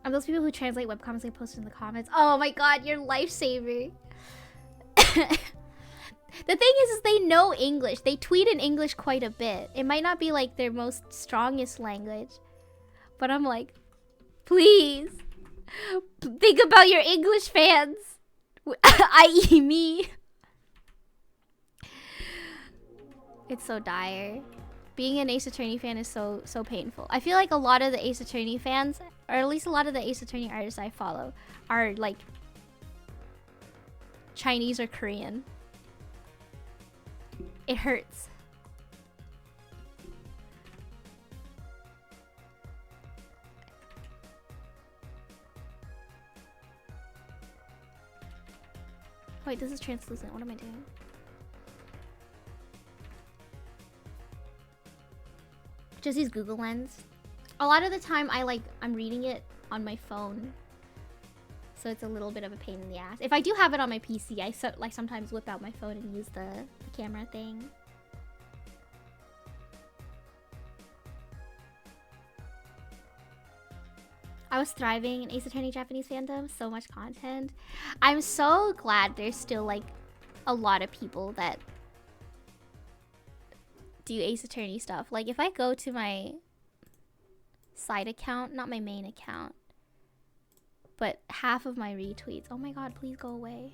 and those people who translate webcomics they post in the comments. Oh my god, you're lifesaver. The thing is they know English. They tweet in English quite a bit. It might not be like their most strongest language, but I'm like, please, think about your English fans, i.e. me. It's so dire. Being an Ace Attorney fan is so painful. I feel like a lot of the Ace Attorney fans, or at least a lot of the Ace Attorney artists I follow, are like Chinese or Korean. It hurts. Wait, this is translucent. What am I doing? Just use Google Lens. A lot of the time I'm reading it on my phone. So it's a little bit of a pain in the ass. If I do have it on my PC, I sometimes whip out my phone and use the camera thing. I was thriving in Ace Attorney Japanese fandom. So much content. I'm so glad there's still like a lot of people that do Ace Attorney stuff. Like if I go to my side account, not my main account, but half of my retweets. Oh my god, please go away.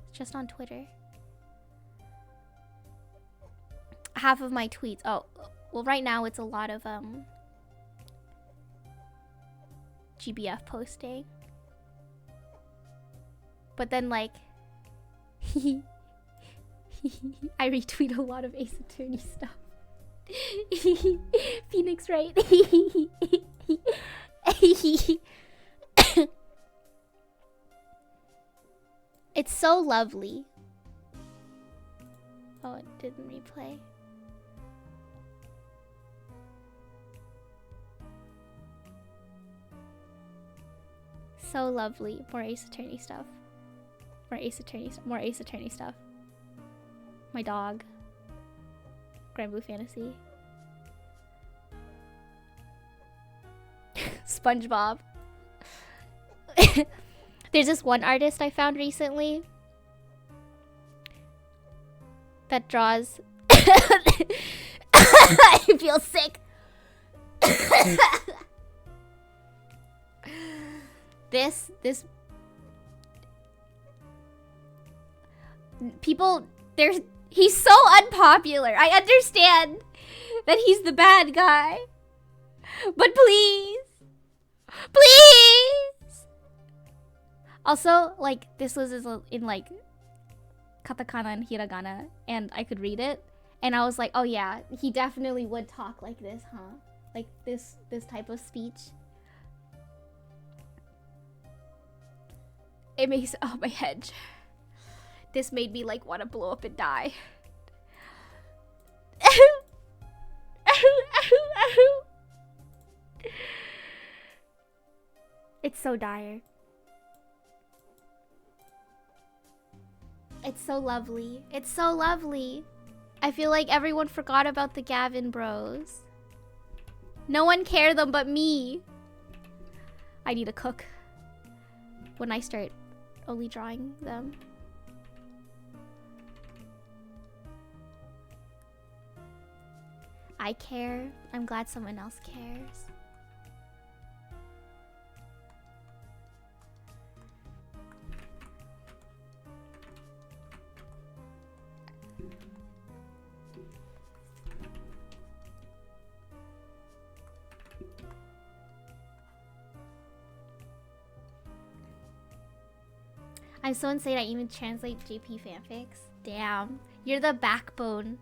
It's just on Twitter. Half of my tweets. Oh, well right now it's a lot of GBF posting. But then like I retweet a lot of Ace Attorney stuff. Phoenix, right? It's so lovely. Oh, it didn't replay. So lovely. More Ace Attorney stuff. More Ace Attorney stuff. My dog. Grand Blue Fantasy. SpongeBob. There's this one artist I found recently that draws. I feel sick. This people, he's so unpopular. I understand that he's the bad guy, but please. Also, like, this was in like katakana and hiragana, and I could read it, and I was like, oh yeah, he definitely would talk like this, huh? Like this type of speech. It makes, oh my head. This made me like want to blow up and die. It's so dire. It's so lovely. It's so lovely. I feel like everyone forgot about the Gavin bros. No one cared them but me. I need to cook when I start only drawing them. I care. I'm glad someone else cares. I'm so insane I even translate JP fanfics. Damn. You're the backbone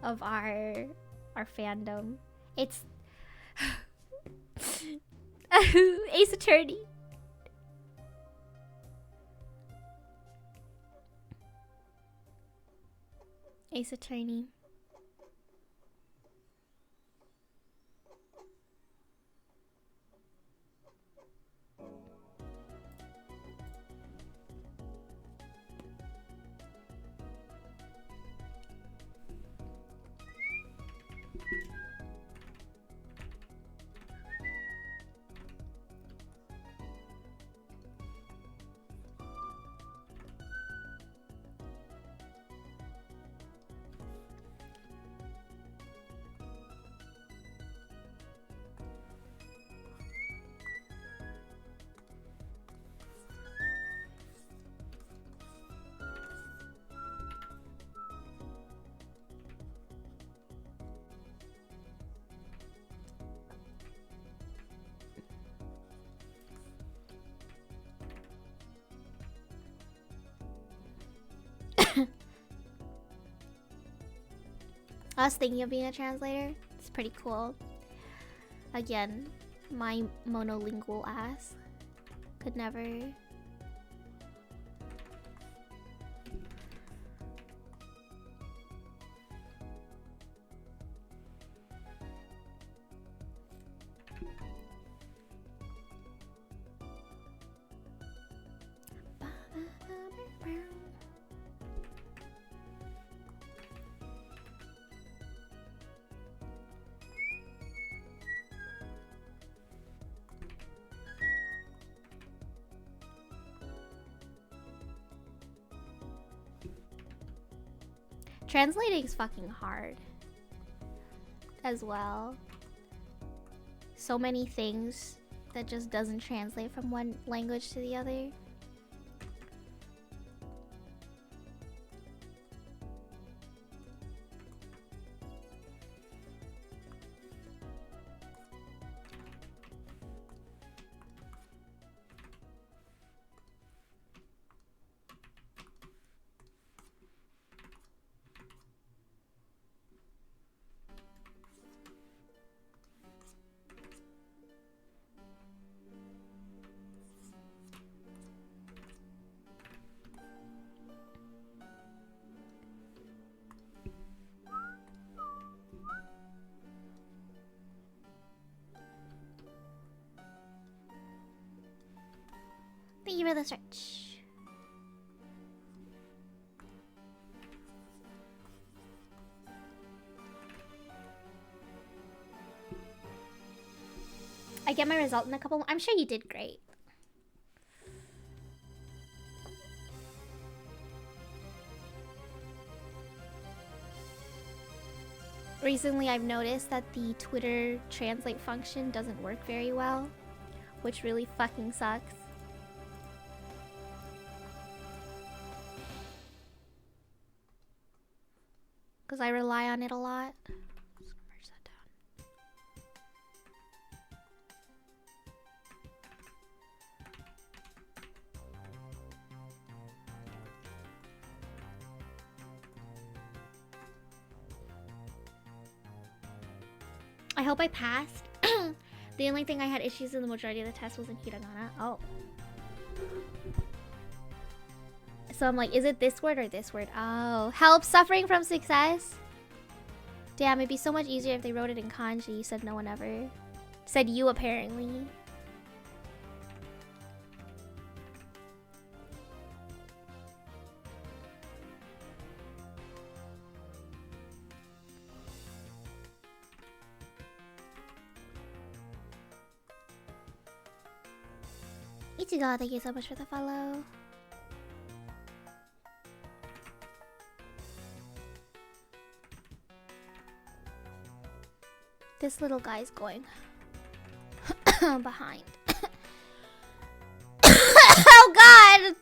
of our fandom. It's Ace Attorney. Ace Attorney. I was thinking of being a translator. It's pretty cool. Again, my monolingual ass could never. Translating is fucking hard as well. So many things that just doesn't translate from one language to the other. Thank you for the search. I get my result in a couple. I'm sure you did great. Recently, I've noticed that the Twitter translate function doesn't work very well, which really fucking sucks. Because I rely on it a lot. Merge that down. I hope I passed. The only thing I had issues in the majority of the test was in hiragana. Oh. So I'm like, is it this word or this word? Oh, help suffering from success. Damn, it'd be so much easier if they wrote it in kanji. Said no one ever. Said you apparently. Ichigo, thank you so much for the follow. This little guy's going behind. Oh god!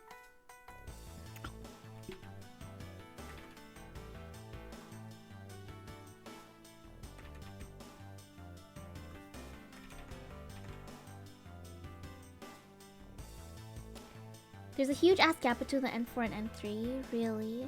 There's a huge ass gap between the N4 and N3, really?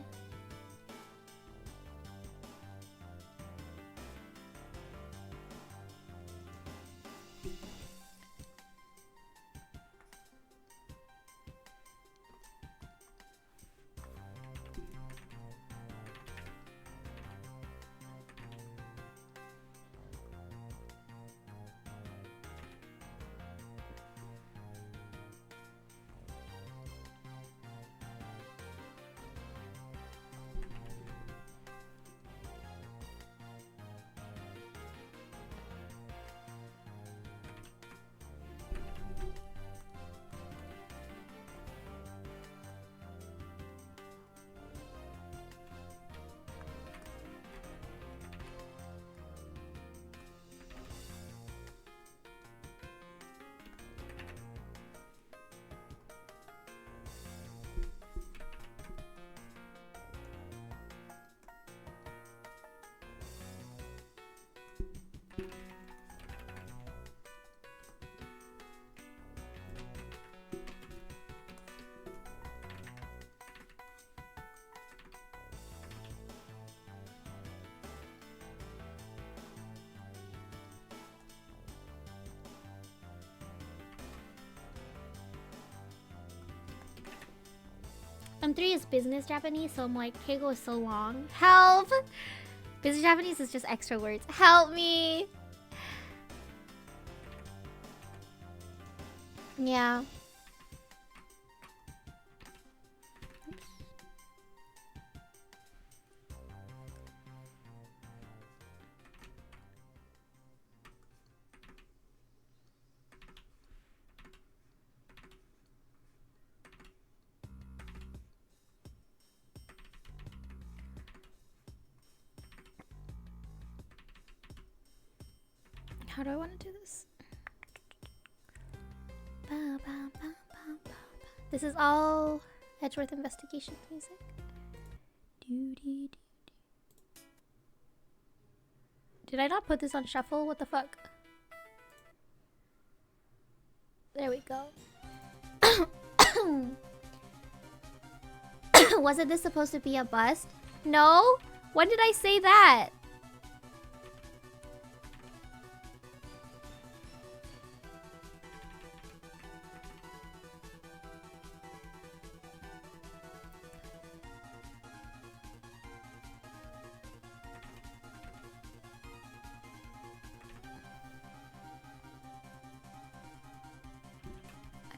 M3 is business Japanese, so I'm like, Keigo is so long. Help! Business Japanese is just extra words. Help me! Yeah. How do I want to do this? This is all Edgeworth Investigations music. Did I not put this on shuffle? What the fuck? There we go. Wasn't this supposed to be a bust? No? When did I say that?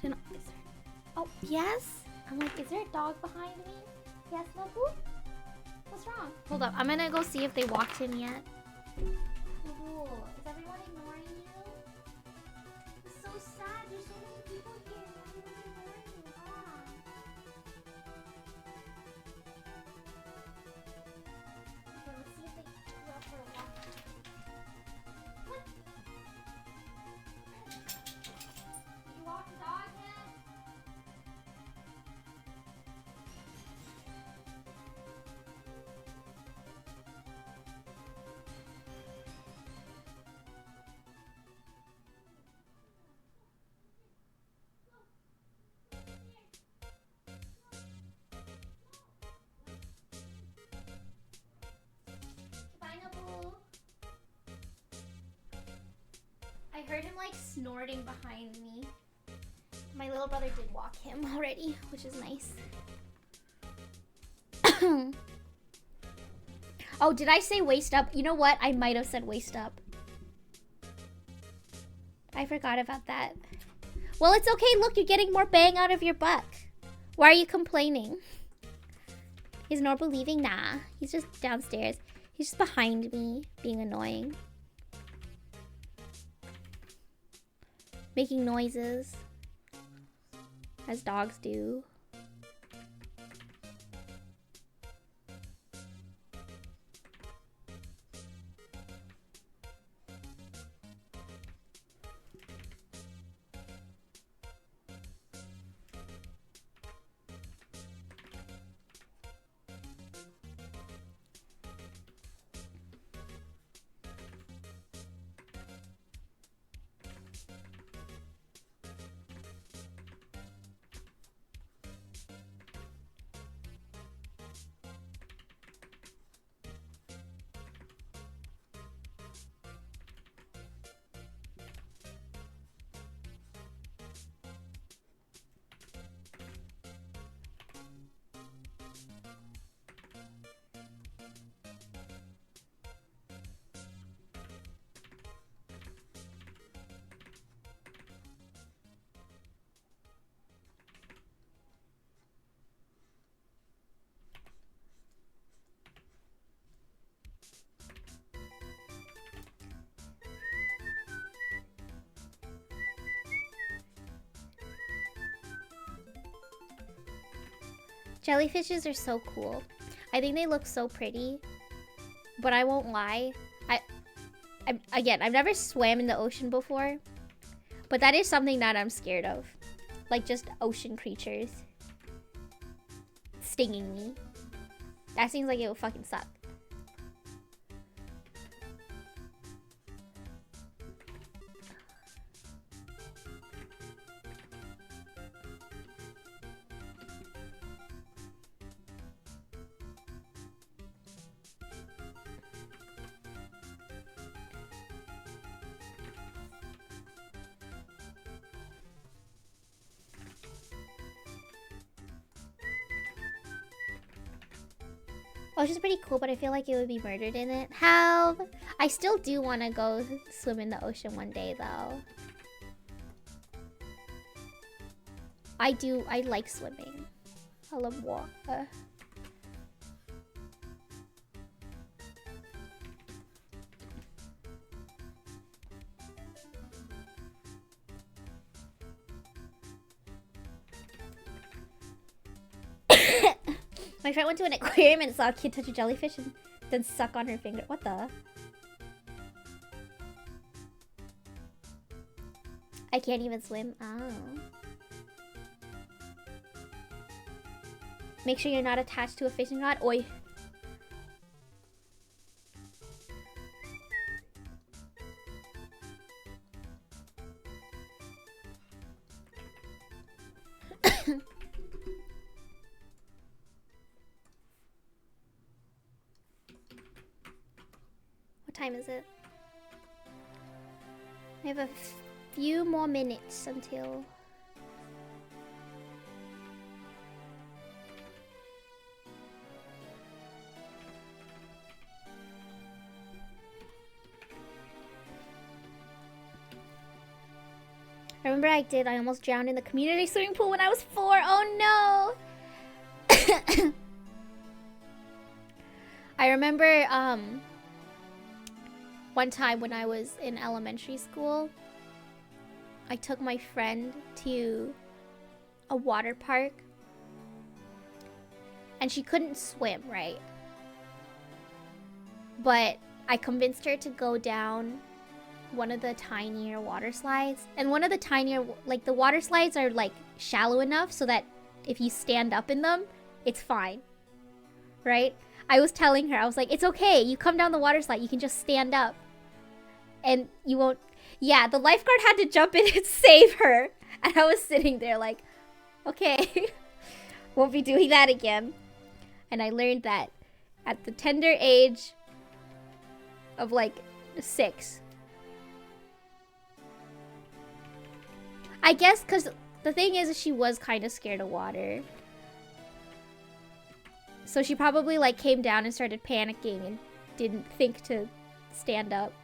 I don't know. Oh, yes? I'm like, is there a dog behind me? Yes, Nobu? What's wrong? Hold up, I'm gonna go see if they walked in yet. Nobu, is everyone ignoring you? It's so sad, there's so many people here. Why are they ignoring you? Okay, let's see if they go out for a walk. What? Did you walk the dog yet? Bye, I heard him like snorting behind me. My little brother did walk him already, which is nice. Oh, did I say waist up? You know what? I might have said waist up. I forgot about that. Well, it's okay. Look, you're getting more bang out of your buck. Why are you complaining? Is Norbu leaving? Nah, he's just downstairs. He's just behind me, being annoying. Making noises. As dogs do. Jellyfishes are so cool. I think they look so pretty. But I won't lie. Again, I've never swam in the ocean before. But that is something that I'm scared of. Like just ocean creatures stinging me. That seems like it would fucking suck. Ocean's pretty cool, but I feel like it would be murdered in it. Help! I still do want to go swim in the ocean one day, though. I like swimming. I love water. My friend went to an aquarium and saw a kid touch a jellyfish and then suck on her finger. What the? I can't even swim. Oh. Make sure you're not attached to a fishing rod. Oi. What time is it? I have a few more minutes until... I remember I almost drowned in the community swimming pool when I was 4. Oh no! I remember one time when I was in elementary school, I took my friend to a water park and she couldn't swim, right? But I convinced her to go down one of the tinier water slides, and one of the tinier, like, the water slides are like shallow enough so that if you stand up in them, it's fine, right? I was telling her, I was like, it's okay, you come down the water slide, you can just stand up and you won't. Yeah, the lifeguard had to jump in and save her, and I was sitting there like, okay, won't be doing that again. And I learned that at the tender age of like 6. I guess because the thing is she was kind of scared of water. So she probably like came down and started panicking and didn't think to stand up.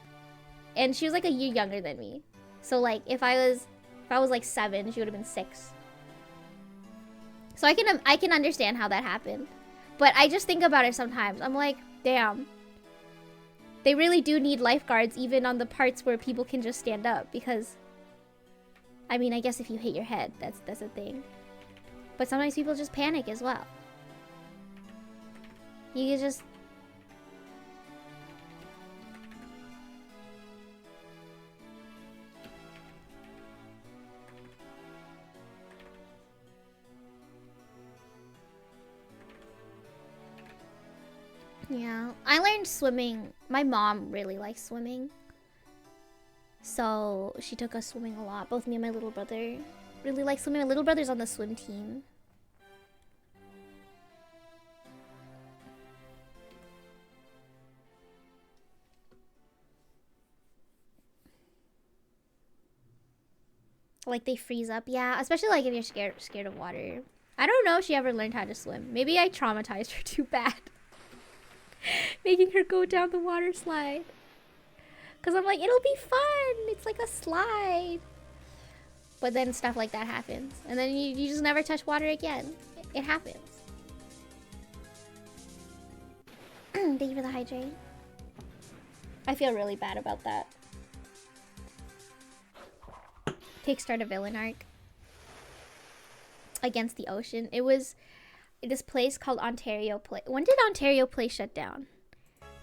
And she was like a year younger than me. So like if I was like 7, she would have been 6. So I can understand how that happened. But I just think about it sometimes. I'm like, damn. They really do need lifeguards even on the parts where people can just stand up, because I mean, I guess if you hit your head, that's a thing. But sometimes people just panic as well. You can just... Yeah, I learned swimming. My mom really likes swimming. So she took us swimming a lot. Both me and my little brother really like swimming. My little brother's on the swim team. Like they freeze up, yeah. Especially like if you're scared of water. I don't know if she ever learned how to swim. Maybe I traumatized her too bad. Making her go down the water slide. Because I'm like, it'll be fun. It's like a slide. But then stuff like that happens. And then you just never touch water again. It happens. Thank you for the hydrate. I feel really bad about that. Kickstart a villain arc. Against the ocean. It was this place called Ontario Place. When did Ontario Place shut down?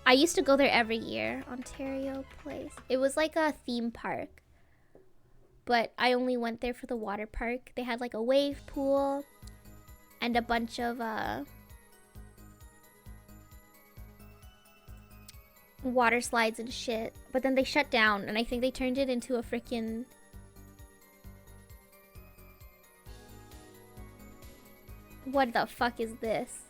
I used to go there every year. Ontario Place. It was like a theme park. But I only went there for the water park. They had like a wave pool. And a bunch of water slides and shit. But then they shut down. And I think they turned it into a freaking... What the fuck is this?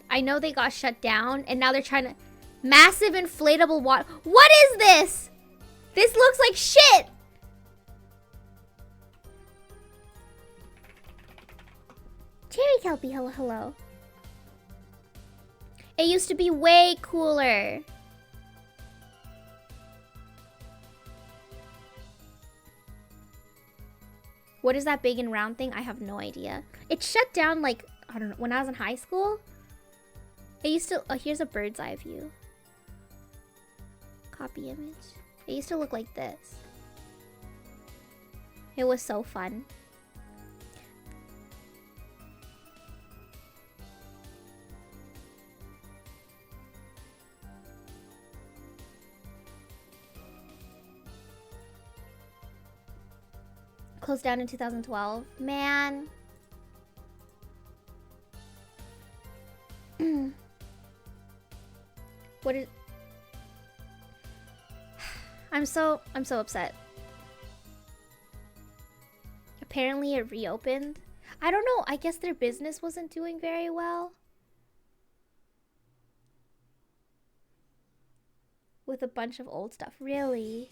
I know they got shut down, and now they're trying to... Massive inflatable water... What is this? This looks like shit! Kelpie, hello, hello. It used to be way cooler. What is that big and round thing? I have no idea. It shut down like, I don't know, when I was in high school. It used to, oh, here's a bird's eye view. Copy image. It used to look like this. It was so fun. Closed down in 2012. Man. What is... I'm so upset. Apparently it reopened. I don't know. I guess their business wasn't doing very well. With a bunch of old stuff. Really?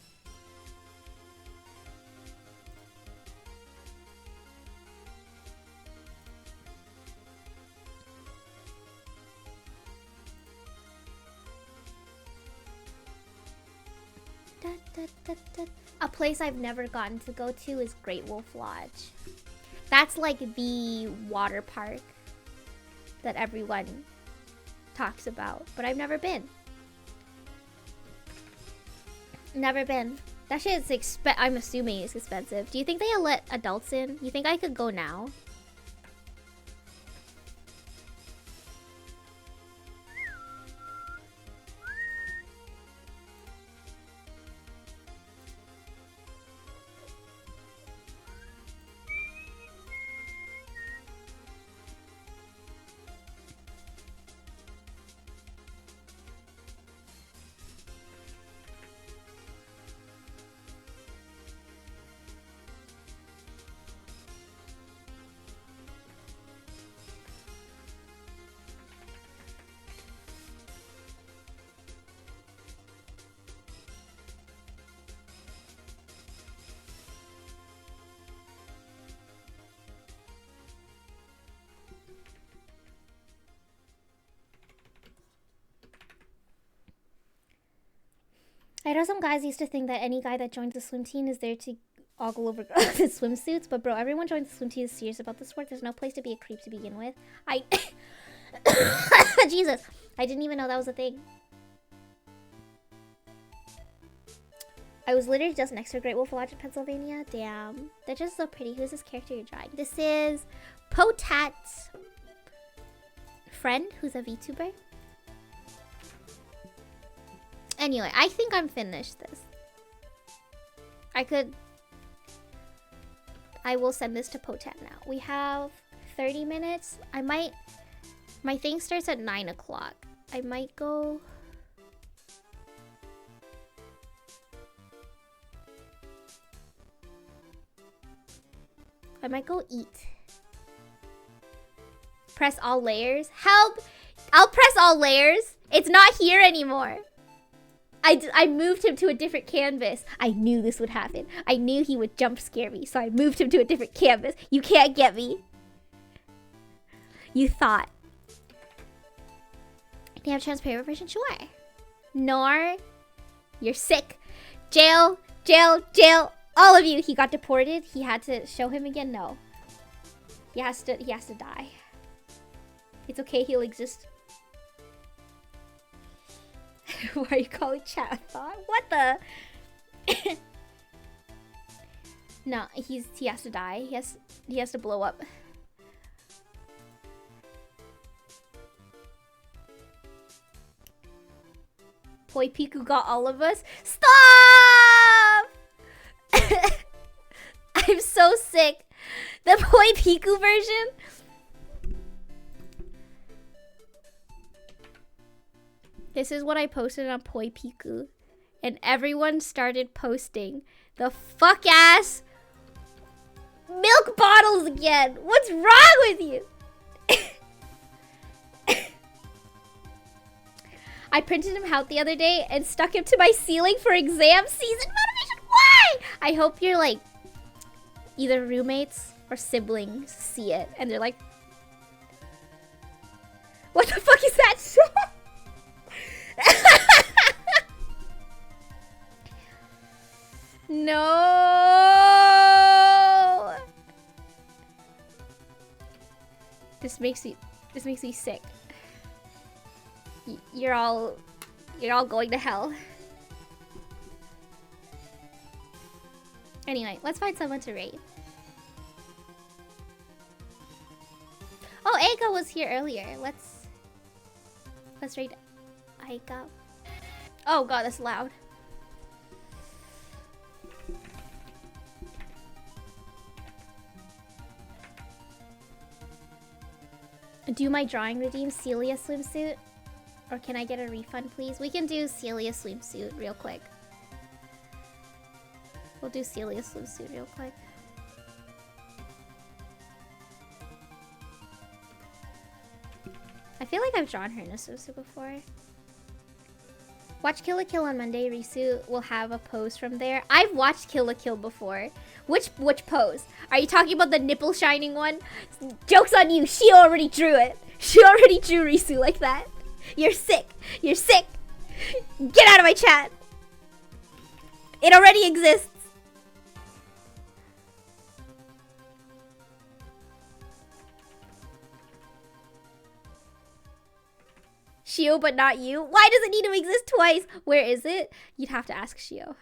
A place I've never gotten to go to is Great Wolf Lodge. That's like the water park that everyone talks about, but I've never been. Never been. That shit is I'm assuming it's expensive. Do you think they let adults in? You think I could go now? I know some guys used to think that any guy that joins the swim team is there to ogle over girls in swimsuits, but bro, everyone joins the swim team is serious about the sport. There's no place to be a creep to begin with. Jesus, I didn't even know that was a thing. I was literally just next to a Great Wolf Lodge in Pennsylvania. Damn, they're just so pretty. Who's this character you're drawing? This is Potat's friend, who's a VTuber. Anyway, I think I'm finished this. I will send this to Potat now. We have 30 minutes. My thing starts at 9 o'clock. I might go... eat. Press all layers. Help! I'll press all layers. It's not here anymore. I moved him to a different canvas. I knew this would happen. I knew he would jump scare me, so I moved him to a different canvas. You can't get me. You thought. Do you have a transparent version? Sure. Nor, you're sick. Jail, jail, jail. All of you. He got deported. He had to show him again. No. He has to die. It's okay. He'll exist. Why are you calling chat a thought? What the? No, he has to die. He has to blow up. Poi Piku got all of us. Stop! I'm so sick. The Poi Piku version. This is what I posted on Poi Piku. And everyone started posting the fuck ass milk bottles again. What's wrong with you? I printed him out the other day and stuck him to my ceiling for exam season motivation. Why? I hope you're like either roommates or siblings see it and they're like, This makes me sick. You're all going to hell. Anyway, let's find someone to raid. Oh, Aika was here earlier. Let's raid Aika. Oh god, that's loud. Do my drawing redeem Celia swimsuit? Or can I get a refund, please? We can do Celia swimsuit real quick. We'll do Celia swimsuit real quick. I feel like I've drawn her in a swimsuit before. Watch Kill la Kill on Monday. Risu will have a pose from there. I've watched Kill la Kill before. Which pose? Are you talking about the nipple shining one? Joke's on you. She already drew it. She already drew Risu like that. You're sick. You're sick. Get out of my chat. It already exists. Shio, but not you? Why does it need to exist twice? Where is it? You'd have to ask Shio.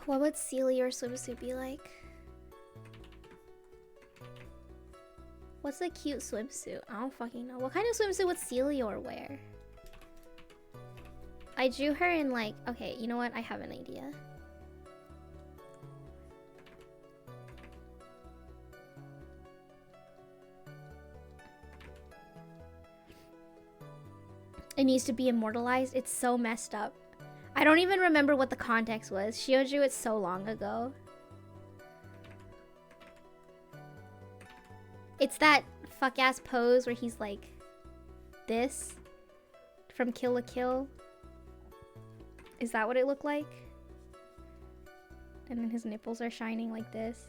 What would Celia or swimsuit be like? What's a cute swimsuit? I don't fucking know. What kind of swimsuit would Celia wear? I drew her in like... Okay, you know what? I have an idea. It needs to be immortalized. It's so messed up. I don't even remember what the context was. Shio drew it so long ago. It's that fuck-ass pose where he's like... this. From Kill la Kill. Is that what it looked like? And then his nipples are shining like this.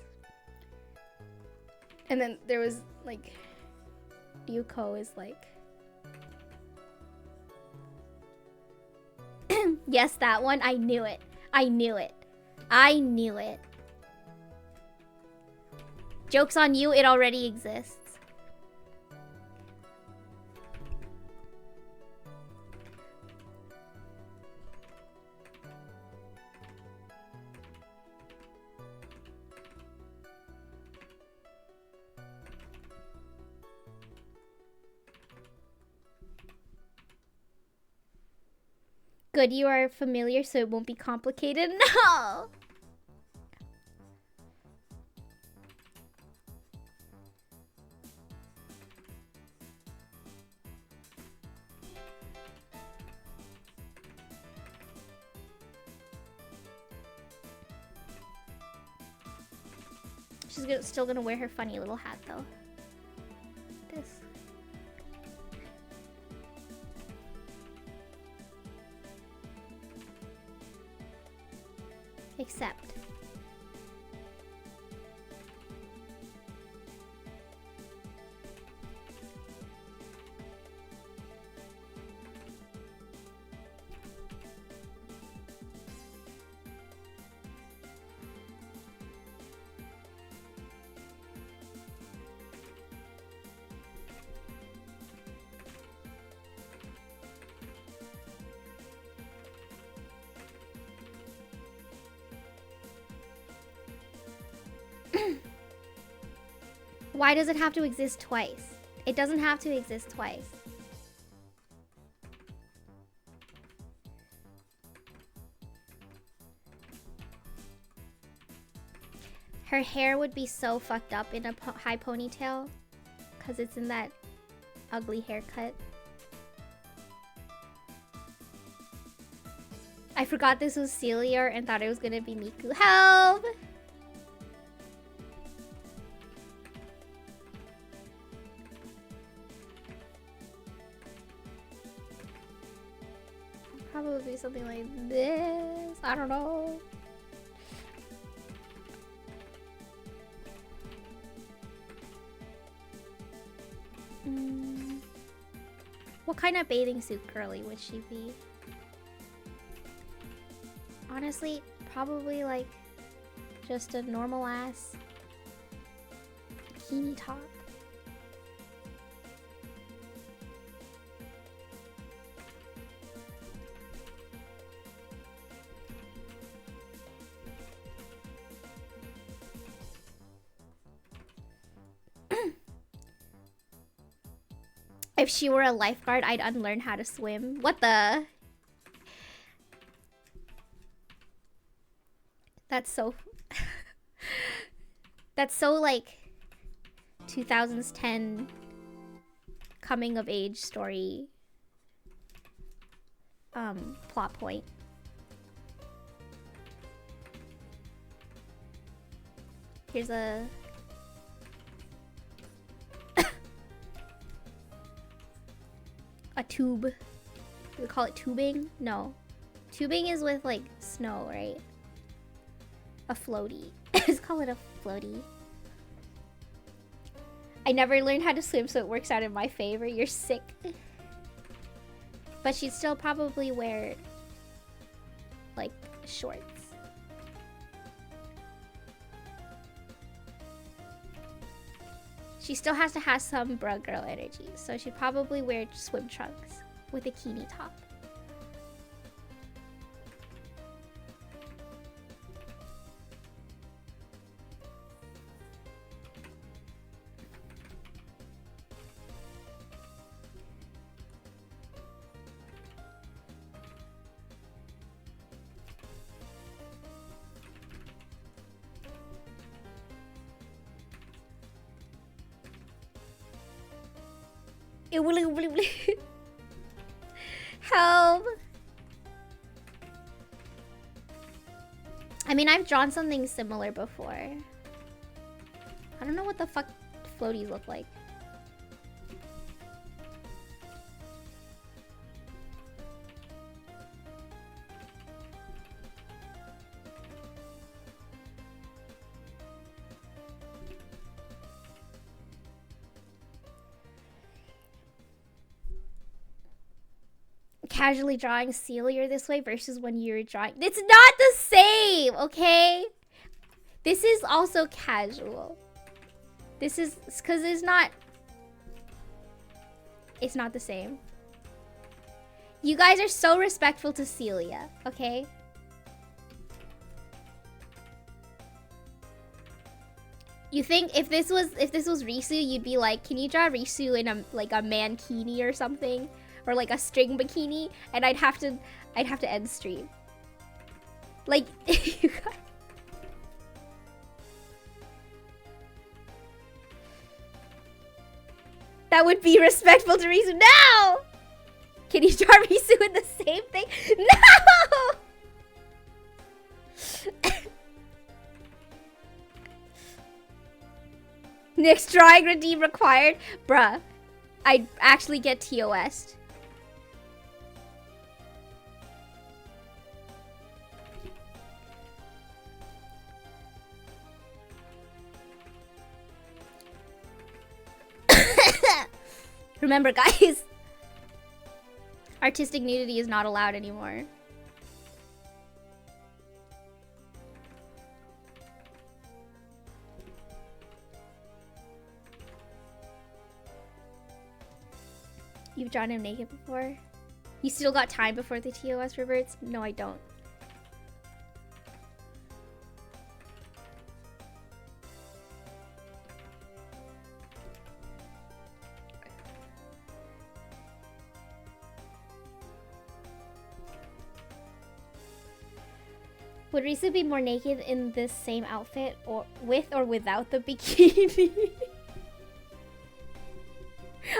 And then there was like... Ryuko is like... Yes, that one. I knew it. I knew it. I knew it. Joke's on you, it already exists. Good, you are familiar, so it won't be complicated. No! She's still gonna wear her funny little hat, though. This. Except. Why does it have to exist twice? It doesn't have to exist twice. Her hair would be so fucked up in a high ponytail because it's in that ugly haircut. I forgot this was Celia and thought it was gonna be Miku. Help! Probably something like this. I don't know. What kind of bathing suit girly would she be? Honestly, probably like Just a normal ass bikini top. If she were a lifeguard, I'd unlearn how to swim. What the? That's so... That's so, like, 2010 coming of age story plot point. Here's a... a tube. Do we call it tubing? No. Tubing is with, like, snow, right? A floaty. Let's call it a floaty. I never learned how to swim, so it works out in my favor. You're sick. But she'd still probably wear, like, shorts. She still has to have some bruh girl energy, so she'd probably wear swim trunks with a bikini top. Help! I mean, I've drawn something similar before. I don't know what the fuck floaties look like. Casually drawing Celia this way versus when you're drawing. It's not the same, okay? This is also casual. This is because it's not the same. You guys are so respectful to Celia, okay? You think if this was Risu, you'd be like, can you draw Risu in a mankini or something? Or like a string bikini, and I'd have to end stream. Like, you guys... That would be respectful to Risu. No! Can you draw Risu in the same thing? No! Next drawing redeem required. Bruh, I'd actually get TOS. Remember, guys, artistic nudity is not allowed anymore. You've drawn him naked before? You still got time before the TOS reverts? No, I don't. Would Risu be more naked in this same outfit, or with or without the bikini?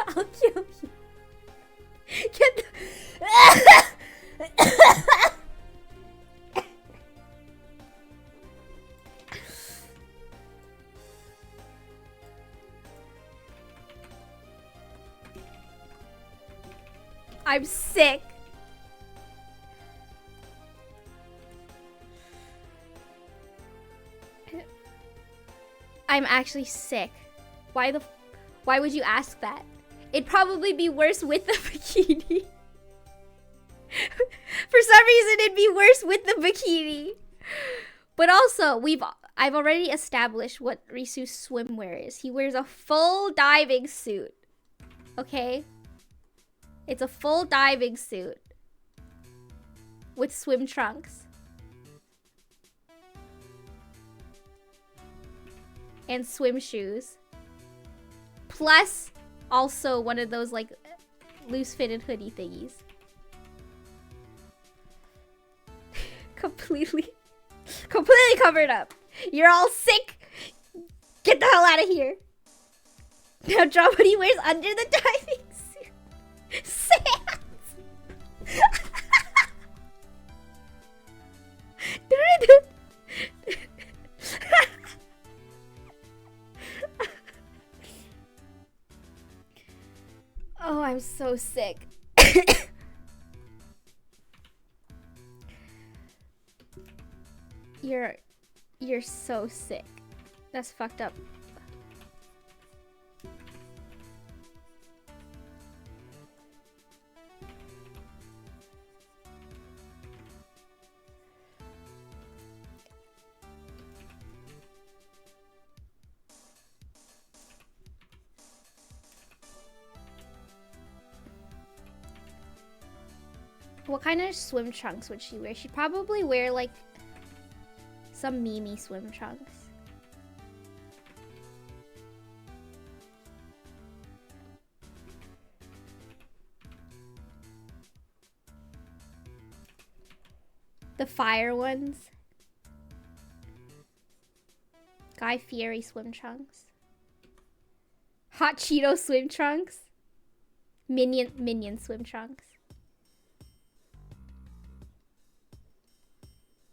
I'll kill you. Get the... I'm sick. I'm actually sick. Why would you ask that? It'd probably be worse with the bikini. For some reason, it'd be worse with the bikini. But also, I've already established what Risu's swimwear is. He wears a full diving suit. Okay? It's a full diving suit. With swim trunks. And swim shoes. Plus, also one of those, like, loose-fitted hoodie thingies. Completely covered up. You're all sick. Get the hell out of here. Now draw what he wears under the diving suit. Sans. Oh, I'm so sick. You're so sick. That's fucked up. What kind of swim trunks would she wear? She'd probably wear like some Mimi swim trunks. The fire ones. Guy Fieri swim trunks. Hot Cheeto swim trunks. Minion swim trunks.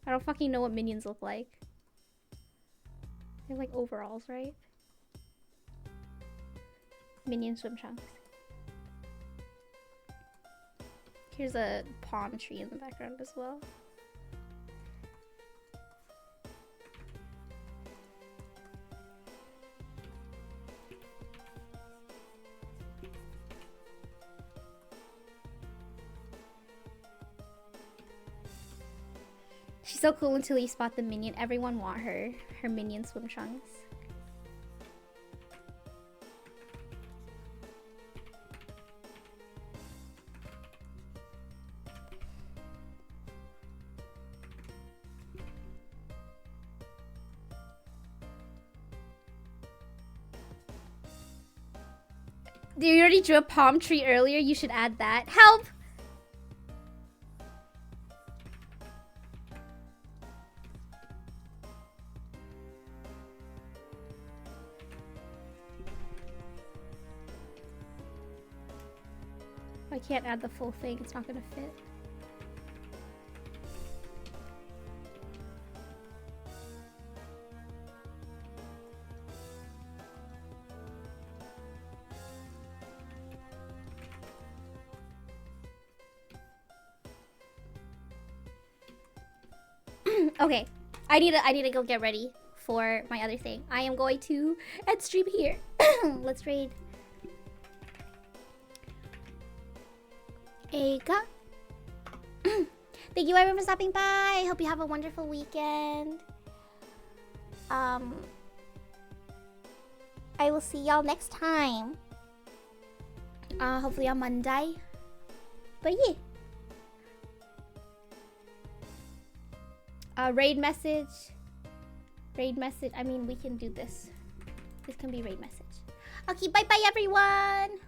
I don't fucking know what minions look like. They're like overalls, right? Minion swim trunks. Here's a palm tree in the background as well. She's so cool until you spot the minion. Everyone want her minion swim trunks. You already drew a palm tree earlier. You should add that. Help! I can't add the full thing. It's not gonna fit. Okay, I need to go get ready for my other thing. I am going to end stream here. Let's raid. Ega. Thank you everyone for stopping by. I hope you have a wonderful weekend. I will see y'all next time. Hopefully on Monday. But yeah. Raid message. Raid message. I mean, we can do this. This can be raid message. Okay, bye-bye everyone.